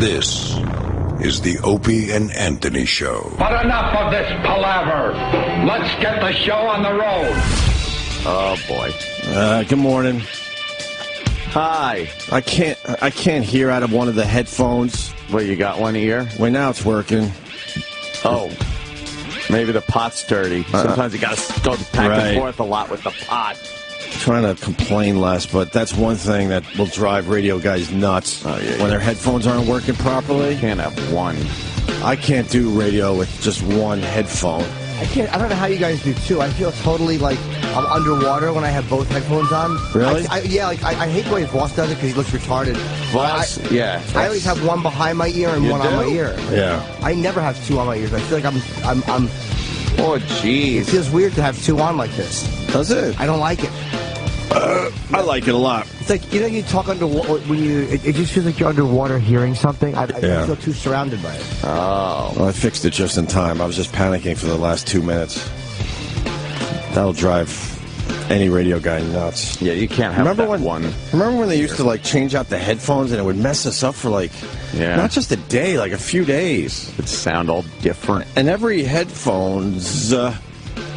This is the Opie and Anthony Show. But enough of this palaver. Let's get the show on the road. Oh, boy. Good morning. Hi. I can't hear out of one of the headphones. Well, you got one ear? Wait, now it's working. Oh. Maybe the pot's dirty. Sometimes you got to go back and forth a lot with the pot. Trying to complain less, but that's one thing that will drive radio guys nuts. When their headphones aren't working properly. You can't have one. I can't do radio with just one headphone. I don't know how you guys do, too. I feel totally like I'm underwater when I have both headphones on. Really? I hate the way Voss does it because he looks retarded. Voss, yeah. I always have one behind my ear and one on my ear. Yeah. I never have two on my ears. I feel like I'm Oh, jeez. It feels weird to have two on like this. Does it? I don't like it. I like it a lot. It's like, you know, you talk underwater when it just feels like you're underwater hearing something. I feel too surrounded by it. Oh. Well, I fixed it just in time. I was just panicking for the last 2 minutes. That'll drive any radio guy nuts. Yeah, you can't have one. Remember when they used to, like, change out the headphones and it would mess us up for, like, not just a day, like a few days. It'd sound all different. And every headphone's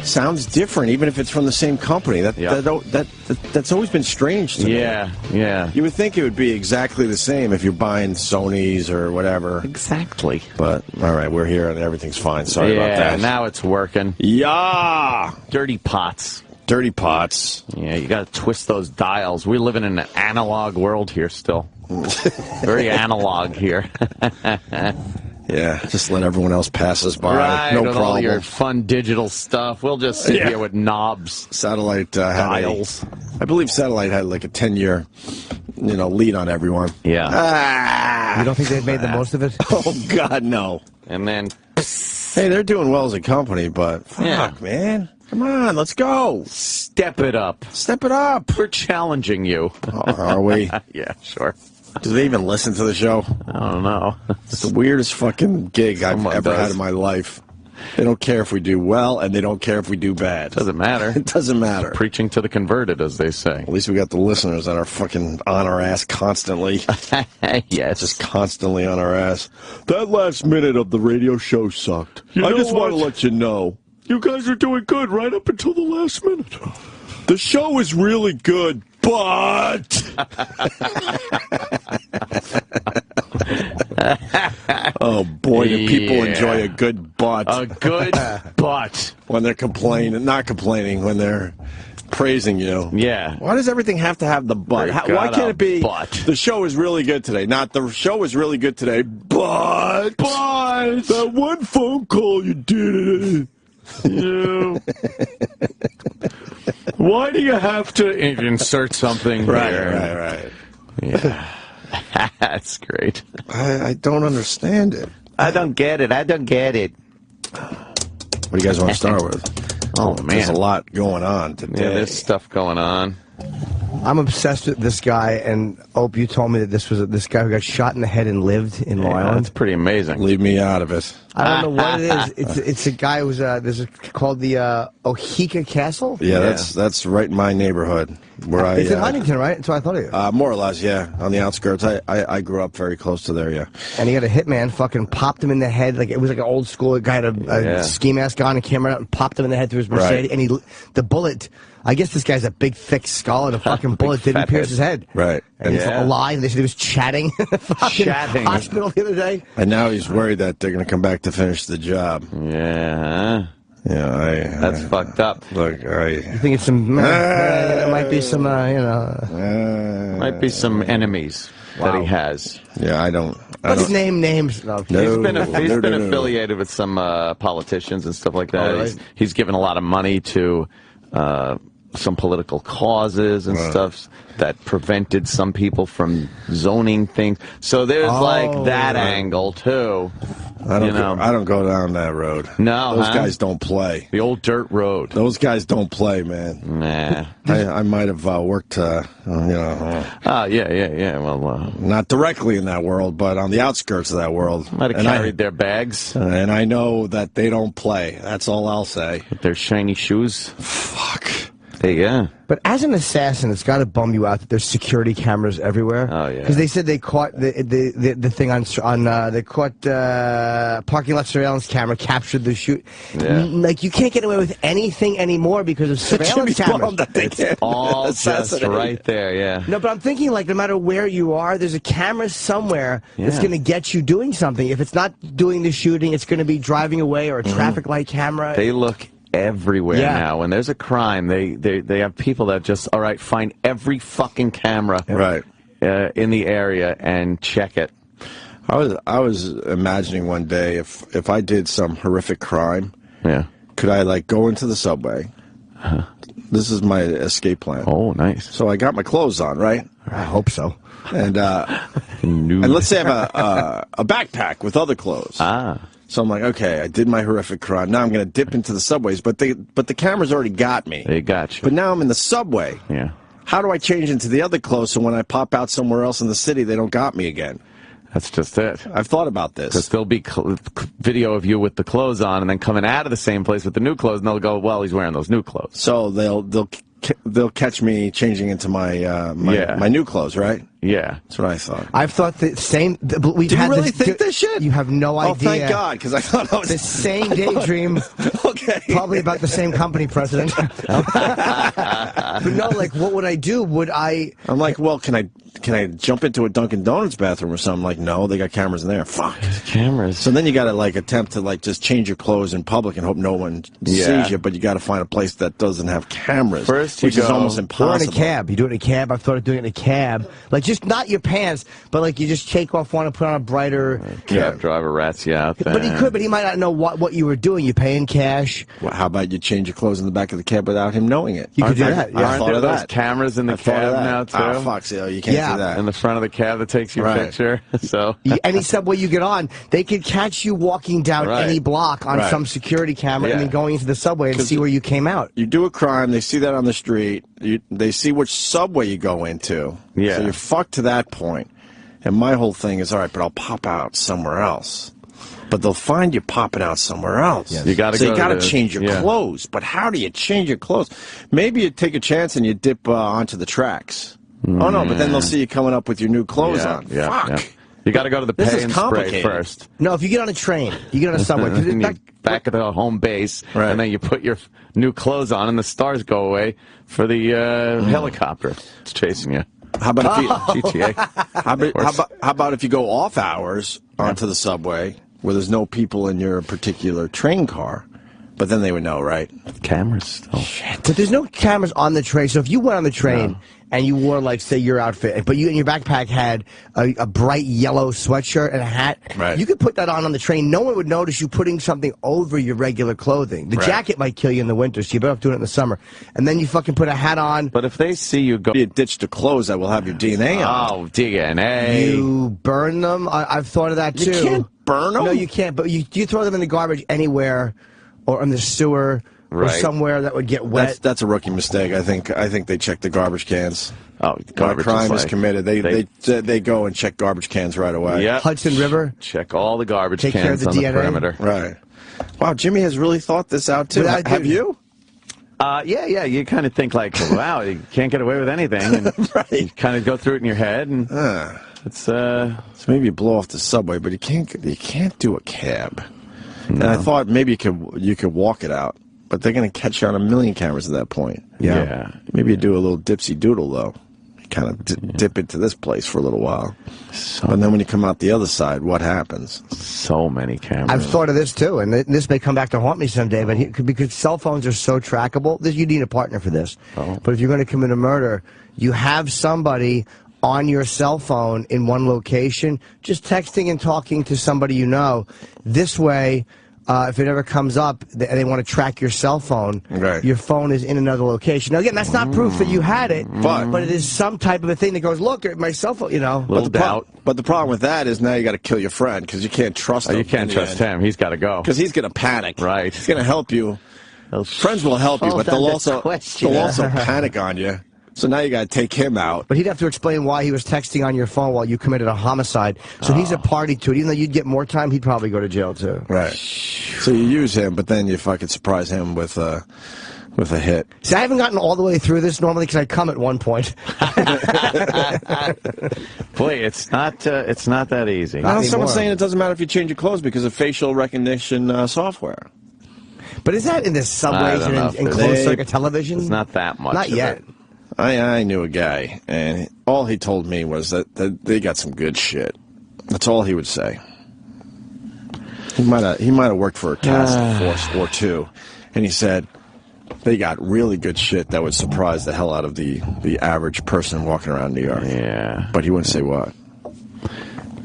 sounds different, even if it's from the same company. That's always been strange to me. Yeah. You would think it would be exactly the same if you're buying Sony's or whatever. Exactly. But, all right, we're here and everything's fine. Sorry about that. Yeah, now it's working. Yeah! Dirty pots. Dirty pots. Yeah, you got to twist those dials. We're living in an analog world here still. Very analog here. Yeah, just let everyone else pass us by. Right, no with problem. all your fun digital stuff. We'll just sit here with knobs. Satellite dials. I believe Satellite had like a 10-year, lead on everyone. Yeah. You don't think they've made the most of it? Oh, God, no. And then... Hey, they're doing well as a company, but fuck, man. Come on, let's go. Step it up. Step it up. We're challenging you. Oh, are we? Yeah, sure. Do they even listen to the show? I don't know. It's the weirdest fucking gig I've ever had in my life. They don't care if we do well, and they don't care if we do bad. Doesn't matter. It doesn't matter. Preaching to the converted, as they say. At least we got the listeners that are fucking on our ass constantly. Yes. Just constantly on our ass. That last minute of the radio show sucked. I just want to let you know. You guys are doing good right up until the last minute. The show is really good, but... Oh, boy, do people enjoy a good butt. A good butt. When they're not complaining, when they're praising you. Yeah. Why does everything have to have the butt? Why can't it be, the show is really good today? Not, the show is really good today, but that one phone call you did. Yeah. Why do you have to insert something Right. Yeah. That's great. I don't understand it. I don't get it. What do you guys want to start with? Oh, man. There's a lot going on today. Yeah, there's stuff going on. I'm obsessed with this guy, and you told me that this was this guy who got shot in the head and lived in Long Island. That's pretty amazing. Leave me out of it. I don't know what it is. It's a guy who's called the Ohika Castle. Yeah, that's right in my neighborhood where It's in Huntington, right? That's what I thought of you. More or less, yeah, on the outskirts. I grew up very close to there, yeah. And he had a hitman fucking popped him in the head, like it was like an old school guy had a ski mask on and came out and popped him in the head through his Mercedes, and the bullet. I guess this guy's a big, thick skull, and a fucking bullet didn't pierce his head. Right. And he's alive, and they said he was chatting in the fucking hospital the other day. And now he's worried that they're going to come back to finish the job. Yeah. Yeah, that's fucked up. Look, you think it's some, there might be some, might be some enemies that he has. Yeah, I don't. Let's name names. No. He's been affiliated with some politicians and stuff like that. Oh, right. He's given a lot of money to some political causes and stuff that prevented some people from zoning things. So there's like that angle too. I don't go down that road. No, those guys don't play. The old dirt road. Those guys don't play, man. Nah. I might have worked, yeah. Well, not directly in that world, but on the outskirts of that world. Might have carried their bags. And I know that they don't play. That's all I'll say. With their shiny shoes. Fuck. Yeah. But as an assassin, it's got to bum you out that there's security cameras everywhere. Oh yeah. Because they said they caught the thing on they caught parking lot surveillance camera captured the shoot. Yeah. Like you can't get away with anything anymore because of surveillance cameras. It's all just right there. Yeah. No, but I'm thinking like no matter where you are, there's a camera somewhere that's going to get you doing something. If it's not doing the shooting, it's going to be driving away or a traffic light camera. They look everywhere now. When there's a crime, they have people that just find every fucking camera in the area and check it. I was imagining one day if I did some horrific crime, could I like go into the subway? This is my escape plan. Oh, nice. So I got my clothes on, right? I hope so. And let's say I have a backpack with other clothes. So I'm like, okay, I did my horrific crime. Now I'm going to dip into the subways, but the cameras already got me. They got you. But now I'm in the subway. Yeah. How do I change into the other clothes so when I pop out somewhere else in the city, they don't got me again? That's just it. I've thought about this. Because there'll be video of you with the clothes on and then coming out of the same place with the new clothes, and they'll go, well, he's wearing those new clothes. So they'll catch me changing into my my new clothes, right? Yeah. That's what I thought. I've thought the same. Do you really think this shit? You have no idea. Oh, thank God, because I thought I was... The same daydream. Okay. Probably about the same company president. But no, like, what would I do? I'm like, well, can I jump into a Dunkin' Donuts bathroom or something? Like, no, they got cameras in there. Fuck. Cameras. So then you got to, like, attempt to, like, just change your clothes in public and hope no one sees you, but you got to find a place that doesn't have cameras. First which is almost impossible. Or in a cab. You do it in a cab. I've thought of doing it in a cab. Like, just not your pants, but, like, you just take off one and put on a brighter... Cab driver rats you out there. But he could, but he might not know what you were doing. You pay in cash. Well, how about you change your clothes in the back of the cab without him knowing it? You could do that. Yeah. Aren't there those cameras in the cab now, too? Oh, fuck, so you can't do that. In the front of the cab that takes your picture. So any subway you get on, they could catch you walking down any block on some security camera and then going into the subway and see where you came out. You do a crime, they see that on the street, they see which subway you go into. Yeah. So you're fucked to that point. And my whole thing is, all right, but I'll pop out somewhere else. But they'll find you popping out somewhere else. Yes. You got to change your clothes. But how do you change your clothes? Maybe you take a chance and you dip onto the tracks. Oh, no, but then they'll see you coming up with your new clothes on. Fuck. Yeah. You got to go to the pay and spray first. No, if you get on a train, you get on a subway. Back at the home base, and then you put your new clothes on, and the stars go away for the helicopter. It's chasing you. How about if you, GTA? How about if you go off hours onto the subway where there's no people in your particular train car? But then they would know, right? Cameras still. Shit. But there's no cameras on the train. So if you went on the train and you wore, like, say, your outfit, but you in your backpack had a bright yellow sweatshirt and a hat, you could put that on the train. No one would notice you putting something over your regular clothing. The jacket might kill you in the winter, so you better off doing it in the summer. And then you fucking put a hat on. But if they see you go... You ditch the clothes that will have your DNA on. Oh, DNA. You burn them? I've thought of that, too. You can't burn them? No, you can't. But you throw them in the garbage anywhere or in the sewer. Or somewhere that would get wet. That's a rookie mistake. I think they check the garbage cans. Oh, when a crime is committed, they go and check garbage cans right away. Yeah. Hudson River. Check all the garbage Take cans care of the on DNA. the perimeter. Right. Wow, Jimmy has really thought this out too. Have you? Yeah. You kind of think like, wow, you can't get away with anything, and you kind of go through it in your head, and it's. So maybe you blow off the subway, but you can't do a cab. No. And I thought maybe you could walk it out. But they're going to catch you on a million cameras at that point. Yeah. Maybe you do a little dipsy doodle, though. You kind of dip into this place for a little while. But then when you come out the other side, what happens? So many cameras. I've thought of this, too, and this may come back to haunt me someday, but because cell phones are so trackable, you need a partner for this. But if you're going to commit a murder, you have somebody on your cell phone in one location, just texting and talking to somebody you know. This way... if it ever comes up and they want to track your cell phone, your phone is in another location. Now, again, that's not proof that you had it, but it is some type of a thing that goes, look, my cell phone, you know. Little doubt. But the problem with that is now you got to kill your friend because you can't trust him. You can't trust him. He's got to go. Because he's going to panic. Right. He's going to help you. Friends will help you, but they'll also panic on you. So now you got to take him out. But he'd have to explain why he was texting on your phone while you committed a homicide. So he's a party to it. Even though you'd get more time, he'd probably go to jail, too. Right. So you use him, but then you fucking surprise him with with a hit. See, I haven't gotten all the way through this normally because I come at one point. Boy, it's not that easy. I know someone saying it doesn't matter if you change your clothes because of facial recognition software. But is that in the subways and in closed-circuit television? It's not that much. Not yet. I knew a guy, and all he told me was that they got some good shit. That's all he would say. He might have worked for a task force or two, and he said they got really good shit that would surprise the hell out of the average person walking around New York. Yeah. But he wouldn't say what.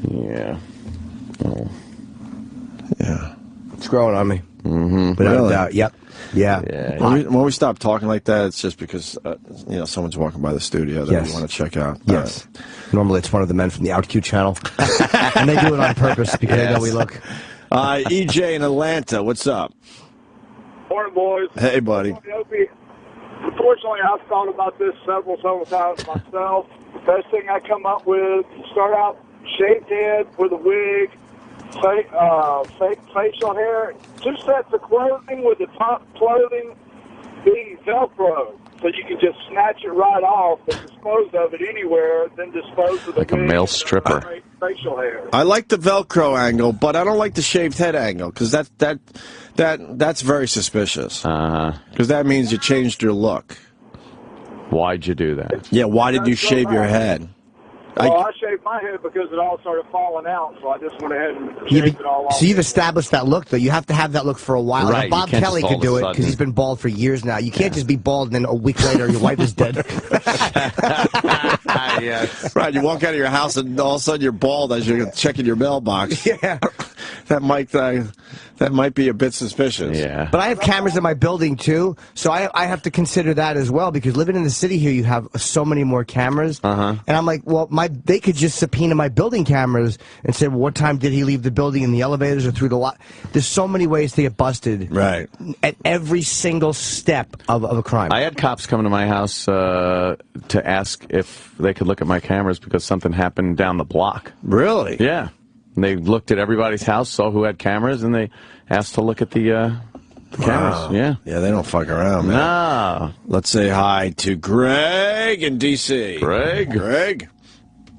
Yeah. Oh. Yeah. It's growing on me. Mm-hmm. Without a doubt. Yep. Yeah. When we stop talking like that, it's just because someone's walking by the studio that we want to check out. Yes. Normally, it's one of the men from the OutQ channel, and they do it on purpose because they know we look. EJ in Atlanta, what's up? Morning, boys. Hey, buddy. Unfortunately, I've thought about this several times myself. The best thing I come up with: start out shaved head with a wig. Fake facial hair, 2 sets of clothing with the top clothing being Velcro, so you can just snatch it right off and dispose of it anywhere, then dispose of the like a male stripper. Facial hair. I like the Velcro angle, but I don't like the shaved head angle because that's very suspicious. Because that means you changed your look. Why'd you do that? Yeah, why did you shave your head? Well, I shaved my head because it all started falling out, so I just went ahead and shaved it all off. So you've established that look, though. You have to have that look for a while. Right, like Bob Kelly could do it because he's been bald for years now. You can't just be bald and then a week later your wife is dead. Yes. Right, you walk out of your house and all of a sudden you're bald as you're checking your mailbox. Yeah. That might be a bit suspicious. Yeah. But I have cameras in my building, too, so I have to consider that as well, because living in the city here, you have so many more cameras. And I'm like, well, they could just subpoena my building cameras and say, well, what time did he leave the building, in the elevators or through the lot? There's so many ways to get busted. Right. At every single step of a crime. I had cops come to my house to ask if they could look at my cameras because something happened down the block. Really? Yeah. And they looked at everybody's house, saw who had cameras, and they asked to look at the cameras. Wow. Yeah. Yeah, they don't fuck around, man. No. Let's say hi to Gregg in D.C. Gregg?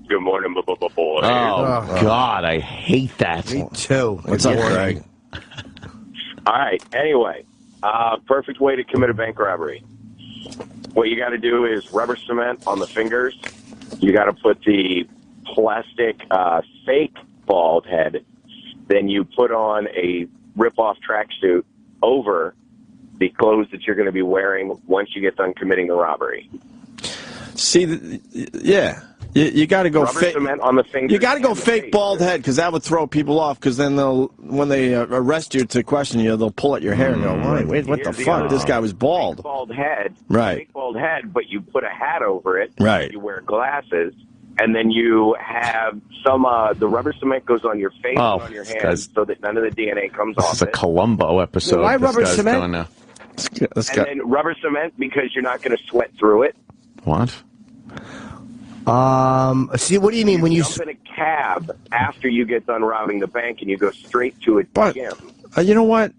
Good morning, boys. Oh, God, I hate that. Me too. What's up, Gregg? All right. Anyway, perfect way to commit a bank robbery. What you got to do is rubber cement on the fingers. You got to put the plastic fake bald head. Then you put on a rip-off tracksuit over the clothes that you're going to be wearing once you get done committing the robbery. See, yeah. You got to go fake cement on the fingers. You got to go fake bald head because that would throw people off. Because then when they arrest you to question you, they'll pull at your hair and go, "Wait, what the fuck? This guy was bald." Fake bald head, right? Fake bald head, but you put a hat over it. Right. You wear glasses, and then you have some. The rubber cement goes on your face and on your hands, so that none of the DNA comes off. This is a Columbo episode. Why rubber cement? Then rubber cement because you're not going to sweat through it. What? See, what do you mean when you jump in a cab after you get done robbing the bank and you go straight to a gym? You know what?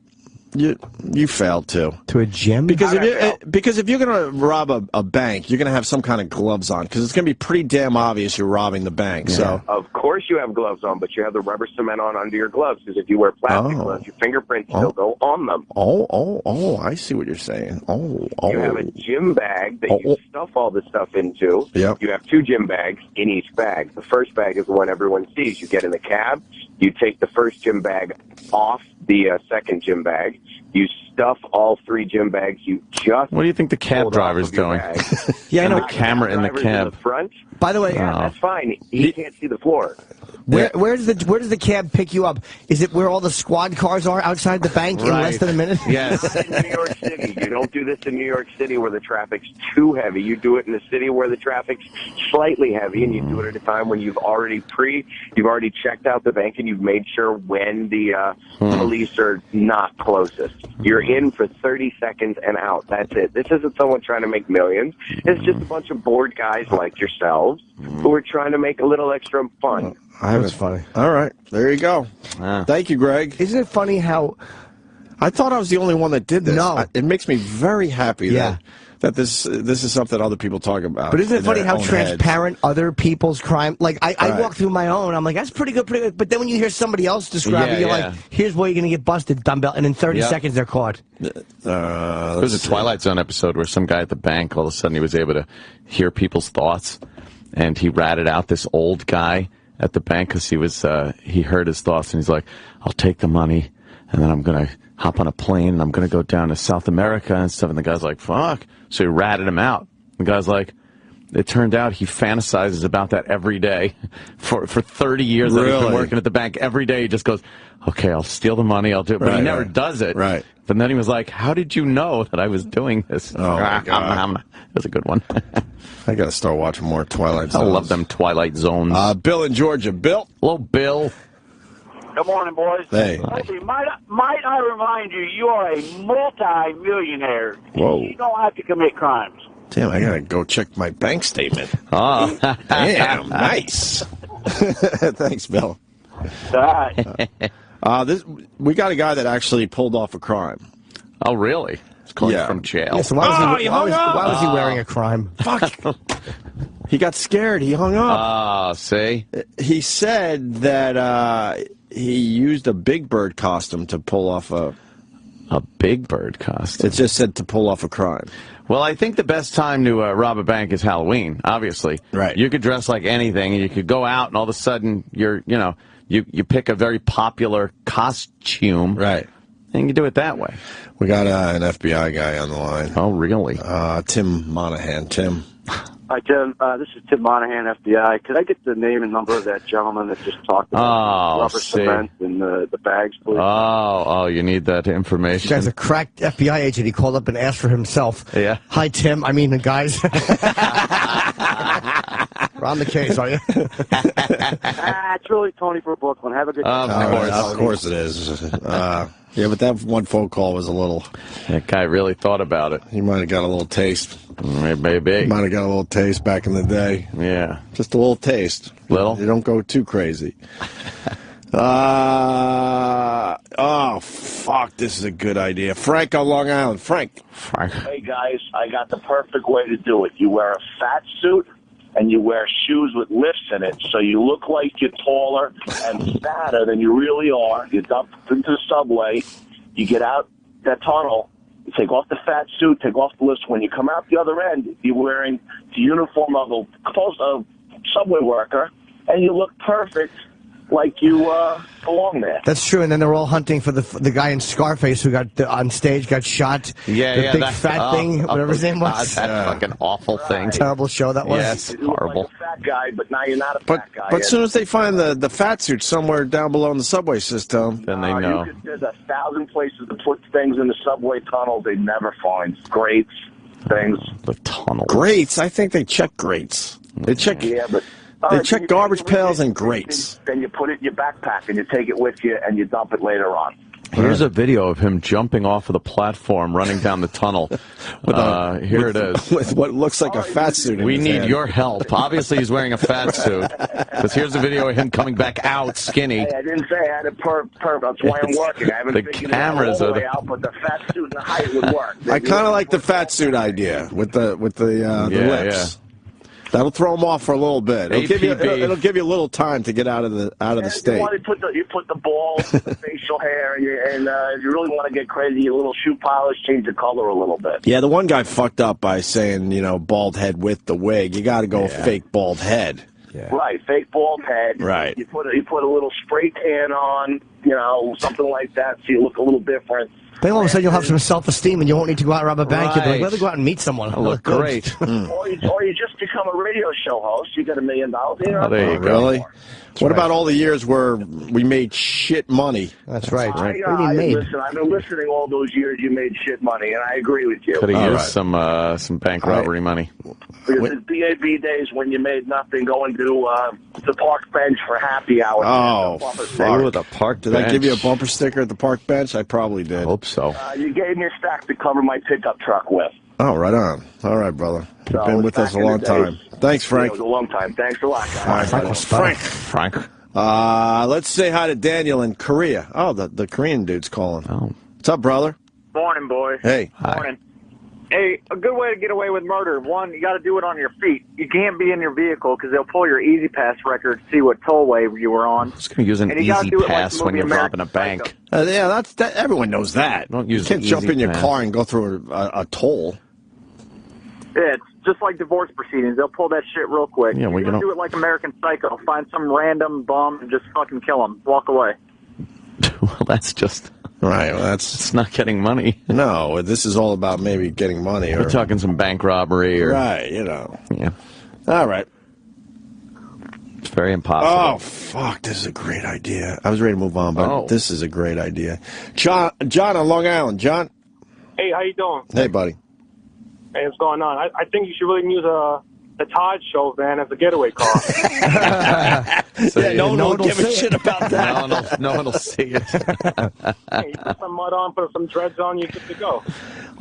You failed too. To a gym? Because if you're going to rob a bank, you're going to have some kind of gloves on because it's going to be pretty damn obvious you're robbing the bank. Yeah. So of course you have gloves on, but you have the rubber cement on under your gloves because if you wear plastic gloves, your fingerprints still go on them. Oh! I see what you're saying. Oh! You have a gym bag that you stuff all the stuff into. Yep. You have 2 gym bags in each bag. The first bag is the one everyone sees. You get in the cab. You take the first gym bag off the second gym bag. You stuff all 3 gym bags. You just. What do you think the cab driver's doing? Yeah, I know. The camera in the cab. In the front. By the way, that's fine. He can't see the floor. Where does the cab pick you up? Is it where all the squad cars are outside the bank in less than a minute? Yes. In New York City, you don't do this in New York City where the traffic's too heavy. You do it in a city where the traffic's slightly heavy, and you do it at a time when you've already checked out the bank and you've made sure when the police are not closest. You're in for 30 seconds and out. That's it. This isn't someone trying to make millions. It's just a bunch of bored guys like yourselves who are trying to make a little extra fun. That's funny. All right, there you go. Thank you, Gregg. Isn't it funny how I thought I was the only one that did this. No. It makes me very happy Yeah. that this is something other people talk about. But isn't it in funny their how own transparent other people's crime? Like, I Right. walk through my own, I'm like, that's pretty good. But then when you hear somebody else describe it, you're like, here's where you're going to get busted, dumbbell. And in 30 seconds, they're caught. There was a Twilight Zone episode where some guy at the bank, all of a sudden, he was able to hear people's thoughts. And he ratted out this old guy at the bank because he heard his thoughts. And he's like, I'll take the money, and then I'm going to hop on a plane, and I'm going to go down to South America and stuff. And the guy's like, fuck. So he ratted him out. The guy's like, it turned out he fantasizes about that every day for 30 years that he's been working at the bank. Every day he just goes, okay, I'll steal the money, I'll do it. But he never does it. Right. But then he was like, how did you know that I was doing this? Oh, my God. It was a good one. I got to start watching more Twilight Zones. I love them Twilight Zones. Bill in Georgia. Bill. Hello, Bill. Good morning, boys. Hey. Opie, might I remind you, you are a multi-millionaire. Whoa. You don't have to commit crimes. Damn, I got to go check my bank statement. Oh. Damn, nice. Thanks, Bill. All right. We got a guy that actually pulled off a crime. Oh, really? He's calling from jail. Yeah, so why was he wearing a crime? Fuck. He got scared. He hung up. See? He said that he used a Big Bird costume to pull off a Big Bird costume? It just said to pull off a crime. Well, I think the best time to rob a bank is Halloween, obviously. Right. You could dress like anything, and you could go out, and all of a sudden, you pick a very popular costume. Right. And you do it that way. We got an FBI guy on the line. Oh, really? Tim Monahan. Tim. Hi, Tim. This is Tim Monahan, FBI. Could I get the name and number of that gentleman that just talked about rubber cement and the bags, please? Oh, you need that information. This guy's a cracked FBI agent. He called up and asked for himself. Yeah. Hi, Tim. I mean, the guys. We're on the case, are you? It's really Tony for Brooklyn. Have a good day. Of course it is. Yeah, but that one phone call was a little... That guy really thought about it. He might have got a little taste. Maybe. He might have got a little taste back in the day. Yeah. Just a little taste. Little? You don't go too crazy. Oh, fuck, this is a good idea. Frank on Long Island. Frank. Hey, guys, I got the perfect way to do it. You wear a fat suit, and you wear shoes with lifts in it, so you look like you're taller and fatter than you really are. You dump into the subway, you get out that tunnel, you take off the fat suit, take off the lifts. When you come out the other end, you're wearing the uniform of a subway worker, and you look perfect like you belong there. That's true, and then they're all hunting for the guy in Scarface who got on stage, got shot. Yeah, the big fat thing, whatever his name was. God, that fucking awful thing. Terrible show that was. Yes, You look horrible. like a fat guy, but now you're not a fat guy. But as soon as they find the fat suit somewhere down below in the subway system... Then they know. There's 1,000 places to put things in the subway tunnel they never find. Grates, things. The tunnel. Grates? I think they check grates. They check... Yeah, but... They check garbage pails and grates. Then you put it in your backpack and you take it with you and you dump it later on. Here's a video of him jumping off of the platform, running down the tunnel. Here it is. With what looks like a fat suit in We his need hand. your help. Obviously, he's wearing a fat suit. Because here's a video of him coming back out skinny. Hey, I didn't say I had a perp. That's why I'm working. I haven't The figured cameras it out all are the the- way out, but the fat suit and the height would work. I kind of like the fat suit idea with the lips. That'll throw them off for a little bit. It'll give you a little time to get out of the state. You put the balls, the facial hair, and if you really want to get crazy, a little shoe polish, change the color a little bit. Yeah, the one guy fucked up by saying, bald head with the wig. You got to go fake bald head. Yeah. Right, fake bald head. Right. You put a little spray tan on, something like that, so you look a little different. Then all of a sudden you'll have some self-esteem and you won't need to go out and rob a bank. You'll be like, let me go out and meet someone. I look good. great. Or you just become a radio show host. You get $1 million. There you go. Really? What about all the years where we made shit money? That's right. What do you mean made? Listen, I've been listening all those years. You made shit money, and I agree with you. Could have used right. some bank robbery money. Because the BAB days when you made nothing, going to the park bench for happy hour. Oh, Ooh, the park Did I give you a bumper sticker at the park bench? I probably did. I hope so. You gave me a stack to cover my pickup truck with. Oh, right on. All right, brother. You've So been it's with us back a in long the time. days. Thanks, Yeah, Frank. it was a long time. Thanks a lot, guys. Frank was funny. Frank. Let's say hi to Daniel in Korea. Oh, the Korean dude's calling. Oh. What's up, brother? Morning, boys. Hey. Morning. Hey, a good way to get away with murder. One, you got to do it on your feet. You can't be in your vehicle because they'll pull your Easy Pass record to see what tollway you were on. Who's going to use an Easy Pass when you're robbing a bank? Yeah, everyone knows that. Don't use you can't jump in your car and go through a toll. Yeah, it's just like divorce proceedings. They'll pull that shit real quick. Yeah, You're going to do it like American Psycho. Find some random bum and just fucking kill him. Walk away. Well, that's just... Right, well, it's not getting money. No, this is all about maybe getting money. We're talking some bank robbery. Right, you know. Yeah. All right. It's very impossible. Oh, fuck, this is a great idea. I was ready to move on, but this is a great idea. John on Long Island. John? Hey, how you doing? Hey, buddy. Hey, what's going on? I think you should really use the Todd show van as a getaway car. No one will give a shit about that. No one will see it. Hey, you put some mud on, put some dreads on, you're good to go.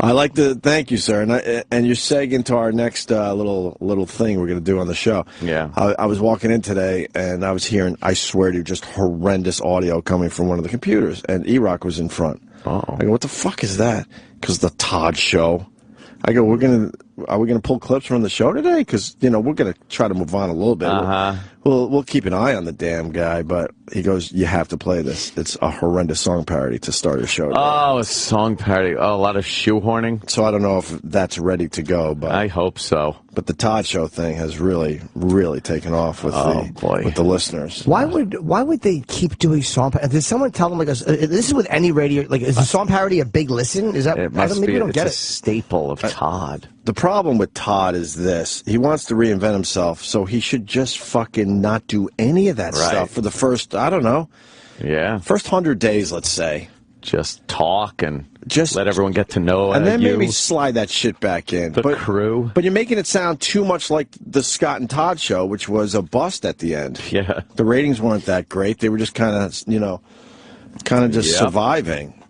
I like to thank you, sir, and you're seg into our next little thing we're going to do on the show. Yeah. I was walking in today, and I was hearing, I swear to you, just horrendous audio coming from one of the computers, and E-Rock was in front. Uh-oh. I go, what the fuck is that? Because the Todd show. I go, are we gonna pull clips from the show today? Because we're gonna try to move on a little bit. We'll keep an eye on the damn guy, but he goes, you have to play this. It's a horrendous song parody to start a show today. Oh, a song parody. Oh, a lot of shoehorning. So I don't know if that's ready to go, but I hope so. But the Todd show thing has really, really taken off with the listeners. Why would they keep doing song parody? Did someone tell them, like, this is with any radio, like, is the song parody a big listen? Is that, it must maybe be, don't get it's a staple of Todd. The problem with Todd is this. He wants to reinvent himself, so he should just fucking not do any of that stuff for the first, I don't know. Yeah. First 100 days, let's say. Just talk and just let everyone get to know and then you. Maybe slide that shit back in. The crew. But you're making it sound too much like the Scott and Todd show, which was a bust at the end. Yeah. The ratings weren't that great. They were just kind of, just surviving.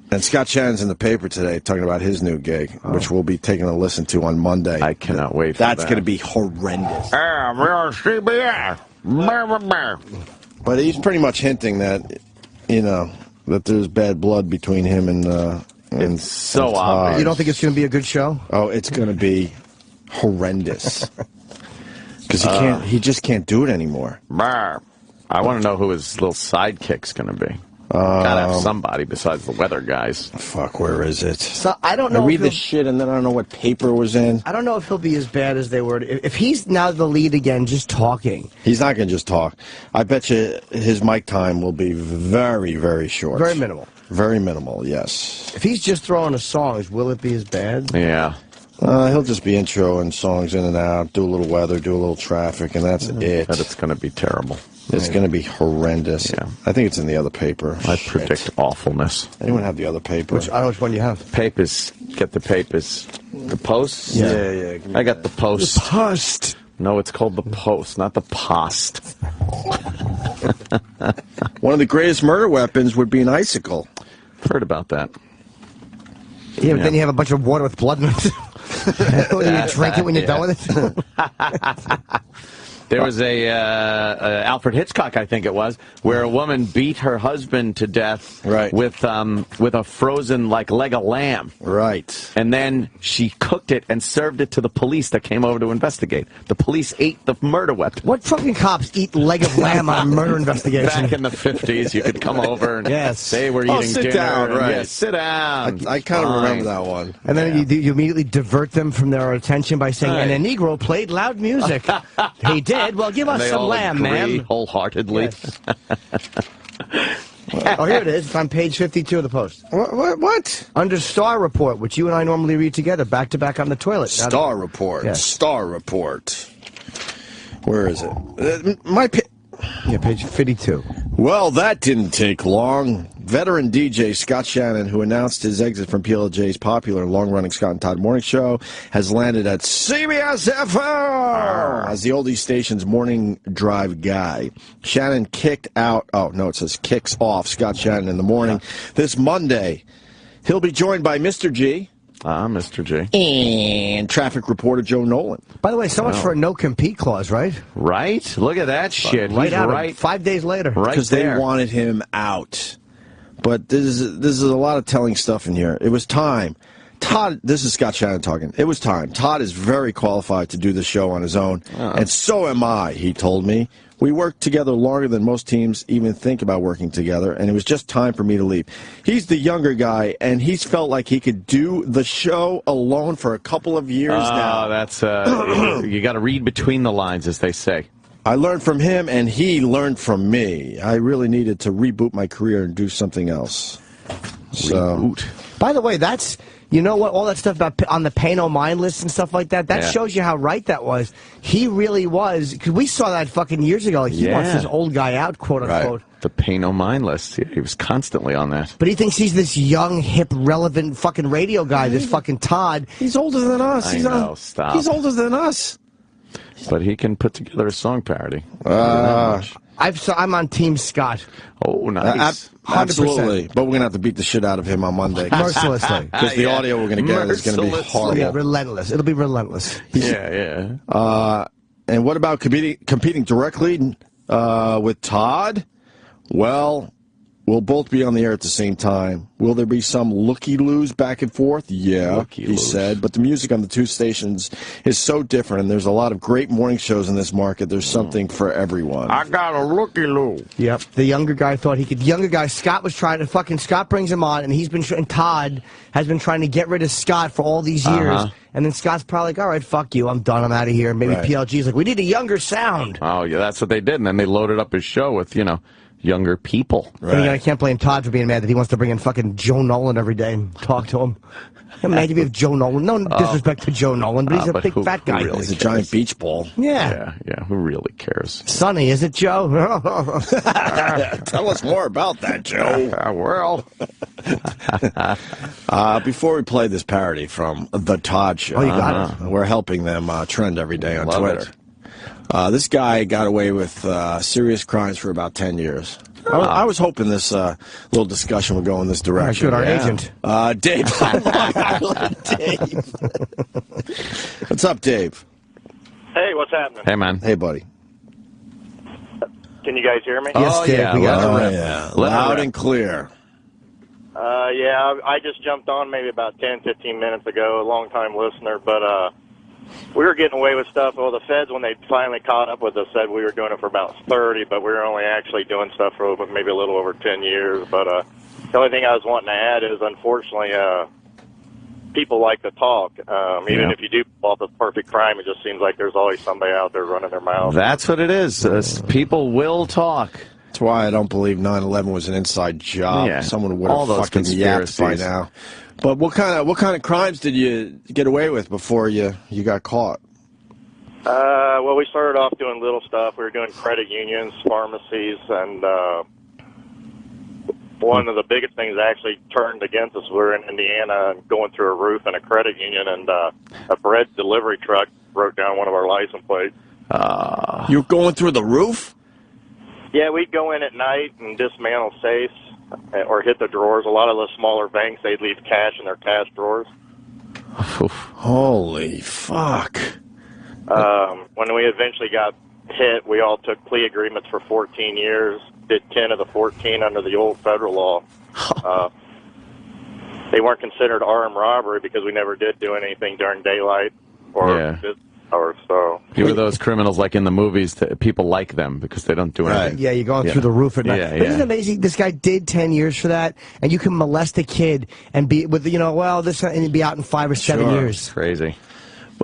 And Scott Shannon's in the paper today talking about his new gig, which we'll be taking a listen to on Monday. I cannot wait for That's going to be horrendous. But he's pretty much hinting that, that there's bad blood between him and it's so obvious. You don't think it's going to be a good show? Oh, it's going to be horrendous. Because he just can't do it anymore. I want to know who his little sidekick's going to be. Gotta have somebody besides the weather guys. Fuck, where is it? So I don't know. I read this shit and then I don't know what paper was in. I don't know if he'll be as bad as they were. If he's now the lead again, just talking. He's not going to just talk. I bet you his mic time will be very, very short. Very minimal. Very minimal, yes. If he's just throwing the songs, will it be as bad? Yeah. He'll just be intro and songs in and out, do a little weather, do a little traffic, and that's it. But it's going to be terrible. It's going to be horrendous. Yeah. I think it's in the other paper. I predict awfulness. Anyone have the other paper? I don't know which one you have. Papers. Get the papers. The Post? Yeah. I got the Post. The Post. No, it's called the Post, not the Post. One of the greatest murder weapons would be an icicle. Heard about that. Yeah, but then you have a bunch of water with blood in it. You drink it when you're done with it. There was a Alfred Hitchcock, I think it was, where a woman beat her husband to death with a frozen leg of lamb. Right. And then she cooked it and served it to the police that came over to investigate. The police ate the murder weapon. What fucking cops eat leg of lamb on a murder investigation? Back in the 50s, you could come over and they were eating sit dinner. Down, right. Yeah, sit down. I kind of remember that one. And then you immediately divert them from their attention by saying, and a Negro played loud music. He did. Well, give us some lamb, man. Wholeheartedly. Yes. Oh, here it is. It's on page 52 of the Post. What? Under Star Report, which you and I normally read together, back to back on the toilet. Star Report. Yes. Star Report. Where is it? Page 52. Well, that didn't take long. Veteran DJ Scott Shannon, who announced his exit from PLJ's popular and long-running Scott and Todd morning show, has landed at CBS-FM as the oldie station's morning drive guy. Shannon kicks off Scott Shannon in the morning. This Monday, he'll be joined by Mr. G. Mr. G. And traffic reporter Joe Nolan. By the way, so much for a no-compete clause, right? Right? Look at that shit. Right He's out right. 5 days later. Right because they wanted him out. But this is a lot of telling stuff in here. It was time. Todd, this is Scott Shannon talking. It was time. Todd is very qualified to do the show on his own, and so am I, he told me. We worked together longer than most teams even think about working together, and it was just time for me to leave. He's the younger guy, and he's felt like he could do the show alone for a couple of years now. That's you got to read between the lines, as they say. I learned from him, and he learned from me. I really needed to reboot my career and do something else. Reboot. By the way, that's... You know what? All that stuff about on the pay no mind list and stuff like that, that shows you how right that was. He really was, because we saw that fucking years ago. Like, he wants this old guy out, quote unquote. The pay no mind list. He was constantly on that. But he thinks he's this young, hip, relevant fucking radio guy, this fucking Todd. He's older than us. I know, stop. He's older than us. But he can put together a song parody. I'm on Team Scott. Oh, nice. 100%. Absolutely. But we're going to have to beat the shit out of him on Monday. Mercilessly. Because the audio we're going to get is going to be horrible. Yeah, relentless. It'll be relentless. Yeah. And what about competing directly with Todd? Well, we'll both be on the air at the same time. Will there be some looky-loos back and forth? Yeah, he said. But the music on the two stations is so different, and there's a lot of great morning shows in this market. There's something for everyone. I got a looky-loo. Yep. The younger guy thought he could. The younger guy, Scott was trying to Scott brings him on, and and Todd has been trying to get rid of Scott for all these years. And then Scott's probably like, all right, fuck you, I'm done, I'm out of here. And maybe PLG's like, we need a younger sound. Oh, yeah, that's what they did. And then they loaded up his show with, younger people. Right. And again, I can't blame Todd for being mad that he wants to bring in fucking Joe Nolan every day and talk to him. Imagine if you have Joe Nolan. No disrespect to Joe Nolan, but he's a big fat guy. Really he's a giant beach ball. Yeah. Yeah. Who really cares? Sunny, is it, Joe? Tell us more about that, Joe. Before we play this parody from The Todd Show, you got it. We're helping them trend every day on Love Twitter. This guy got away with serious crimes for about 10 years. I was hoping this little discussion would go in this direction. Good, our agent. Dave. Dave. What's up, Dave? Hey, what's happening? Hey, man. Hey, buddy. Can you guys hear me? Yes, Dave, we got it. Yeah. Loud and clear. I just jumped on maybe about 10, 15 minutes ago, a long-time listener, but we were getting away with stuff. Well, the feds, when they finally caught up with us, said we were doing it for about 30, but we were only actually doing stuff for maybe a little over 10 years. But the only thing I was wanting to add is, unfortunately, people like to talk. Even if you do pull off a perfect crime, it just seems like there's always somebody out there running their mouth. That's what it is. People will talk. That's why I don't believe 9/11 was an inside job. Yeah. Someone would have fucking yapped by now. But what kind of crimes did you get away with before you got caught? Well, we started off doing little stuff. We were doing credit unions, pharmacies, and one of the biggest things that actually turned against us, we were in Indiana and going through a roof in a credit union, and a bread delivery truck broke down one of our license plates. You were going through the roof? Yeah, we'd go in at night and dismantle safes or hit the drawers. A lot of the smaller banks, they'd leave cash in their cash drawers. Holy fuck. When we eventually got hit, we all took plea agreements for 14 years, did 10 of the 14 under the old federal law. They weren't considered armed robbery because we never did do anything during daylight or business hours. So you were those criminals like in the movies. People like them because they don't do anything. Yeah, you're going through the roof at night. Yeah, but isn't it amazing? This guy did 10 years for that, and you can molest a kid and be with and be out in 5 or 7 years. Crazy.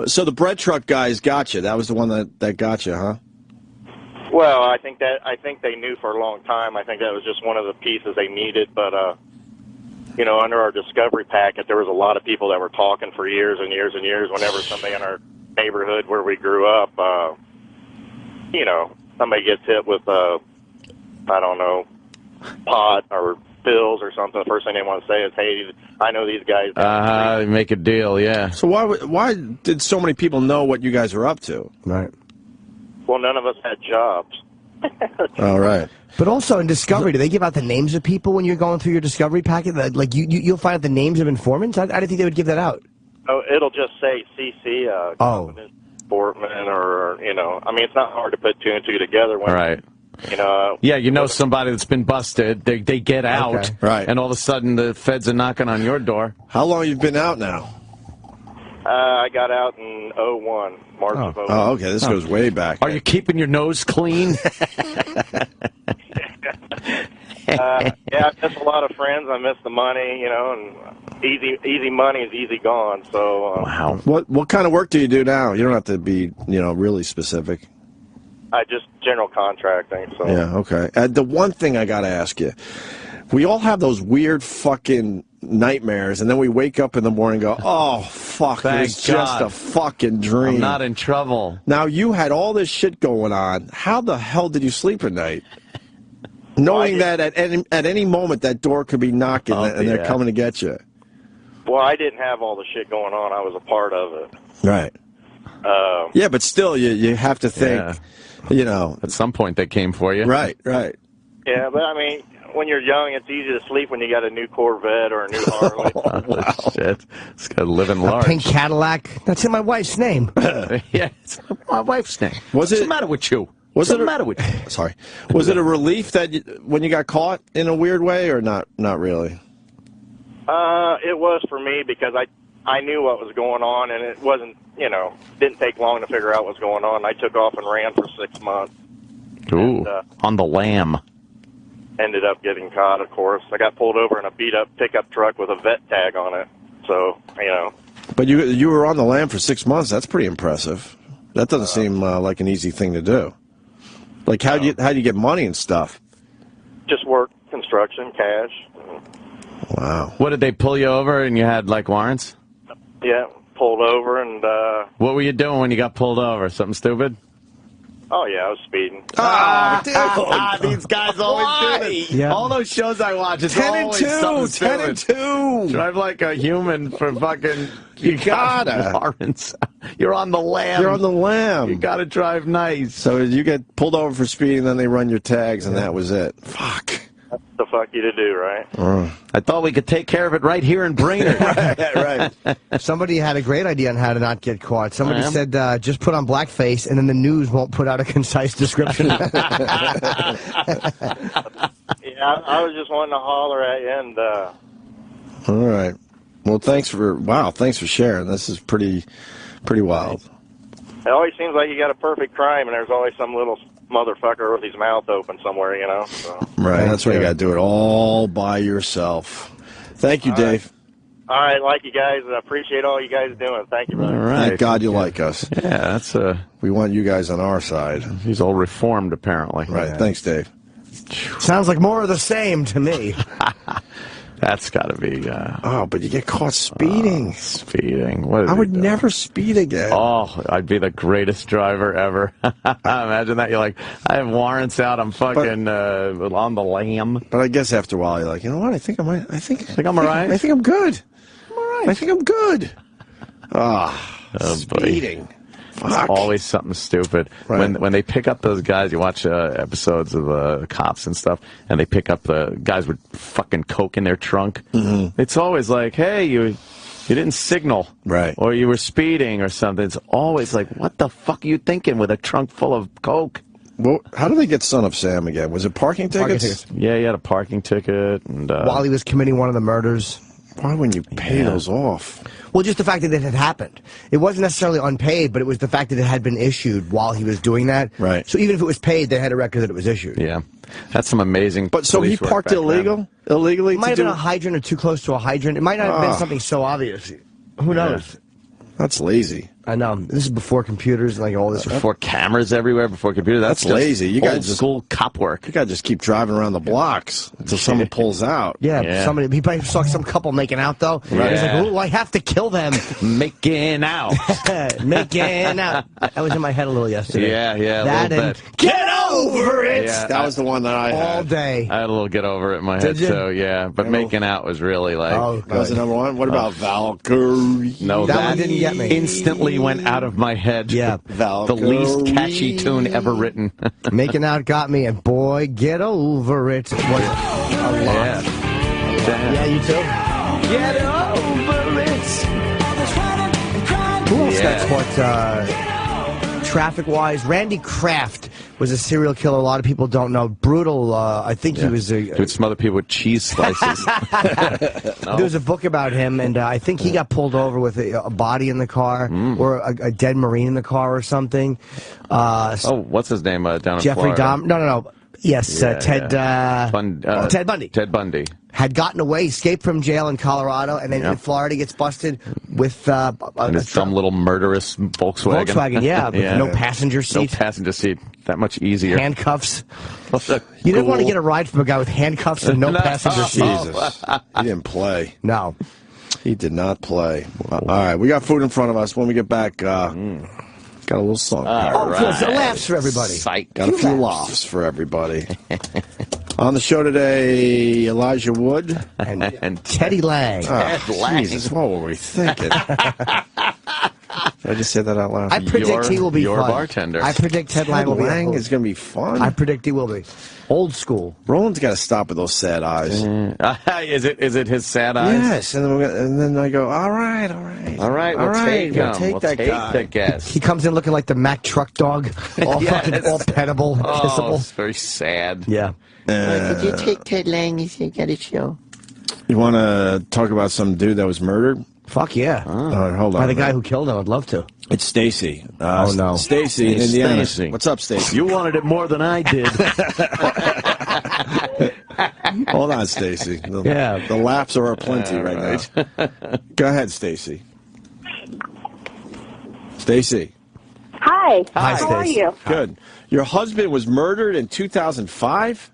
So the bread truck guys got you. That was the one that got you, huh? Well, I think they knew for a long time. I think that was just one of the pieces they needed. But under our discovery packet, there was a lot of people that were talking for years and years and years. Whenever somebody in our neighborhood where we grew up, somebody gets hit with pot or pills or something, the first thing they want to say is, hey, I know these guys. Make a deal, yeah. So why did so many people know what you guys were up to? Right. Well, none of us had jobs. All right. But also in Discovery, do they give out the names of people when you're going through your Discovery packet? Like you'll find out the names of informants? I didn't think they would give that out. Oh, it'll just say CC, Portman, or, it's not hard to put two and two together when You know. Yeah, you know somebody that's been busted. They get out, right, and all of a sudden the feds are knocking on your door. How long you been out now? I got out in 01, March of 01. Oh, okay. This goes way back. Are you keeping your nose clean? Yeah, I miss a lot of friends. I miss the money, you know, and easy money is easy gone. So wow. What kind of work do you do now? You don't have to be, really specific. I just general contracting. So yeah, okay. The one thing I got to ask you, we all have those weird fucking nightmares, and then we wake up in the morning and go, oh, fuck, it was just a fucking dream. I'm not in trouble. Now, you had all this shit going on. How the hell did you sleep at night? Knowing that at any moment that door could be knocking and they're coming to get you. Well, I didn't have all the shit going on. I was a part of it. Right. Yeah, but still, you have to think, At some point they came for you. Right. Yeah, but I mean, when you're young, it's easy to sleep when you got a new Corvette or a new Harley. Wow. Shit. It's got to live in large. A pink Cadillac. That's in my wife's name. Yeah, it's my wife's name. What's the matter with you? What's the matter with you? Sorry. Was it a relief that when you got caught in a weird way, or not really? It was for me because I knew what was going on, and it wasn't, didn't take long to figure out what was going on. I took off and ran for 6 months. Ooh, on the lam. Ended up getting caught, of course. I got pulled over in a beat-up pickup truck with a vet tag on it. So, But you were on the lam for 6 months. That's pretty impressive. That doesn't seem like an easy thing to do. Like, how do you get money and stuff? Just work, construction, cash. Wow. What, did they pull you over and you had, warrants? Yeah, pulled over and... What were you doing when you got pulled over? Something stupid? Oh, yeah, I was speeding. Dude. These guys always do this. Yeah. All those shows I watch, it's 10 and always 2, something 10 and stupid. 2. Drive like a human for fucking... You gotta. Warrants. You're on the lam. You're on the lam. You gotta drive nice. So you get pulled over for speeding, then they run your tags, and that was it. Fuck. That's the fuck you to do, right? I thought we could take care of it right here in Brainerd. right. Somebody had a great idea on how to not get caught. Somebody said, just put on blackface, and then the news won't put out a concise description. Yeah, I was just wanting to holler at you, and... All right. Well, thanks for sharing. This is pretty wild. It always seems like you got a perfect crime, and there's always some little motherfucker with his mouth open somewhere, So. Right, that's why you got to do it all by yourself. Thank you, Dave. All right, like you guys. I appreciate all you guys doing. Thank you, brother. All right. Thank God you like us. Yeah, that's we want you guys on our side. He's all reformed, apparently. Right. Yeah. Thanks, Dave. Sounds like more of the same to me. That's got to be... but you get caught speeding. Speeding. What I would never speed again. Oh, I'd be the greatest driver ever. Imagine that. You're like, I have warrants out. I'm fucking on the lam. But I guess after a while, you're like, you know what? I think I'm all right. I think I'm all good. I'm all right. I think I'm good. Speeding. It's always something stupid. Right. When they pick up those guys, you watch episodes of cops and stuff, and they pick up the guys with fucking coke in their trunk. Mm-hmm. It's always like, hey, you didn't signal, right? Or you were speeding or something. It's always like, what the fuck are you thinking with a trunk full of coke? Well, how did they get Son of Sam again? Was it parking tickets? Yeah, he had a parking ticket, and while he was committing one of the murders. Why wouldn't you pay those off? Well, just the fact that it had happened. It wasn't necessarily unpaid, but it was the fact that it had been issued while he was doing that. Right. So even if it was paid, they had a record that it was issued. Yeah. That's some amazing. But so he parked illegally? It might have been a hydrant or too close to a hydrant. It might not have been something so obvious. Who knows? That's lazy. I know. This is before computers, like all this. Before cameras everywhere, before computers. That's lazy. You got old school cop work. You got to just keep driving around the blocks until someone pulls out. Yeah. Somebody. He probably saw some couple making out though. Right. He's like, "Oh, I have to kill them." Making out. Making out. That was in my head a little yesterday. Yeah. That a little and bit. Get over it. Yeah, that was the one that I had all day. I had a little get over it in my head. So yeah, but making out was really like. Oh, that was the number one. What about Valkyrie? No, that one didn't get me. Instantly went out of my head. Yeah, the least catchy tune ever written. Making out got me, and boy, get over it. What a lot. Yeah, you too. Get over it. Who else got caught traffic-wise? Randy Kraft was a serial killer. A lot of people don't know. Brutal. I think he was He would smother people with cheese slices. There was a book about him, and I think he got pulled over with a body in the car or a dead Marine in the car or something. What's his name down in Jeffrey Florida? No. Yes, Ted Bundy. Ted Bundy. Had gotten away, escaped from jail in Colorado, and then in Florida gets busted with some little murderous Volkswagen. With no passenger seat. No passenger seat. That much easier. Handcuffs. You didn't want to get a ride from a guy with handcuffs and no passenger seat. Jesus. He didn't play. No. He did not play. All right, we got food in front of us. When we get back, got a little song. Laughs for everybody. Got a few laughs for everybody. On the show today, Elijah Wood and Teddy Lange. Jesus, what were we thinking? Did I just say that out loud? I predict he will be your fun. Bartender. I predict Ted Lange is going to be fun. I predict he will be. Old school. Roland's got to stop with those sad eyes. Is it his sad eyes? Yes, and then I go, all right. We'll take him. Take that guy. The guest. He comes in looking like the Mack truck dog, all pettable, kissable. It's very sad. Yeah. Could you take Ted Lange if you get a show? You want to talk about some dude that was murdered? Fuck yeah. All right, hold on. By the guy who killed him, I'd love to. It's Stacy. Oh, no. Stacy in Indiana. What's up, Stacy? You wanted it more than I did. Hold on, Stacy. The laughs are aplenty right now. Go ahead, Stacy. Stacy. Hi. How are you? Good. Your husband was murdered in 2005?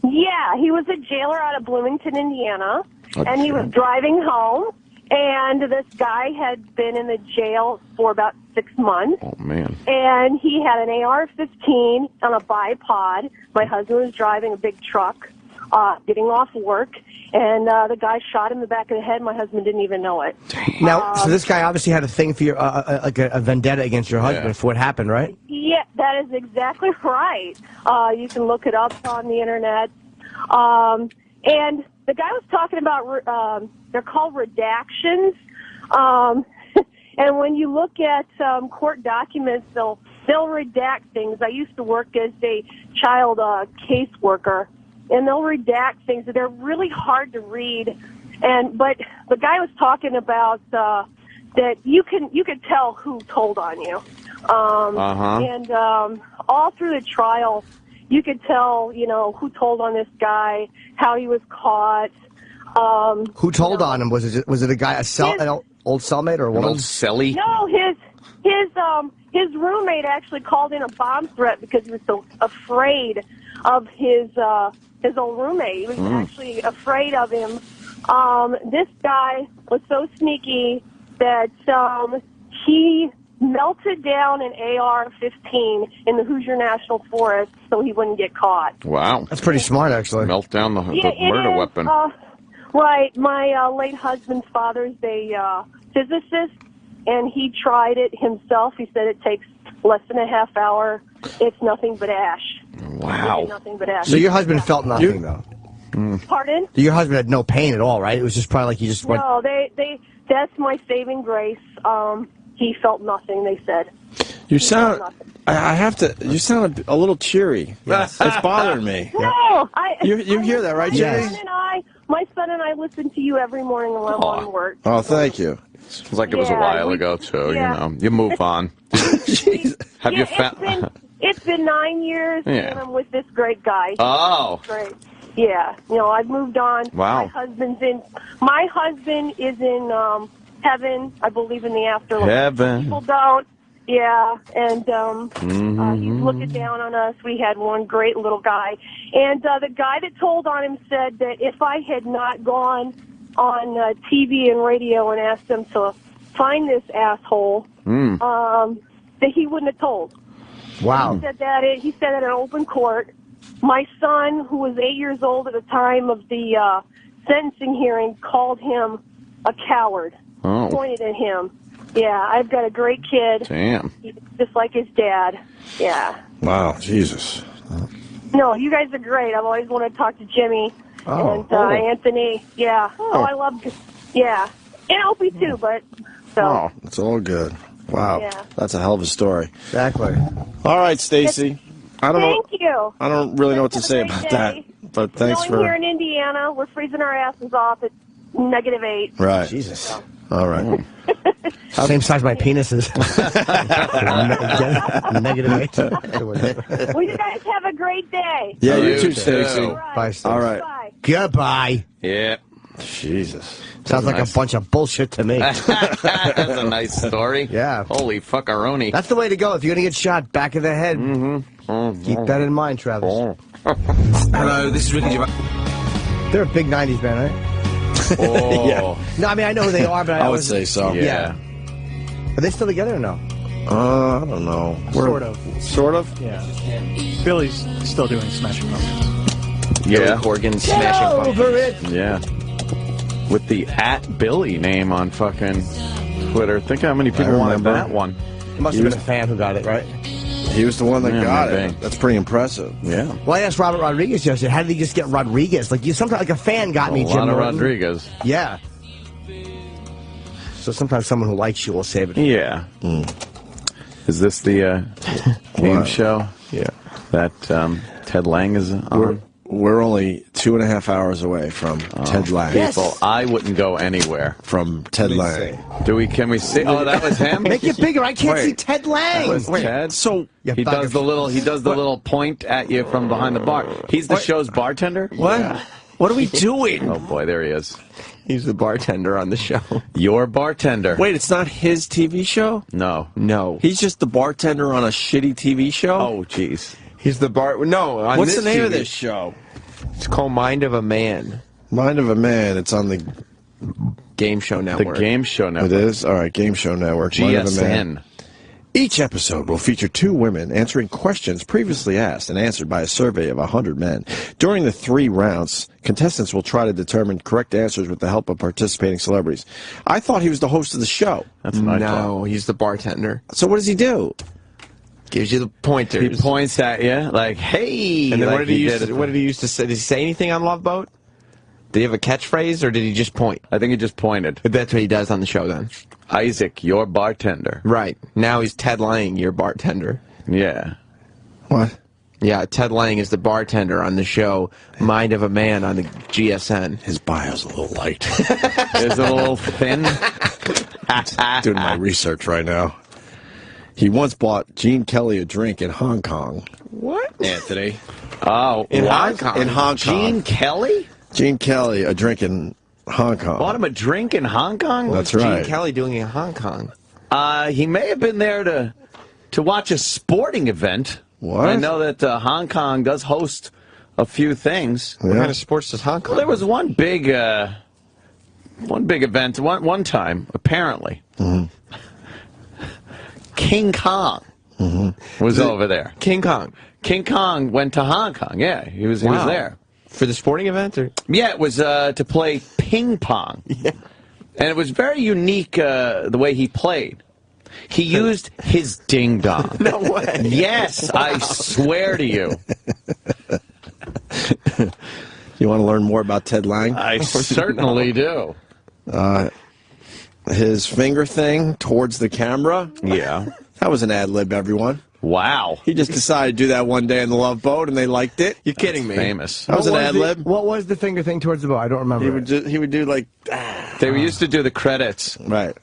Yeah, he was a jailer out of Bloomington, Indiana, and he was driving home, and this guy had been in the jail for about 6 months. Oh, man. And he had an AR-15 on a bipod. My husband was driving a big truck, getting off work, and the guy shot him in the back of the head. My husband didn't even know it. Now, so this guy obviously had a thing for your, like a vendetta against your husband for what happened, right? Yeah, that is exactly right. You can look it up on the internet. And the guy was talking about, they're called redactions. And when you look at court documents, they'll redact things. I used to work as a child caseworker, and they'll redact things. They're really hard to read. But the guy was talking about that you could tell who told on you. And all through the trial, you could tell, who told on this guy, how he was caught. Who told on him? Was it a guy, an old cellmate or a woman? Old celly? No, his roommate actually called in a bomb threat because he was so afraid of his old roommate. He was actually afraid of him. This guy was so sneaky that he melted down an AR-15 in the Hoosier National Forest so he wouldn't get caught. Wow. That's pretty smart, actually. Melt down the murder weapon. Right. My late husband's father's a physicist, and he tried it himself. He said it takes less than a half hour. It's nothing but ash. Wow. Nothing but ash. So your husband felt nothing, though? Pardon? Your husband had no pain at all, right? It was just probably like he just went... No, that's my saving grace. He felt nothing, they said. You sound... You sound a little cheery. Yes. It's bothering me. No! You hear that, right, Jenny? My son and I listen to you every morning when I'm on work. Oh, thank you. Seems like it was a while ago, too, You move on. Have you found... It's been 9 years, and I'm with this great guy. Oh. Great. Yeah. I've moved on. Wow. My husband is in heaven. I believe in the afterlife. Heaven. People don't. Yeah, and he's looking down on us. We had one great little guy. And the guy that told on him said that if I had not gone on TV and radio and asked them to find this asshole, that he wouldn't have told. Wow. He said that in open court. My son, who was 8 years old at the time of the sentencing hearing, called him a coward. Oh. Pointed at him. Yeah, I've got a great kid. Damn. He's just like his dad. Yeah. Wow, Jesus. No, you guys are great. I've always wanted to talk to Jimmy and Anthony. Yeah. Oh, I love. Yeah, and Opie too. But so. It's all good. Wow, Yeah. that's a hell of a story. Exactly. All right, Stacy. I don't know. Thank you. I don't really know what to Have a say great about day. that. But thanks Knowing for. here in Indiana, we're freezing our asses off at -8. Right. Jesus. All right. Same size my penis is. -8. Well, you guys have a great day. Yeah, you too, too. Stacy. Bye, Stacey. All right. Bye. Goodbye. Yeah. Jesus. Sounds like a bunch of bullshit to me. That's a nice story. Yeah. Holy fuckaroni. That's the way to go. If you're going to get shot, back of the head. Keep that in mind, Travis. Hello, this is Ricky Gervais. They're a big 90s band, right? Oh. Yeah. No, I mean, I know who they are, but I would say so. Yeah. Are they still together or no? I don't know. Sort of. Sort of? Yeah. Billy's still doing Smashing Pumpkins. Yeah. Corgan Smashing Pumpkins. Over it. Yeah. With the @Billy name on fucking Twitter. Think how many people wanted remember. that one. It must have been a fan who got it, right? He was the one that Yeah, got maybe. it. That's pretty impressive. Yeah. Well, I asked Robert Rodriguez yesterday, how did he just get Rodriguez? Like, sometimes like a fan got me, A Jim lot of Norton. Rodriguez. Yeah. So sometimes someone who likes you will save it. Yeah. Is this the game show? Yeah. That Ted Lange is on? We're only 2.5 hours away from Ted Lange. People, I wouldn't go anywhere. From Ted Lange. Can we see? Oh, that was him? Make it bigger. I can't Wait. see Ted Lange. That was Ted? So He does the little point at you from behind the bar. He's the show's bartender? what? Yeah. What are we doing? Oh boy, there he is. He's the bartender on the show. Your bartender. Wait, it's not his TV show? No. No. He's just the bartender on a shitty TV show? Oh, jeez. He's the No. On What's this the name of TV, this show? It's called Mind of a Man. Mind of a Man. It's on the Game Show The Network. game show It network. is? All right, Game Show Network. Mind of a Man. GSN. Each episode will feature 2 women answering questions previously asked and answered by a survey of 100 men. During the 3 rounds, contestants will try to determine correct answers with the help of participating celebrities. I thought he was the host of the show. That's what I thought. No, he's the bartender. So what does he do? Gives you the pointers. He points at you like, "Hey!" And then like what did he used to say? Did he say anything on Love Boat? Did he have a catchphrase, or did he just point? I think he just pointed. That's what he does on the show, then. Isaac, your bartender. Right. Now he's Ted Lange, your bartender. Yeah. What? Yeah, Ted Lange is the bartender on the show Mind of a Man on the GSN. His bio's a little light. Is it a little thin? Doing my research right now. He once bought Gene Kelly a drink in Hong Kong. What? Anthony. Oh, In what? Hong Kong? In Hong Kong. Gene Kelly Gene Kelly a drink in Hong Kong. bought him a drink in Hong Kong. That's What's right. Gene Kelly doing in Hong Kong? He may have been there to watch a sporting event. What? I know that Hong Kong does host a few things. What kind of sports does Hong Kong? Well, there was one big event one time, apparently. King Kong was over there. King Kong. King Kong went to Hong Kong. Yeah, he was there. For the sporting event? Or? Yeah, it was to play ping pong. Yeah. And it was very unique the way he played. He used his ding dong. No way. Yes, I swear to you. You want to learn more about Ted Lange? I certainly do. His finger thing towards the camera. Yeah. That was an ad lib, everyone. Wow. He just decided to do that one day in the Love Boat, and they liked it. You're kidding me. Famous. That was an ad lib. What was the finger thing towards the boat? I don't remember. He would do like They used to do the credits. right.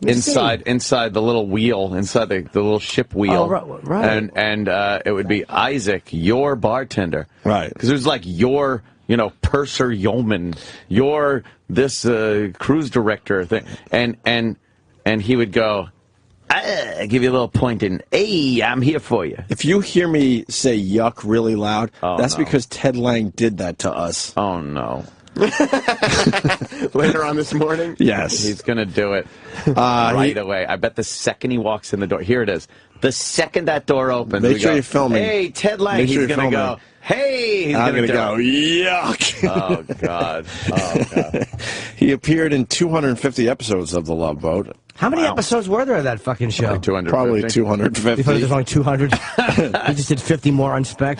Inside the little wheel, inside the little ship wheel. Oh, right. And it would be Isaac, your bartender. Right. Because it was like your, purser yeoman, your this cruise director thing. And he would go, give you a little point in, hey, I'm here for you. If you hear me say yuck really loud, that's no. because Ted Lange did that to us. Oh, no. Later on this morning? Yes. He's going to do it right away. I bet the second he walks in the door. Here it is. The second that door opens, Make we sure go, you're filming. Hey, Ted Lange. Make sure He's you're going to filming. go, hey. He's I'm going to go, yuck. Oh, God. Oh, God. He appeared in 250 episodes of The Love Boat. How many episodes were there of that fucking show? Like 250. Probably You thought 250. there was only 200? He just did 50 more on spec?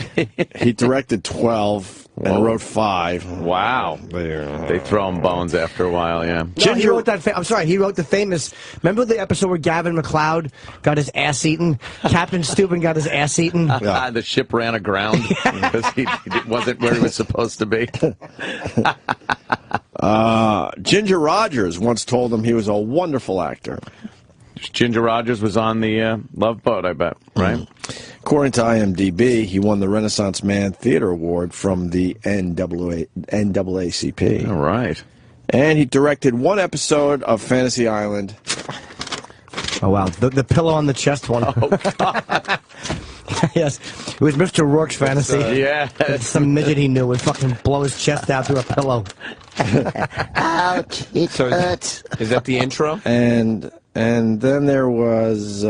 He directed 12. and wrote 5. Wow. They throw him bones after a while, yeah. No, he wrote that. I'm sorry, he wrote the famous. Remember the episode where Gavin McLeod got his ass eaten? Captain Steuben got his ass eaten. The ship ran aground because he wasn't where he was supposed to be. Ginger Rogers once told him he was a wonderful actor. Ginger Rogers was on the Love Boat, I bet, right? According to IMDb, he won the Renaissance Man Theater Award from the NAACP. All right. And he directed 1 episode of Fantasy Island. Oh, wow. The pillow on the chest one. Oh, God. Yes. It was Mr. Rourke's fantasy. Yeah. Some midget he knew would fucking blow his chest out through a pillow. Ouch, it hurts. Is that the intro? And then there was...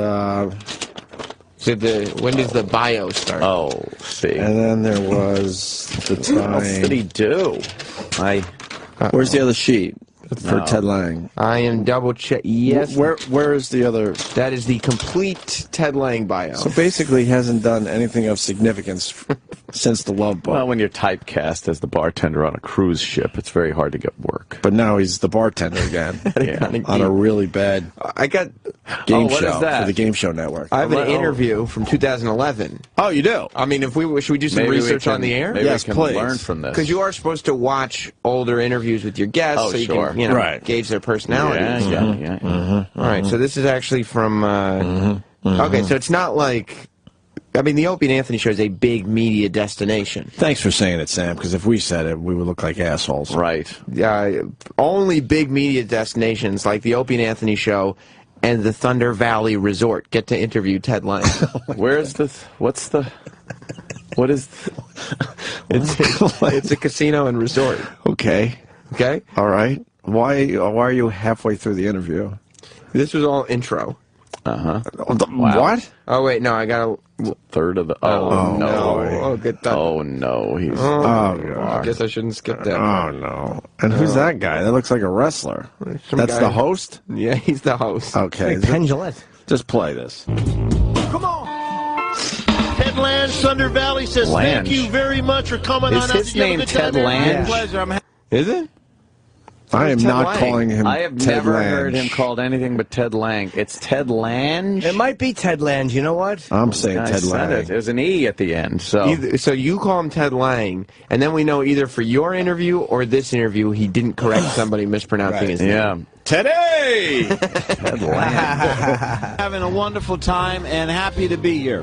So when does the bio start? Oh, see. And then there was the time... What else did he do? Where's the other sheet for Ted Lange? I am double check. Yes. Where is the other? That is the complete Ted Lange bio. So basically, he hasn't done anything of significance since the Love Boat. Well, when you're typecast as the bartender on a cruise ship, it's very hard to get work. But now he's the bartender again on a really bad game show for the Game Show Network. I have an interview from 2011. Oh, you do? I mean, should we do some research on the air? Yes, please. Learn from this. Because you are supposed to watch older interviews with your guests, so you can gauge their personalities. Yeah. All right, so this is actually from... Okay, so it's not like... I mean, the Opie and Anthony Show is a big media destination. Thanks for saying it, Sam, because if we said it, we would look like assholes. Right. Only big media destinations like the Opie and Anthony Show and the Thunder Valley Resort get to interview Ted Lange. What is... It's a casino and resort. Okay. Okay? All right. Why are you halfway through the interview? This was all intro. Wow. What? Oh, wait, no, I got a... Third of the... Oh, no. Oh, good. Oh, no. He's... I guess I shouldn't skip that. Oh, no. And who's that guy? That looks like a wrestler. That's the host? Yeah, he's the host. Okay. Like Penn Jillette. Just play this. Come on. Ted Lange, Thunder Valley says Lange. thank you very much for coming on out. Is his name Ted Lange? Pleasure. Is it? I am not calling him I have Ted never Lange. heard him called anything but Ted Lange. It's Ted Lange? It might be Ted Lange, you know what? I'm saying I Ted said Lange. There's an E at the end, so... So you call him Ted Lange, and then we know either for your interview or this interview he didn't correct somebody mispronouncing his name. Yeah. Teddy! Ted Lange. Having a wonderful time and happy to be here.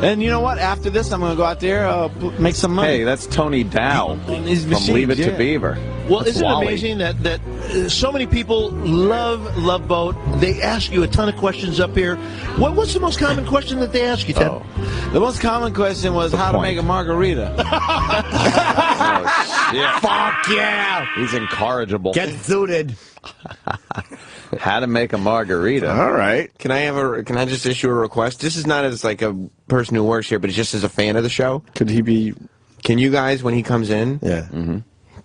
And you know what? After this, I'm going to go out there, make some money. Hey, that's Tony Dow from Leave It to Beaver. Well, That's isn't Wally. it amazing that so many people love Love Boat? They ask you a ton of questions up here. What's the most common question that they ask you, Ted? The most common question was how to make a margarita. Oh, shit. Fuck yeah! He's incorrigible. Get zooted. How to make a margarita. All right. Can I just issue a request? This is not as like a person who works here, but it's just as a fan of the show. Could he be... Can you guys, when he comes in... Yeah.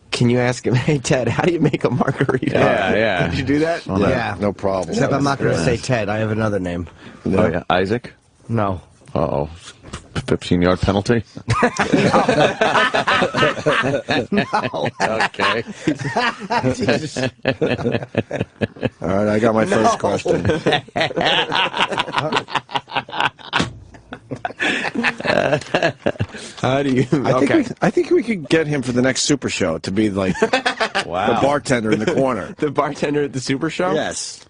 Can you ask him, hey, Ted, how do you make a margarita? Yeah. Did you do that? Oh, Yeah. No problem. Except I'm not going to say Ted. I have another name. Oh, yeah. Isaac? No. Uh-oh. 15-yard penalty? No. Okay. Jesus. All right, I got my first question. How do you... I think we could get him for the next Super Show to be like the bartender in the corner. The bartender at the Super Show? Yes.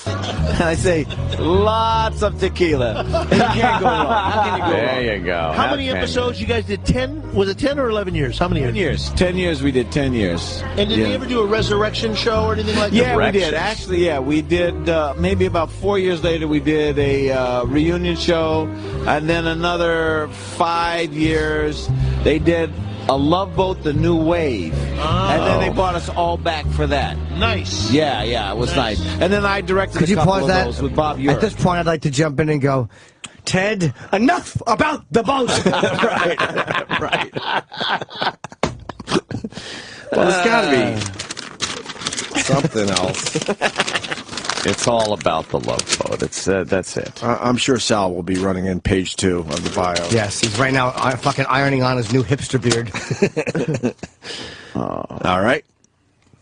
I say, lots of tequila. And you can't go wrong. How can you go There wrong? you go. How many episodes you guys did? 10? Was it 10 or 11 years? How many years? 10 years. 10 years, we did 10 years. And did they ever do a resurrection show or anything like that? Yeah, we did. Actually, yeah, we did. Maybe about 4 years later, we did a reunion show, and then another 5 years, they did a Love Boat: The New Wave, and then they brought us all back for that. Nice. Yeah, it was nice. And then I directed Could a you couple pause of that? those with Bob Ure. At this point, I'd like to jump in and go, Ted, enough about the boat. Right. Well, there's got to be something else. It's all about the Love Boat. That's it. I'm sure Sal will be running in page 2 of the bio. Yes, he's right now fucking ironing on his new hipster beard. All right.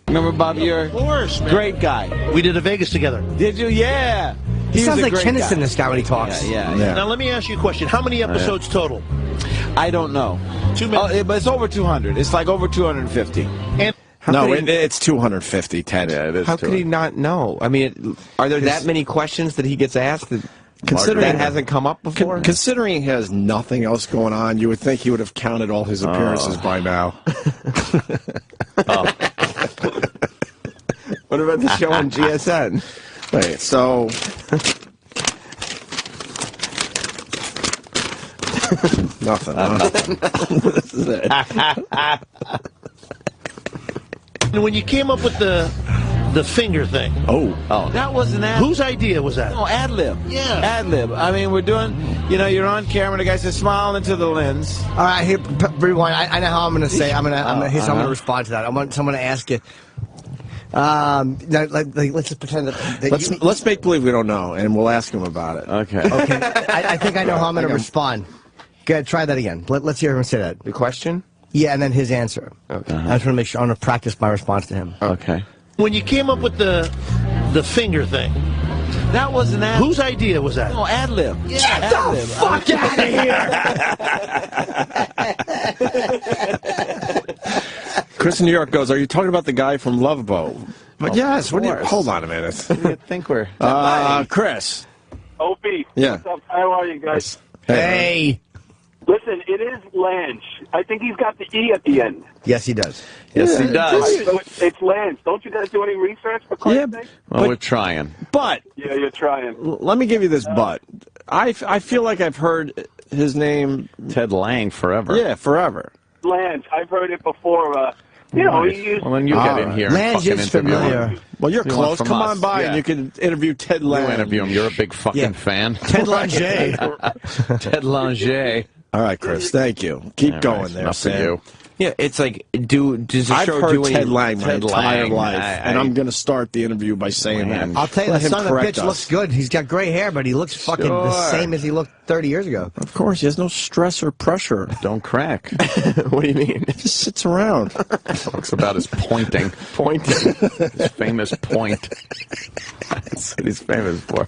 Remember, Bob, you're a great guy. We did a Vegas together. Did you? Yeah. He sounds was a like great Kinnison, guy. this guy, when he talks. Yeah. Now, let me ask you a question. How many episodes total? I don't know. But it's over 200. It's like over 250. And it's 250, Ted. Yeah, it is. How could he not know? I mean, are there that many questions that he gets asked that hasn't come up before? Considering he has nothing else going on, you would think he would have counted all his appearances by now. What about the show on GSN? Wait, so... Nothing. This is it. And when you came up with the finger thing. Oh. That wasn't ad. Whose idea was that? No, ad lib. Yeah. Ad lib. I mean, we're doing, you're on camera, the guy says, smile into the lens. All right, here, rewind. I know how I'm going to say. I'm going to respond to that. I want someone to ask you. Let's just pretend that let's make believe we don't know, and we'll ask him about it. Okay. I think I know how I'm going to respond. Go ahead, try that again. Let's hear him say that. The question? Yeah, and then his answer. Okay. I just want to make sure. I want to practice my response to him. Okay. When you came up with the finger thing. That wasn't ad. Whose idea was that? No, ad lib. Yeah, get the fuck out of here! Chris in New York goes, are you talking about the guy from Love Boat? But yes, hold on a minute. I think we're... Chris. Opie. Yeah. What's up? How are you guys? Hey. Listen, it is Lange. I think he's got the E at the end. Yes, he does. Yes, he does. So it's Lange. Don't you guys do any research for Christ's sake? Well, we're trying. But Yeah, you're trying. let me give you this but. I feel like I've heard his name... Ted Lange forever. Yeah, forever. Lange. I've heard it before. He used... Well, then you get in here and Lange fucking is interview familiar. him. Well, you're You close. want from Come us. on by Yeah. and you can interview Ted Lange. You interview him. You're a big fucking fan. Ted Lange. Ted Lange. All right, Chris. Thank you. Keep going there, enough for Sam. you. Yeah, it's like, does the I've show heard do any... Ted Lange my Ted entire Lange, life, and I'm going to start the interview by saying Man. that. I'll tell you, Let the him son of a correct bitch us. looks good. He's got gray hair, but he looks fucking the same as he looked 30 years ago. Of course, he has no stress or pressure. Don't crack. What do you mean? He just sits around. Talks about his pointing. Pointing. His famous point. That's what he's famous for.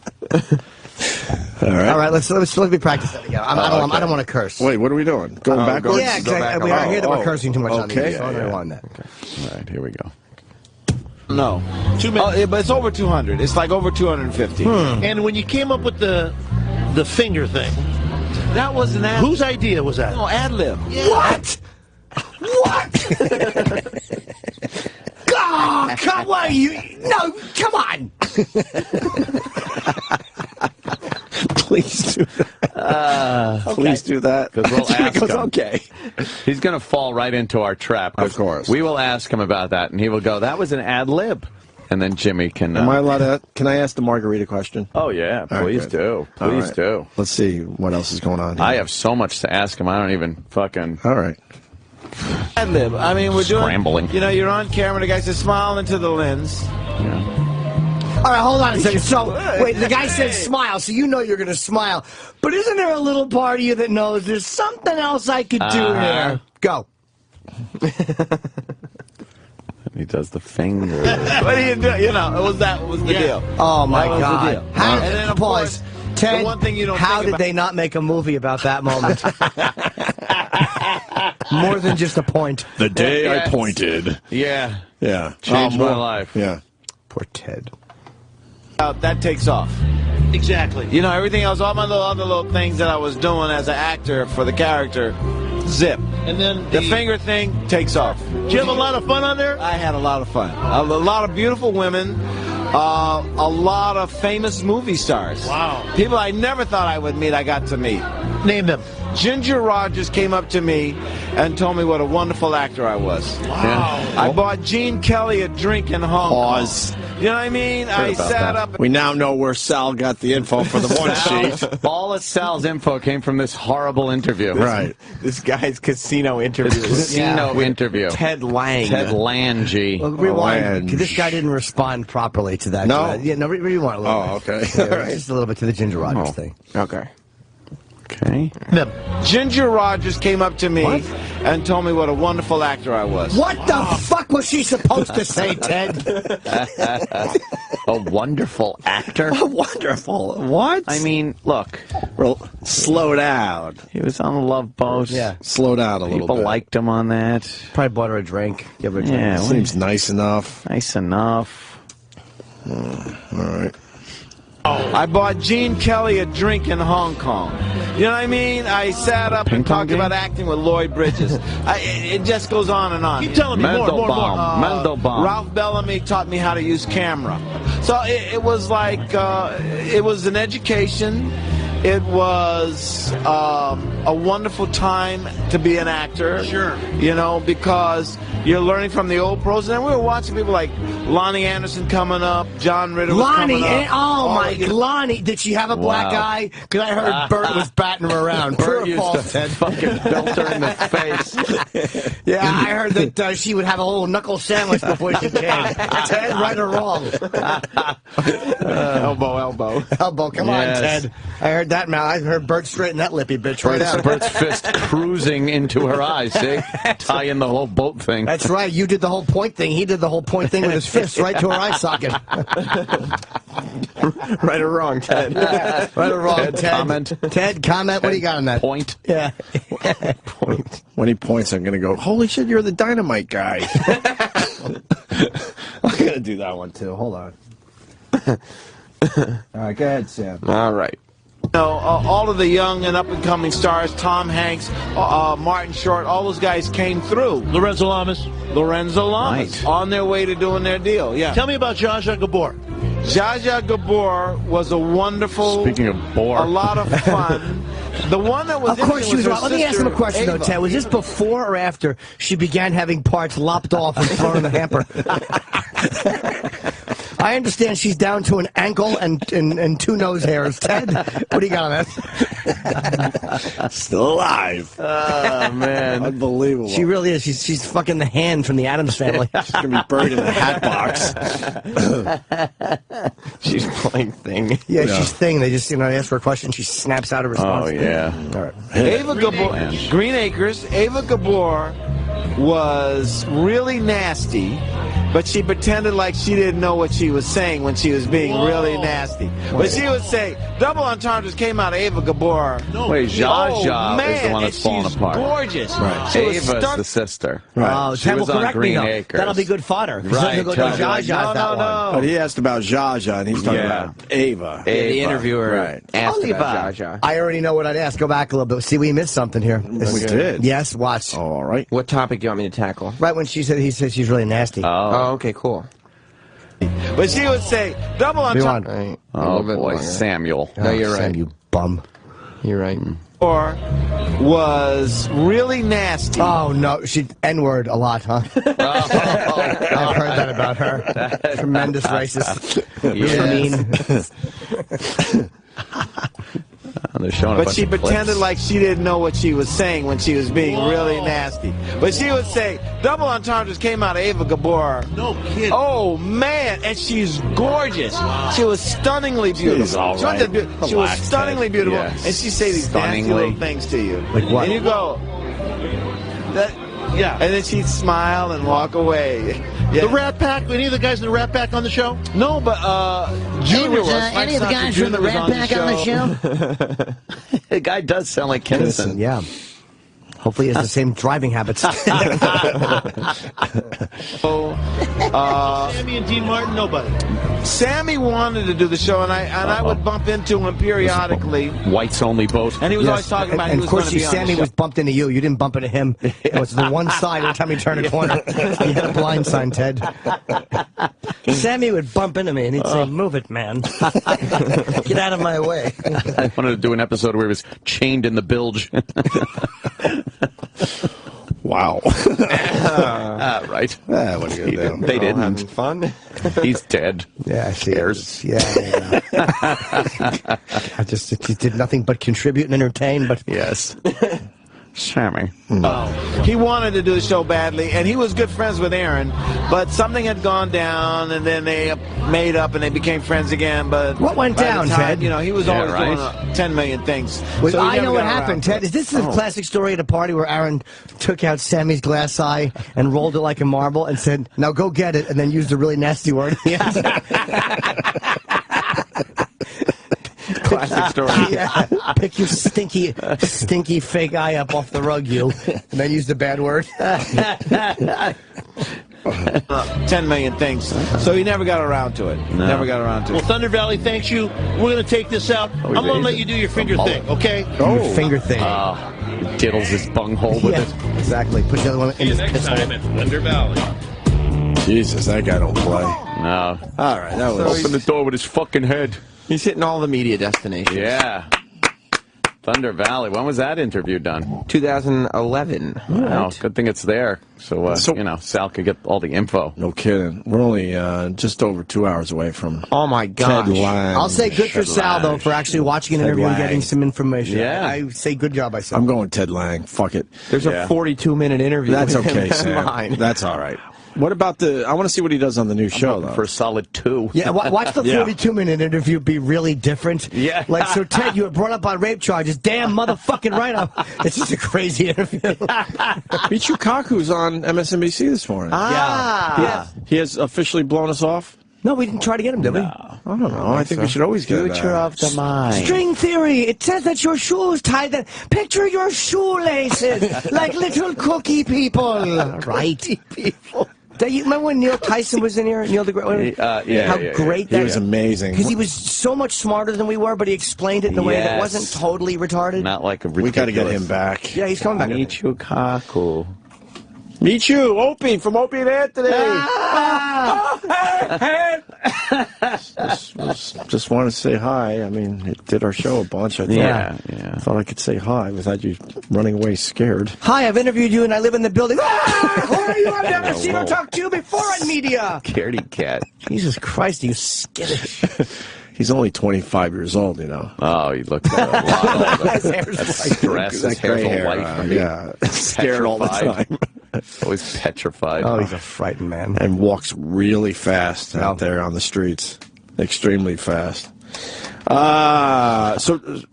All right. Let's let me practice that again. I don't want to curse. Wait, what are we doing? Going backwards? Yeah, because we hear that we're cursing too much on okay. these, so I don't want that. All right, here we go. No. But it's over 200. It's like over 250. And when you came up with the finger thing. That wasn't ad. Whose idea was that? No, ad lib. What? Oh, come on, no, come on. Please do that. Please do that. Because we'll ask him. Okay. He's going to fall right into our trap. Of course. We will ask him about that, and he will go, that was an ad lib. And then Jimmy can... Am I allowed to... Can I ask the margarita question? Oh, yeah. Please do. Please do. Let's see what else is going on here. I have so much to ask him. I don't even fucking... All right. Ad lib. I mean, we're Scrambling. doing... You're on camera. The guy says, smile into the lens. All right, hold on a second. So, wait, the guy said smile, so you know you're going to smile. But isn't there a little part of you that knows there's something else I could do here? Go. He does the finger. What do you do? It was that was the deal. Oh, my That was God. the deal. How, And then, of pause. course, Ted, the one thing you don't how think did about- they not make a movie about that moment? More than just a point. The day Yes. I pointed. Yeah. Yeah. Changed my life. Yeah. Poor Ted. That takes off. Exactly. Everything else, all my other little things that I was doing as an actor for the character, zip. And then The finger thing takes off. Did you have a lot of fun on there? I had a lot of fun. A lot of beautiful women. A lot of famous movie stars. Wow. People I never thought I would meet, I got to meet. Name them. Ginger Rogers came up to me and told me what a wonderful actor I was. Wow. I bought Gene Kelly a drink in Hong Kong. Pause. You know what I mean? I sat up. We now know where Sal got the info for the one sheet. All of Sal's info came from this horrible interview. Right. This guy's casino interview. Interview. Ted Lange. Ted Lange. Well, rewind. This guy didn't respond properly to that. No? Rewind a little bit. Okay. Yeah, just a little bit to the Ginger Rogers thing. Okay. Okay. Ginger Rogers came up to me and told me what a wonderful actor I was. What the fuck was she supposed to say, Ted? A wonderful actor? Wonderful. What? I mean, look. Well, slow down. He was on the Love Boat. Yeah. Slow down a little bit. People liked him on that. Probably bought her a drink. Give her a drink. Yeah, Seems nice enough. nice enough. All right. I bought Gene Kelly a drink in Hong Kong. You know what I mean? I sat up and talked about acting with Lloyd Bridges. It just goes on and on. Keep telling me more. Mandelbaum. Ralph Bellamy taught me how to use camera. So it was like, it was an education. It was a wonderful time to be an actor. Sure. You know, because you're learning from the old pros. And then we were watching people like Lonnie Anderson coming up, John Ritter was coming up. Lonnie, did she have a black eye? Because I heard Bert was batting her around. Bert True or used false, to Ted? fucking belt her in the face. Yeah, I heard that she would have a little knuckle sandwich before she came. Ted, right or wrong? Elbow. Elbow, come on, Ted. I heard that, man. I heard Bert straighten that lippy bitch right out. Bert's fist cruising into her eyes, see? Tie in the whole boat thing. That's right. You did the whole point thing. He did the whole point thing with his fist right to her eye socket. Right or wrong, Ted? Right or wrong, Ted, comment. Ted, comment. What do you got on that? Point. Yeah. Point. When he points, I'm going to go, holy shit, you're the dynamite guy. I'm going to do that one, too. Hold on. All right, go ahead, Sam. All right. You know, all of the young and up-and-coming stars, Tom Hanks, Martin Short, all those guys came through. Lorenzo Lamas. Right. On their way to doing their deal, yeah. Tell me about Zsa Zsa Gabor. Zsa Zsa Gabor was a wonderful... Speaking of bore. A lot of fun. The one that was Of course she was her wrong. Let me ask him a question, Ava. though, Ted. Was this before or after she began having parts lopped off and thrown in the hamper? I understand she's down to an ankle and two nose hairs. Ted, what do you got on that? Still alive. Oh, man. Unbelievable. She really is. She's fucking the hand from the Addams Family. She's going to be buried in a hat box. She's playing Thing. Yeah, she's Thing. They just, ask her a question, she snaps out a response. Oh, yeah. All right. Ava Gabor, Green Acres, Ava Gabor was really nasty, but she pretended like she didn't know what she was saying when she was being really nasty. But she would say, double entendres came out of Ava Gabor. Wait, Zsa Zsa is the one that's falling apart. Gorgeous. Right. She was Ava's the sister. Oh, She Ted will was on correct me, Green though. Acres. That'll be good fodder. Right. Go to Zsa Zsa's that one. But he asked about Zsa Zsa, and he's talking about Ava. Yeah, the interviewer asked about Zsa Zsa. I already know what I'd ask. Go back a little bit. See, we missed something here. We did. Yes, watch. Oh, all right. What topic do you want me to tackle? Right when he said she's really nasty. Oh, okay, cool. But she would say, double entendre. Right. Oh, boy, Samuel. No, you're right. Sam, you bum. You're right. Was really nasty. Oh, no. She N-word a lot, huh? I've heard that about her. Tremendous racist. Mean. They're showing a But bunch she of clips. pretended like she didn't know what she was saying when she was being really nasty. But she would say, double entendres came out of Ava Gabor. No kidding. Oh, man. And she's gorgeous. She was stunningly beautiful. She's all right. She was stunningly beautiful. Yes. And she'd say these nasty Stunningly. little things to you. Like what? And you go, Yeah. and then she'd smile and walk away. Yeah. The Rat Pack, any of the guys in the Rat Pack on the show? No, but Junior was. any of the guys from the Rat Pack on the show? The guy does sound like Kinnison. Yeah. Hopefully he has the same driving habits. Sammy and Dean Martin, nobody. Sammy wanted to do the show, and I would bump into him periodically. Whites only boat. And he was always talking about he was going to be on the Sammy show. was bumped into you. You didn't bump into him. It was the one side every time he turned a corner. He had a blind sign, Ted. Sammy would bump into me, and he'd say, "Move it, man. Get out of my way." I wanted to do an episode where he was chained in the bilge. Wow. Right. What are you gonna do? They didn't. Having fun. He's dead. Yeah, I see. Cares. Yeah. I just did nothing but contribute and entertain. But yes. Sammy. He wanted to do the show badly, and he was good friends with Aaron, but something had gone down, and then they made up, and they became friends again. But what went by down, the time, Ted? You know, he was Yeah, always right. doing 10 million things. Well, So he I never know what got around happened, to Ted. it. Is this the classic story at a party where Aaron took out Sammy's glass eye and rolled it like a marble and said, "Now go get it," and then used a really nasty word? Classic story. Yeah. Pick your stinky fake eye up off the rug, you. And then use the bad word. 10 million things. So he never got around to it. No. Never got around to Well, it. Thunder Valley thanks you. We're going to take this out. I'm going to let you do your finger thing, okay? Your finger thing. Diddles his bunghole with it. Exactly. Put the other one in his Next piss hole. time at Thunder Valley. Jesus, that guy don't play. No. All right, that was. Open the door with his fucking head. He's hitting all the media destinations. Yeah. Thunder Valley. When was that interview done? 2011. Wow. Good thing it's there. So, you know, Sal could get all the info. No kidding. We're only just over 2 hours away from. Oh my gosh. Ted Lange. I'll say good for Sal, though, for actually watching an Ted interview and Lange. getting some information. Yeah. I say good job, I said. I'm going Ted Lange. Fuck it. There's a 42-minute interview. That's with him okay, in Sam. mine. That's all right. What about the? I want to see what he does on the new show, though. For a solid 2. Yeah, watch the 42-minute interview be really different. Yeah. Like, so, Ted, you were brought up on rape charges. Damn motherfucking right up. It's just a crazy interview. Michio Kaku's on MSNBC this morning. Yeah. He has officially blown us off. No, we didn't try to get him, did we? I don't know. I think we should always get Future of the mind. String theory. It says that your shoes tied that. Picture your shoelaces like little cookie people. Right. People. You remember when Neil Tyson was in here? Neil deGrasse? How great that He was amazing. Because he was so much smarter than we were, but he explained it in a way that wasn't totally retarded. Not like a We got to get him back. Yeah, he's coming back. Michio Kaku. Michu, Opie from Opie and Anthony. Just wanted to say hi. I mean, it did our show a bunch. I thought I could say hi without you running away scared. Hi, I've interviewed you and I live in the building. Who are you? I've never seen or talked to you before on media. Scaredy cat. Jesus Christ, you skittish. He's only 25 years old, you know. Oh, he looks a lot older. His hair's That's white. stress. His hair's all white. Yeah, scared all the time. Always petrified. Oh, he's a frightened man. And walks really fast out there on the streets. Extremely fast. So I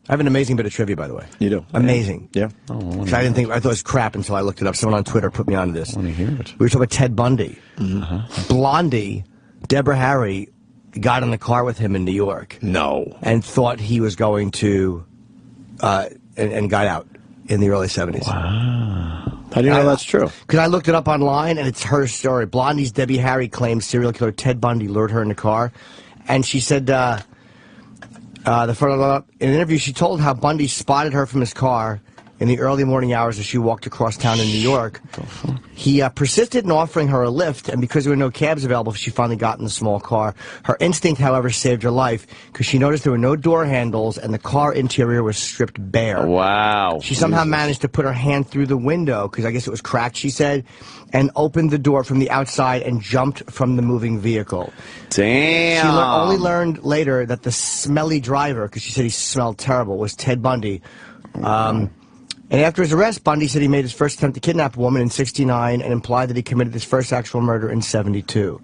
have an amazing bit of trivia, by the way. You do? Amazing. Yeah. Because I thought it was crap until I looked it up. Someone on Twitter put me onto this. I want to hear it. We were talking about Ted Bundy. Blondie, Deborah Harry, got in the car with him in New York. No. And thought he was going to, and got out in the early 70s. Wow. How do you know that's true? Because I looked it up online, and it's her story. Blondie's Debbie Harry claims serial killer Ted Bundy lured her in the car. And she said, in an interview, she told how Bundy spotted her from his car in the early morning hours as she walked across town in New York. He persisted in offering her a lift, and because there were no cabs available, she finally got in the small car. Her instinct, however, saved her life because she noticed there were no door handles and the car interior was stripped bare. Wow. She somehow managed to put her hand through the window, because I guess it was cracked, she said, and opened the door from the outside and jumped from the moving vehicle. Damn. She only learned later that the smelly driver, because she said he smelled terrible, was Ted Bundy. And after his arrest, Bundy said he made his first attempt to kidnap a woman in '69 and implied that he committed his first actual murder in '72.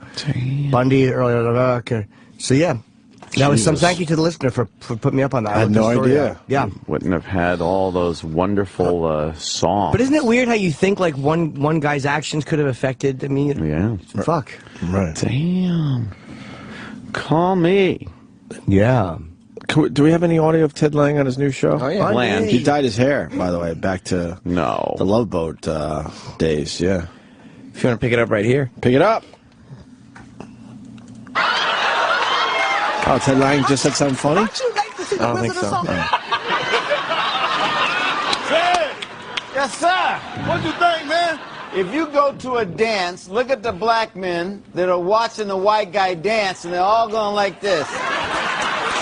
Bundy earlier. So yeah, that was some thank you to the listener for putting me up on that. I had no idea. Yeah, wouldn't have had all those wonderful songs. but isn't it weird how you think like one guy's actions could have affected? I mean, Yeah. fuck. Right. Damn. Call me. Yeah. Do we have any audio of Ted Lange on his new show? Oh, yeah. Lange. He dyed his hair, by the way, back to the Love Boat days, yeah. If you want to pick it up right here. Pick it up. Oh, Ted Lange just said something funny? I don't think so. Yes, sir. What you think, man? If you go to a dance, look at the black men that are watching the white guy dance, and they're all going like this.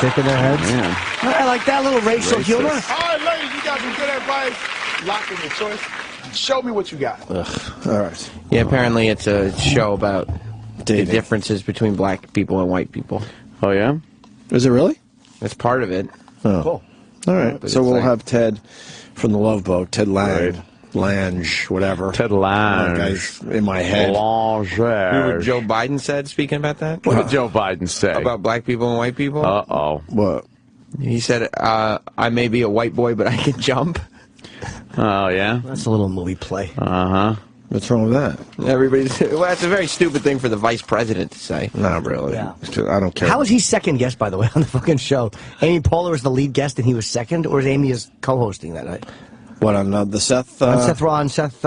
Shaking their heads. Man. I like that little racial humor. All right, ladies, you got some good advice. Lock in your choice. Show me what you got. Ugh. All right. Yeah, apparently it's a show about the differences between black people and white people. Oh, yeah? Is it really? That's part of it. Oh. Cool. All right. So we'll have Ted from the Love Boat, Ted Lange. Right. Lange, whatever. Ted Lange. Guy's in my head. Lange. You know what Joe Biden said, speaking about that? What did Joe Biden say? About black people and white people? Uh-oh. What? He said, I may be a white boy, but I can jump. Oh, yeah? That's a little movie play. Uh-huh. What's wrong with that? Well, that's a very stupid thing for the vice president to say. Not really. Yeah. I don't care. How was he second guest, by the way, on the fucking show? Amy Poehler was the lead guest and he was second, or was Amy just co-hosting that night? What, on the Seth? Seth Meyers. Seth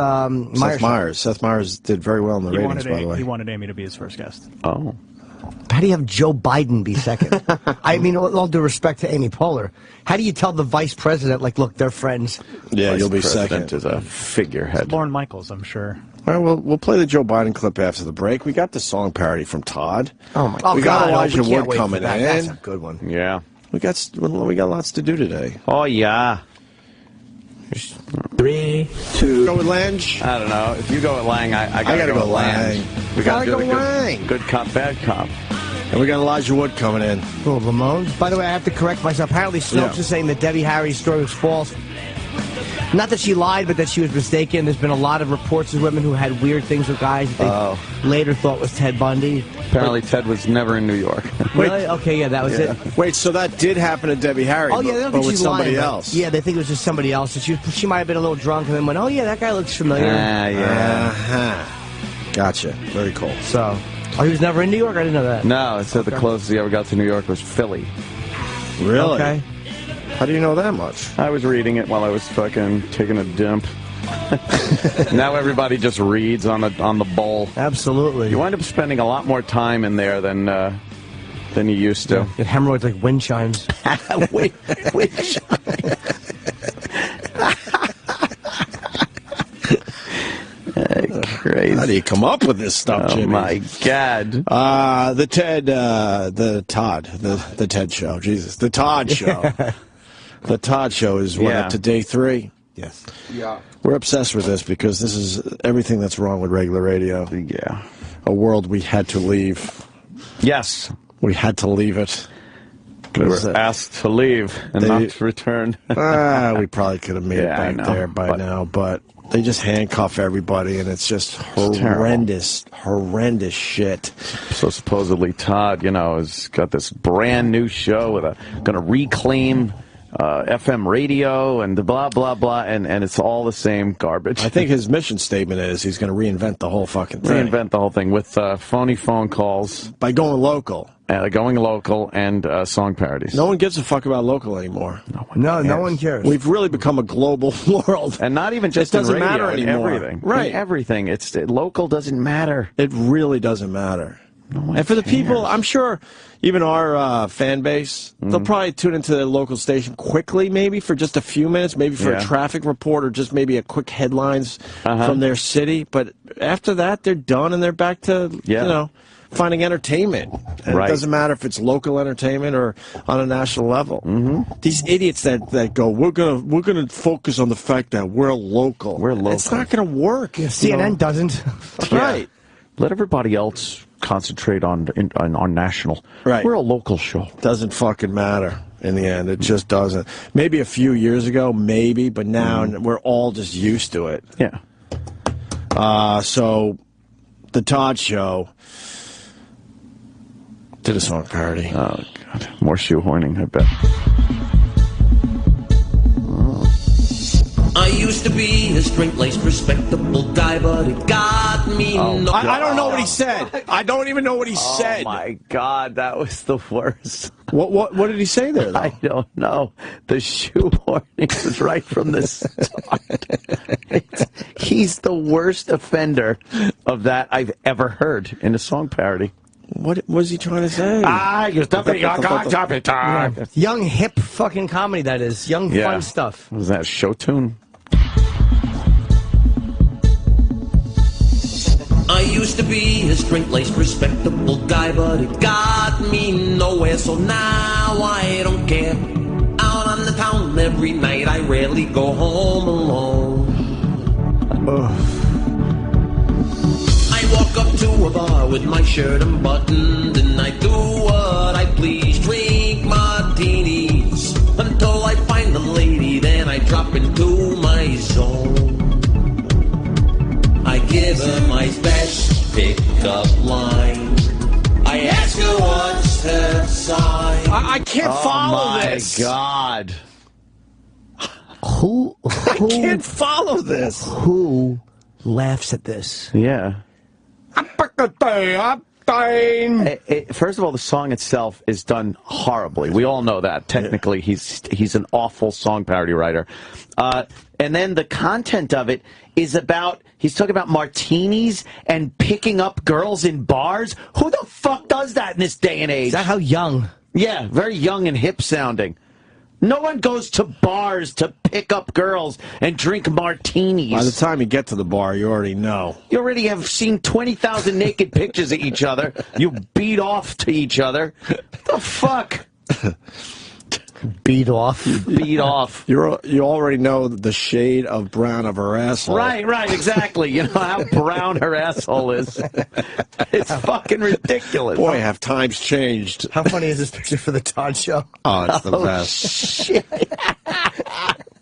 Meyers. Seth Meyers did very well in the ratings, by the way. He wanted Amy to be his first guest. Oh. How do you have Joe Biden be second? I mean, all due respect to Amy Poehler, how do you tell the vice president, like, look, they're friends? Yeah, Vice you'll be President second. is a figurehead. Lauren Michaels, I'm sure. All right, we'll play the Joe Biden clip after the break. We got the song parody from Todd. Oh, my God. We got Elijah we can't Wood wait for coming that. in. That's a good one. Yeah. We got lots to do today. Oh, yeah. 3, 2. Go with Lange. I don't know. If you go with Lange, I gotta go with Lange. We gotta do the good cop, bad cop. And we got Elijah Wood coming in. Cool, Ramones. By the way, I have to correct myself. Apparently, Snopes is saying that Debbie Harry's story was false. Not that she lied, but that she was mistaken. There's been a lot of reports of women who had weird things with guys that they later thought was Ted Bundy. Apparently, Ted was never in New York. Really? Okay, yeah, that was it. Wait, so that did happen to Debbie Harry, Oh, yeah, they don't but think with she's somebody lying, else. Yeah, they think it was just somebody else. So she might have been a little drunk and then went, oh, yeah, that guy looks familiar. Yeah. Uh-huh. Gotcha. Very cool. So, he was never in New York? I didn't know that. No, it said the closest he ever got to New York was Philly. Really? Okay. How do you know that much? I was reading it while I was fucking taking a dump. Now everybody just reads on the bowl. Absolutely. You wind up spending a lot more time in there than you used to. Get hemorrhoids like wind chimes. Wind chimes. Crazy. How do you come up with this stuff, Jimmy? Oh my God. The Ted Show. Jesus. The Todd Show. The Todd Show is up to day 3. Yes. Yeah. We're obsessed with this because this is everything that's wrong with regular radio. Yeah. A world we had to leave. Yes. We had to leave it. We were asked to leave and not to return. We probably could have made it back there by now, but they just handcuff everybody, and it's just horrendous shit. So supposedly Todd, has got this brand new show with going to reclaim FM radio and blah, blah, blah, and it's all the same garbage. I think his mission statement is he's going to reinvent the whole fucking thing. Reinvent the whole thing with phony phone calls. By going local. Going local and song parodies. No one gives a fuck about local anymore. No one cares. We've really become a global world. And not even just it doesn't in radio, matter anymore. Everything. Right. In everything. Local doesn't matter. It really doesn't matter. And for the people, I'm sure even our fan base, they'll probably tune into their local station quickly, maybe for just a few minutes, maybe for a traffic report or just maybe a quick headlines from their city. But after that, they're done and they're back to, finding entertainment. And it doesn't matter if it's local entertainment or on a national level. These idiots that go, we're gonna focus on the fact that we're local. We're local. It's not going to work. Yeah, CNN doesn't. Right. Let everybody else concentrate on national. Right. We're a local show. Doesn't fucking matter in the end. It just doesn't. Maybe a few years ago, maybe, but now we're all just used to it. Yeah. So the Todd Show did a song parody. Oh, God. More shoehorning, I bet. Are you used to be a straight-laced, respectable guy, but it got me. I don't know what he said. I don't even know what he said. Oh my God, that was the worst. What did he say there, though? I don't know. The shoehorning was right from the start. He's the worst offender of that I've ever heard in a song parody. What was he trying to say? Young, hip fucking comedy, that is. Young, fun stuff. Was that a show tune? I used to be a straight-laced, respectable guy, but it got me nowhere, so now I don't care. Out on the town every night, I rarely go home alone. I walk up to a bar with my shirt unbuttoned, and I do what I please, drink martinis, until I find the lady, then I drop into my zone. I give her my best pickup line. I ask her what's her sign. I can't follow this. Oh my God. Who I can't follow this. Who laughs at this? Yeah. First of all, the song itself is done horribly. We all know that. Technically, he's an awful song parody writer. And then the content of it is about, he's talking about martinis and picking up girls in bars. Who the fuck does that in this day and age? Is that how young? Yeah, very young and hip sounding. No one goes to bars to pick up girls and drink martinis. By the time you get to the bar, you already know. You already have seen 20,000 naked pictures of each other. You beat off to each other. The fuck? Beat off. Beat off. You already know the shade of brown of her asshole. Right, exactly. You know how brown her asshole is. It's fucking ridiculous. Boy, have times changed. How funny is this picture for the Todd Show? Oh, it's the best. Shit.